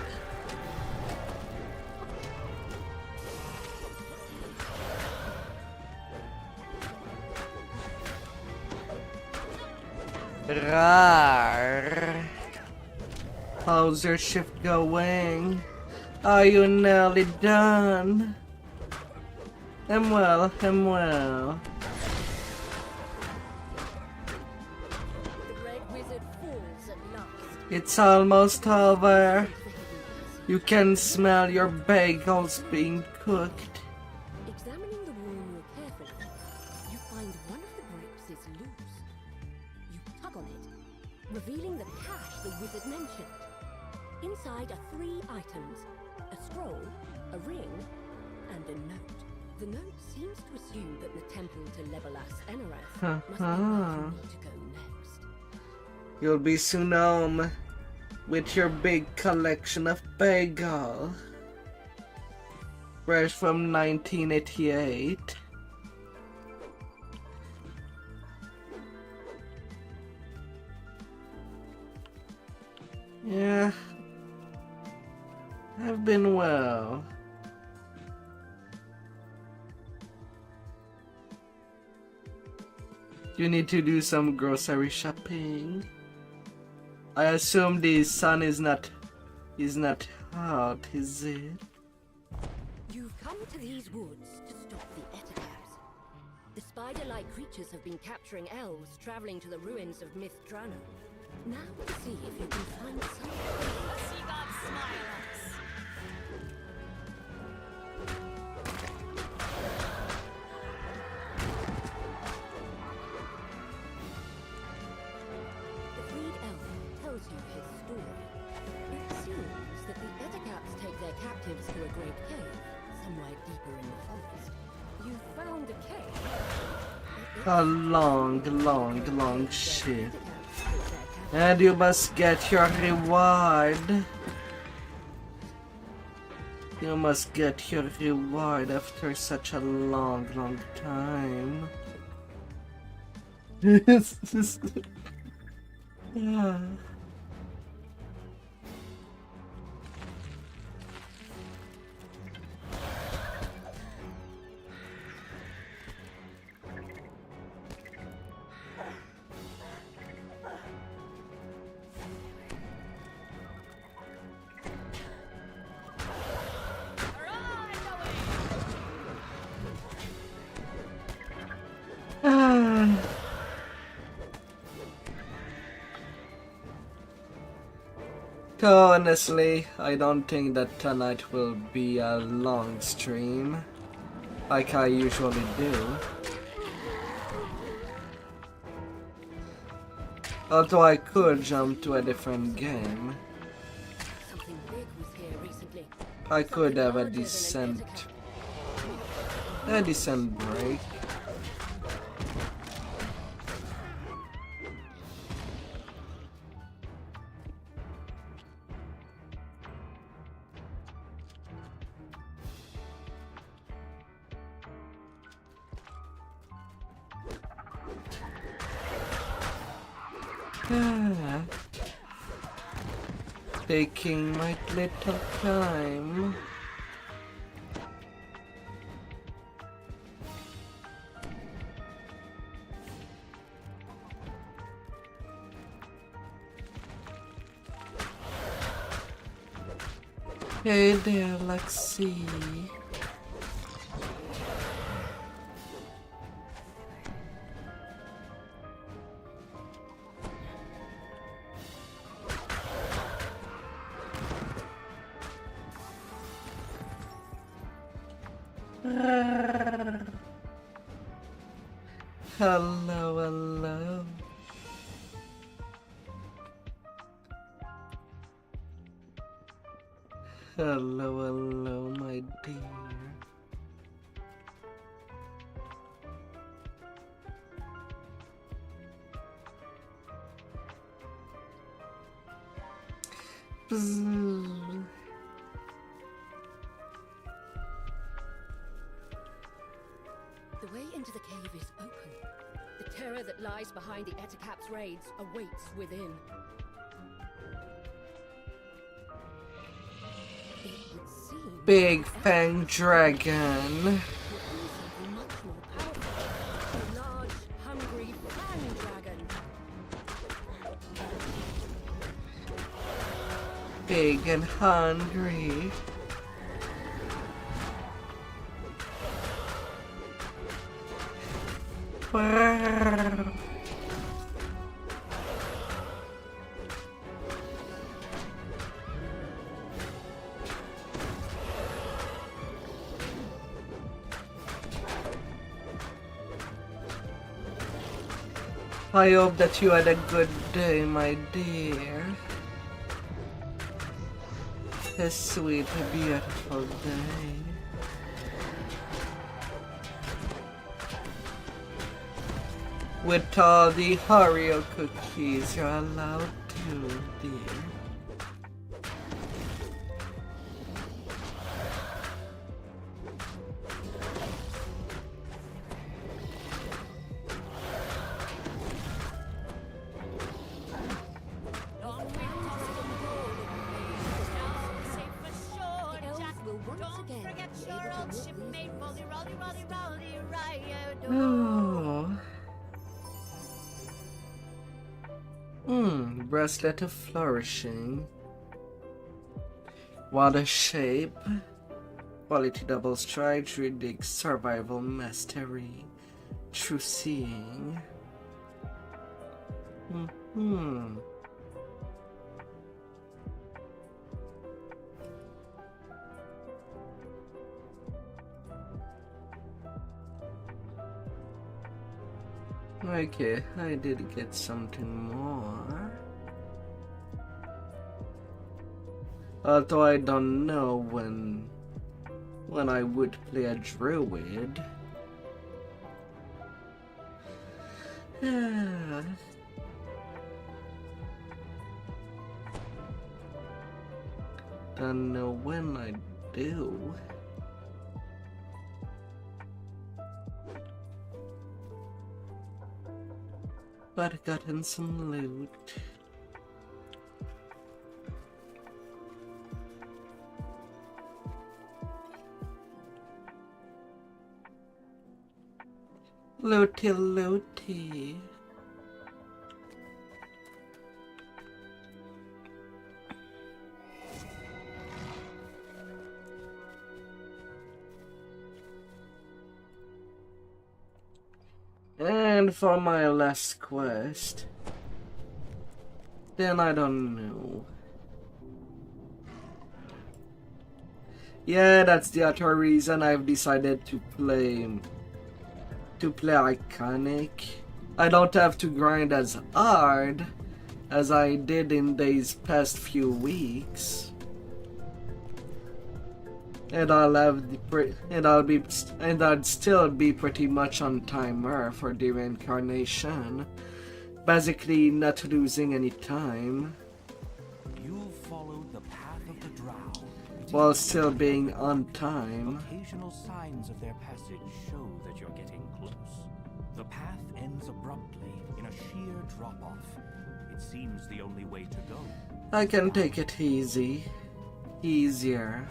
Speaker 1: Rawr. How's your shift going? Are you nearly done? I'm well, I'm well.
Speaker 11: The Red Wizard falls at last.
Speaker 1: It's almost over. You can smell your bagels being cooked.
Speaker 11: Examining the wall more carefully, you find one of the bricks is loose. You tug on it, revealing the cache the wizard mentioned. Inside are 3 items: a scroll, a ring, and a note. The note seems to assume that the temple to Legolas Enerath must be where you need to go next.
Speaker 1: You'll be soon home with your big collection of bagel. Fresh from 1988. Yeah, I've been well. You need to do some grocery shopping. I assume the sun is not hot, is it?
Speaker 11: You've come to these woods to stop the Ettercaps. The spider-like creatures have been capturing elves traveling to the ruins of Myth Drano. Now to see if you can find something.
Speaker 8: Let's see God smile at us.
Speaker 11: The freed elf tells you his story. It seems that the Ettercaps take their captives to a great cave, somewhere deeper in the forest. You found a cave.
Speaker 1: A long shit. And you must get your reward. You must get your reward after such a long time. Yeah. Honestly, I don't think that tonight will be a long stream, like I usually do. Although I could jump to a different game.
Speaker 11: Something big was here recently.
Speaker 1: I could have a decent break. Taking my little time. Hey there, Lexi. Hello, hello. Hello, hello, my dear. Bzzz.
Speaker 11: The way into the cave is open. The terror that lies behind the Ettercap's raids awaits within. It would seem
Speaker 1: Big Fang Dragon.
Speaker 11: would be something much more powerful. A large, hungry fang dragon.
Speaker 1: Big and hungry. Brrr. I hope that you had a good day, my dear. A sweet, beautiful day. With all the Oreo cookies you're allowed to, dear.
Speaker 8: Long we've tossed on the road and now we're safe ashore,
Speaker 11: The elves
Speaker 8: Jack.
Speaker 11: will once
Speaker 8: Don't
Speaker 11: again
Speaker 8: forget
Speaker 11: be
Speaker 8: your
Speaker 11: able to
Speaker 8: old
Speaker 11: walk
Speaker 8: shipmate,
Speaker 11: these
Speaker 8: Rolly, Rolly, Rolly, Rolly, Riot.
Speaker 1: Oh. Bracelet of Flourishing. What a shape. Quality double strike, Druidic survival mastery. True seeing. Okay, I did get something more. Although I don't know when I would play a druid. Don't know when I do. But gotten some loot. Looty looty. And for my last quest, then I don't know. Yeah, that's the other reason I've decided to play Iconic. I don't have to grind as hard as I did in these past few weeks. And I'd still be pretty much on timer for the reincarnation. Basically not losing any time.
Speaker 9: You've followed the path of the drow.
Speaker 1: While still being on time.
Speaker 9: Occasional signs of their passage show that you're getting close. The path ends abruptly in a sheer drop-off. It seems the only way to go.
Speaker 1: I can take it easy. Easier.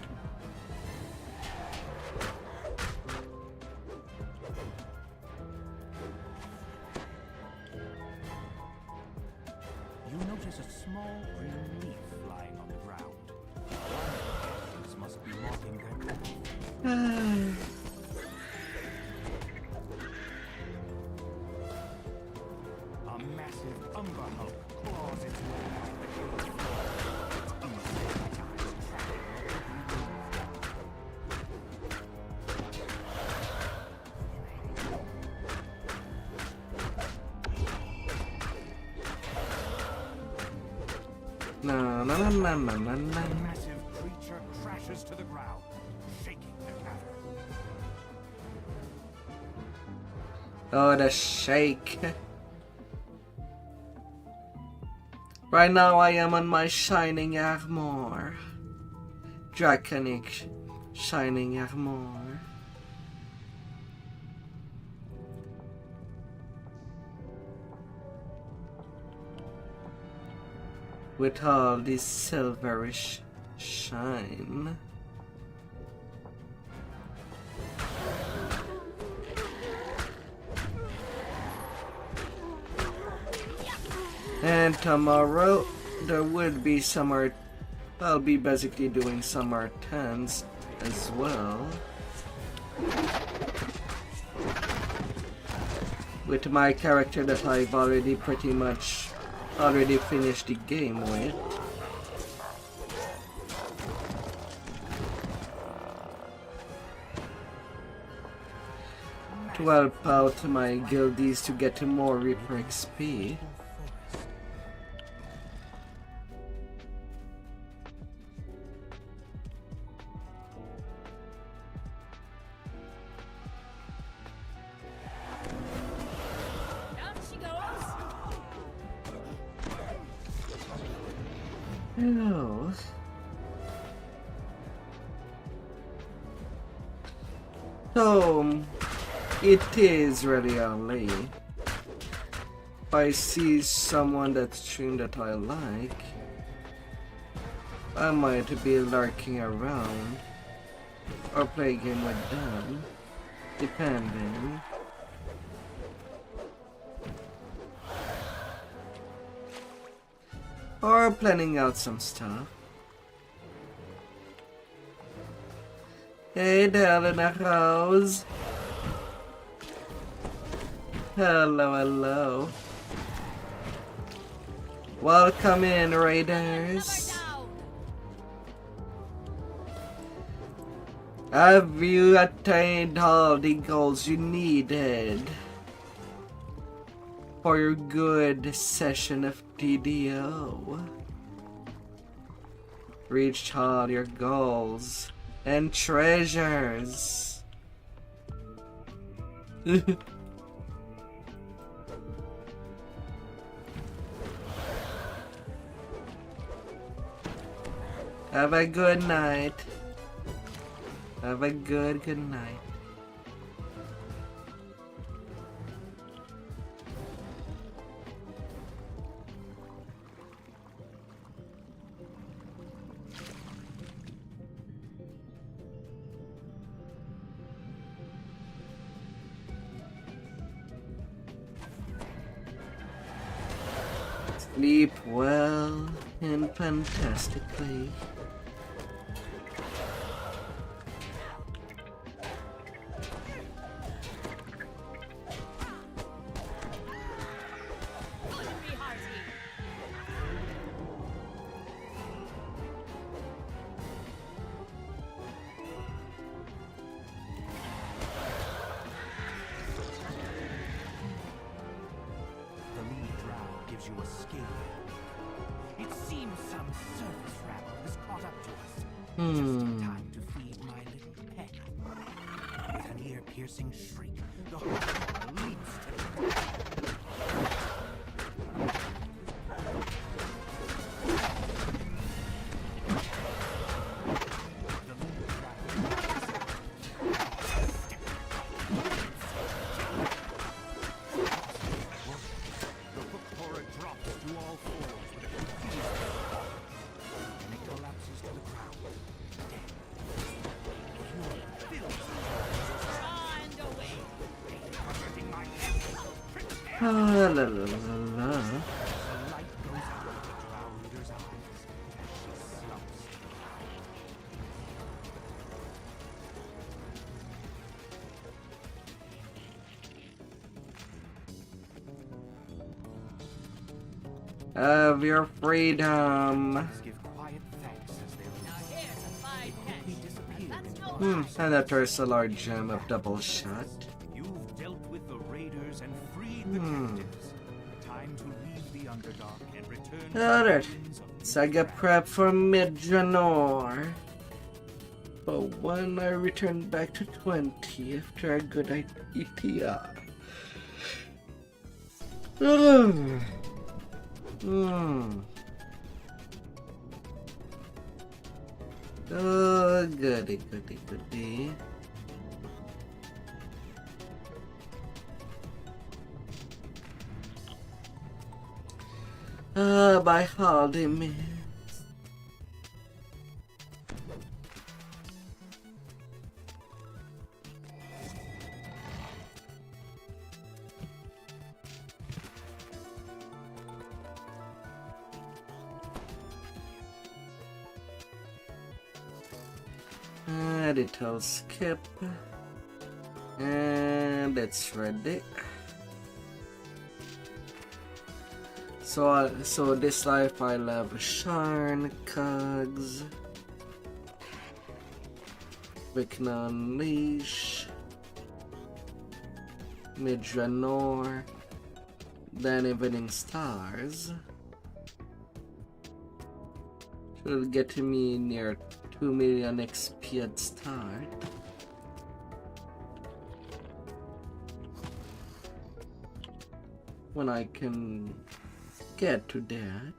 Speaker 9: You notice a small green leaf lying on the ground. Things must be marking their path. A massive umber hulk claws its way into the cave floor.
Speaker 1: Na na na na na na
Speaker 9: The
Speaker 1: na.
Speaker 9: massive creature crashes to the ground, shaking the ladder.
Speaker 1: Oh, the shake. Right now I am on my shining armor. Draconic shining armor. With all this silverish shine. And tomorrow there would be summer. I'll be basically doing summer 10s as well. With my character that I've already pretty much finished the game with. To help out my guildies to get more Reaper XP.
Speaker 8: Down she goes.
Speaker 1: Hello. So, it is really early. If I see someone that's streamed that I like, I might be lurking around or play a game with them, depending. Or planning out some stuff. Hey, Helena Rose. Hello, hello. Welcome in, Raiders. Have you attained all the goals you needed for your good session of TDO? Reached all your goals and treasures. Have a good night. Have a good night. Sleep well and fantastically.
Speaker 9: The lead drow gives you a scale. It seems some surface rabble has caught up to us. Just in time to feed my little pet. With an ear-piercing shriek, the horse leaps to the
Speaker 1: La la la la la. Have your freedom.
Speaker 9: give quiet thanks as they
Speaker 8: Now here's a fine catch. That's no
Speaker 1: And that there's a large gem of double shot.
Speaker 9: You've dealt with the raiders and freed the captives. Time time to leave the Underdark and return to
Speaker 1: Alright,
Speaker 9: the ruins of
Speaker 1: Saga prep for Midranor. But when I return back to 20 after a good idea. Oh, goody, goody, goody. By holiday means. Editor skip. And it's ready. So this life I'll have Sharn, Cogs, we can unleash Midranor, then Evening Stars. Should get me near 2 million XP at start. When I can get to that.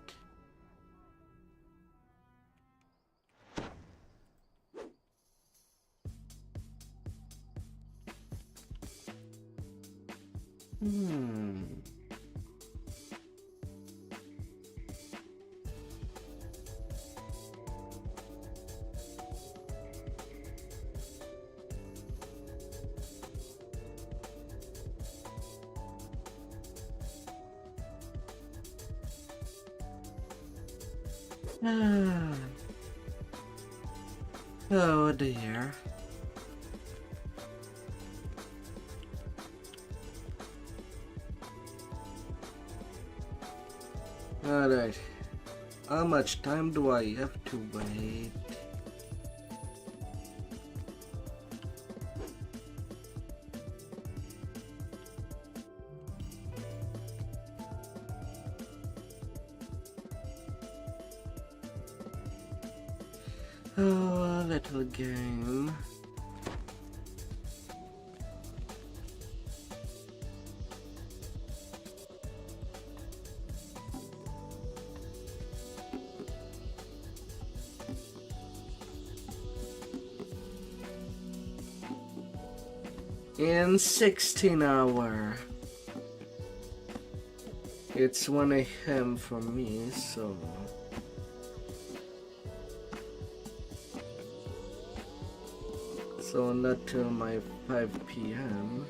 Speaker 1: Oh dear. Alright. How much time do I have to wait? Oh, little game. In 16 hours. It's 1 AM for me, so not till my 5 PM.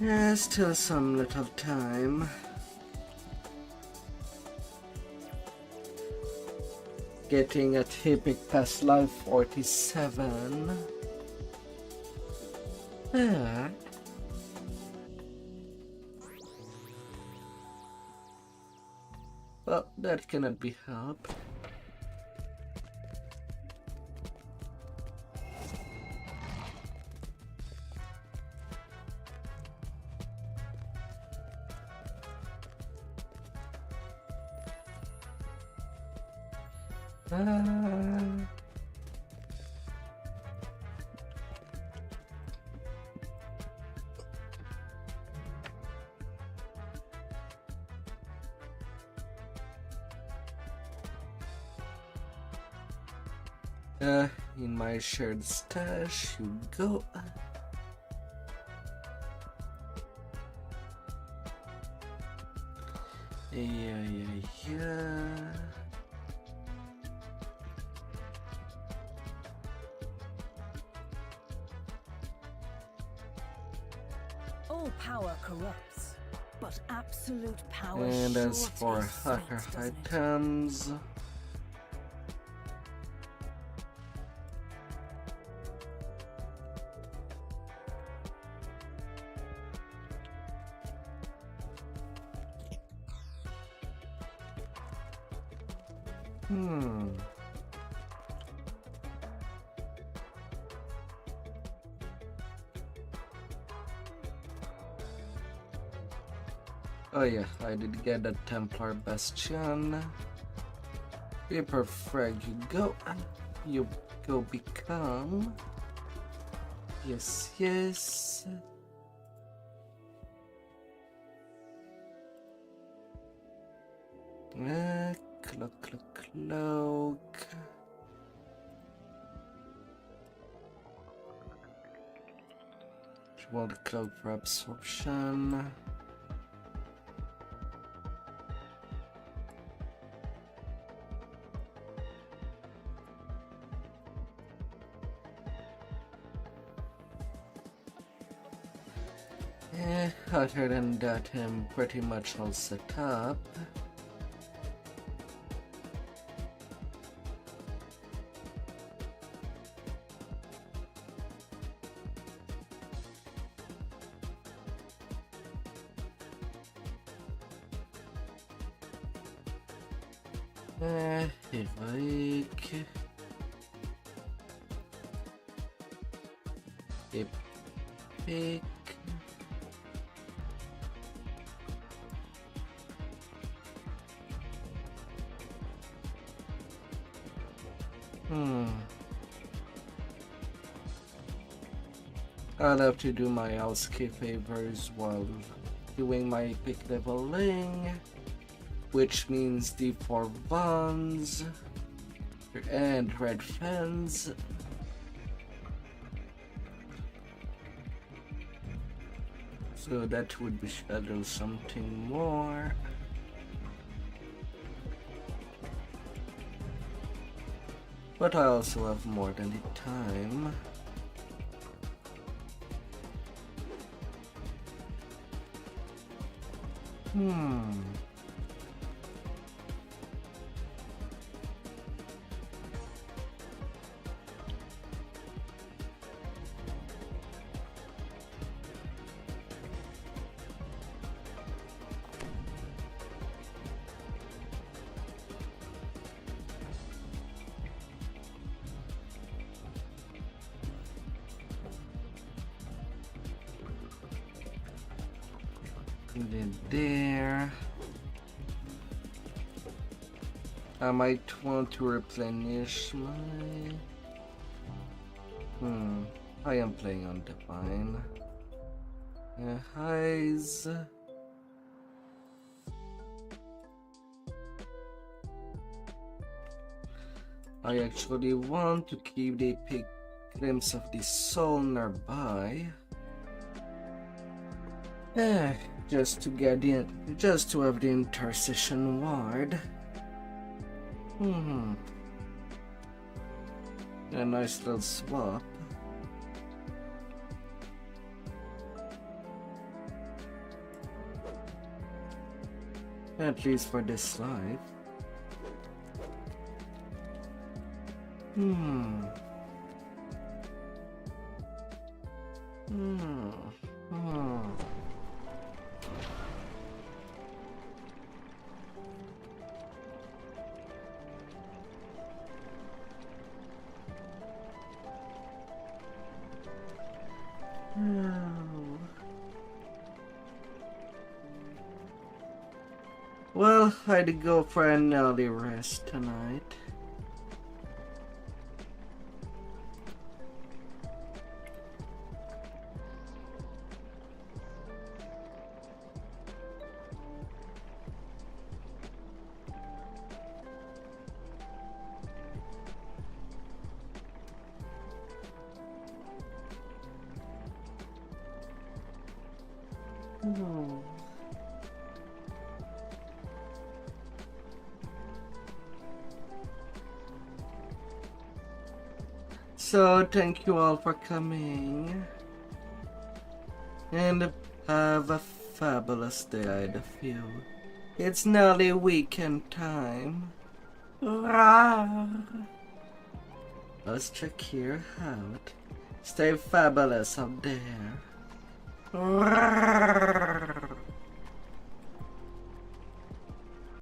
Speaker 1: Yeah, still some little time. Getting a typic past life 47. Yeah. Well, that cannot be helped. In my shared stash you go. Yeah.
Speaker 2: All power corrupts, but absolute power.
Speaker 1: And as
Speaker 2: sure
Speaker 1: for
Speaker 2: tastes
Speaker 1: hacker
Speaker 2: sweet, doesn't it?
Speaker 1: items, Hmm. Oh yeah, I did get a Templar Bastion. Paper frag, you go become. Yes, yes. Cloak. You want the cloak for absorption. Other than that, I'm pretty much all set up. Heroic. Epic. I'll have to do my housekeep favors while doing my epic leveling, which means the 4 bonds and red fence. So that would be scheduled something more. But I also have more than the time. And then there. I might want to replenish my... I am playing on Divine. Highs. I actually want to keep the epic glimpse of the soul nearby. Just to get in, just to have the intercession ward. A nice little swap. At least for this life. Well, I'd go for an early rest tonight. So, thank you all for coming. And have a fabulous day ahead of you. It's nearly weekend time. Let's check here out. Stay fabulous up there.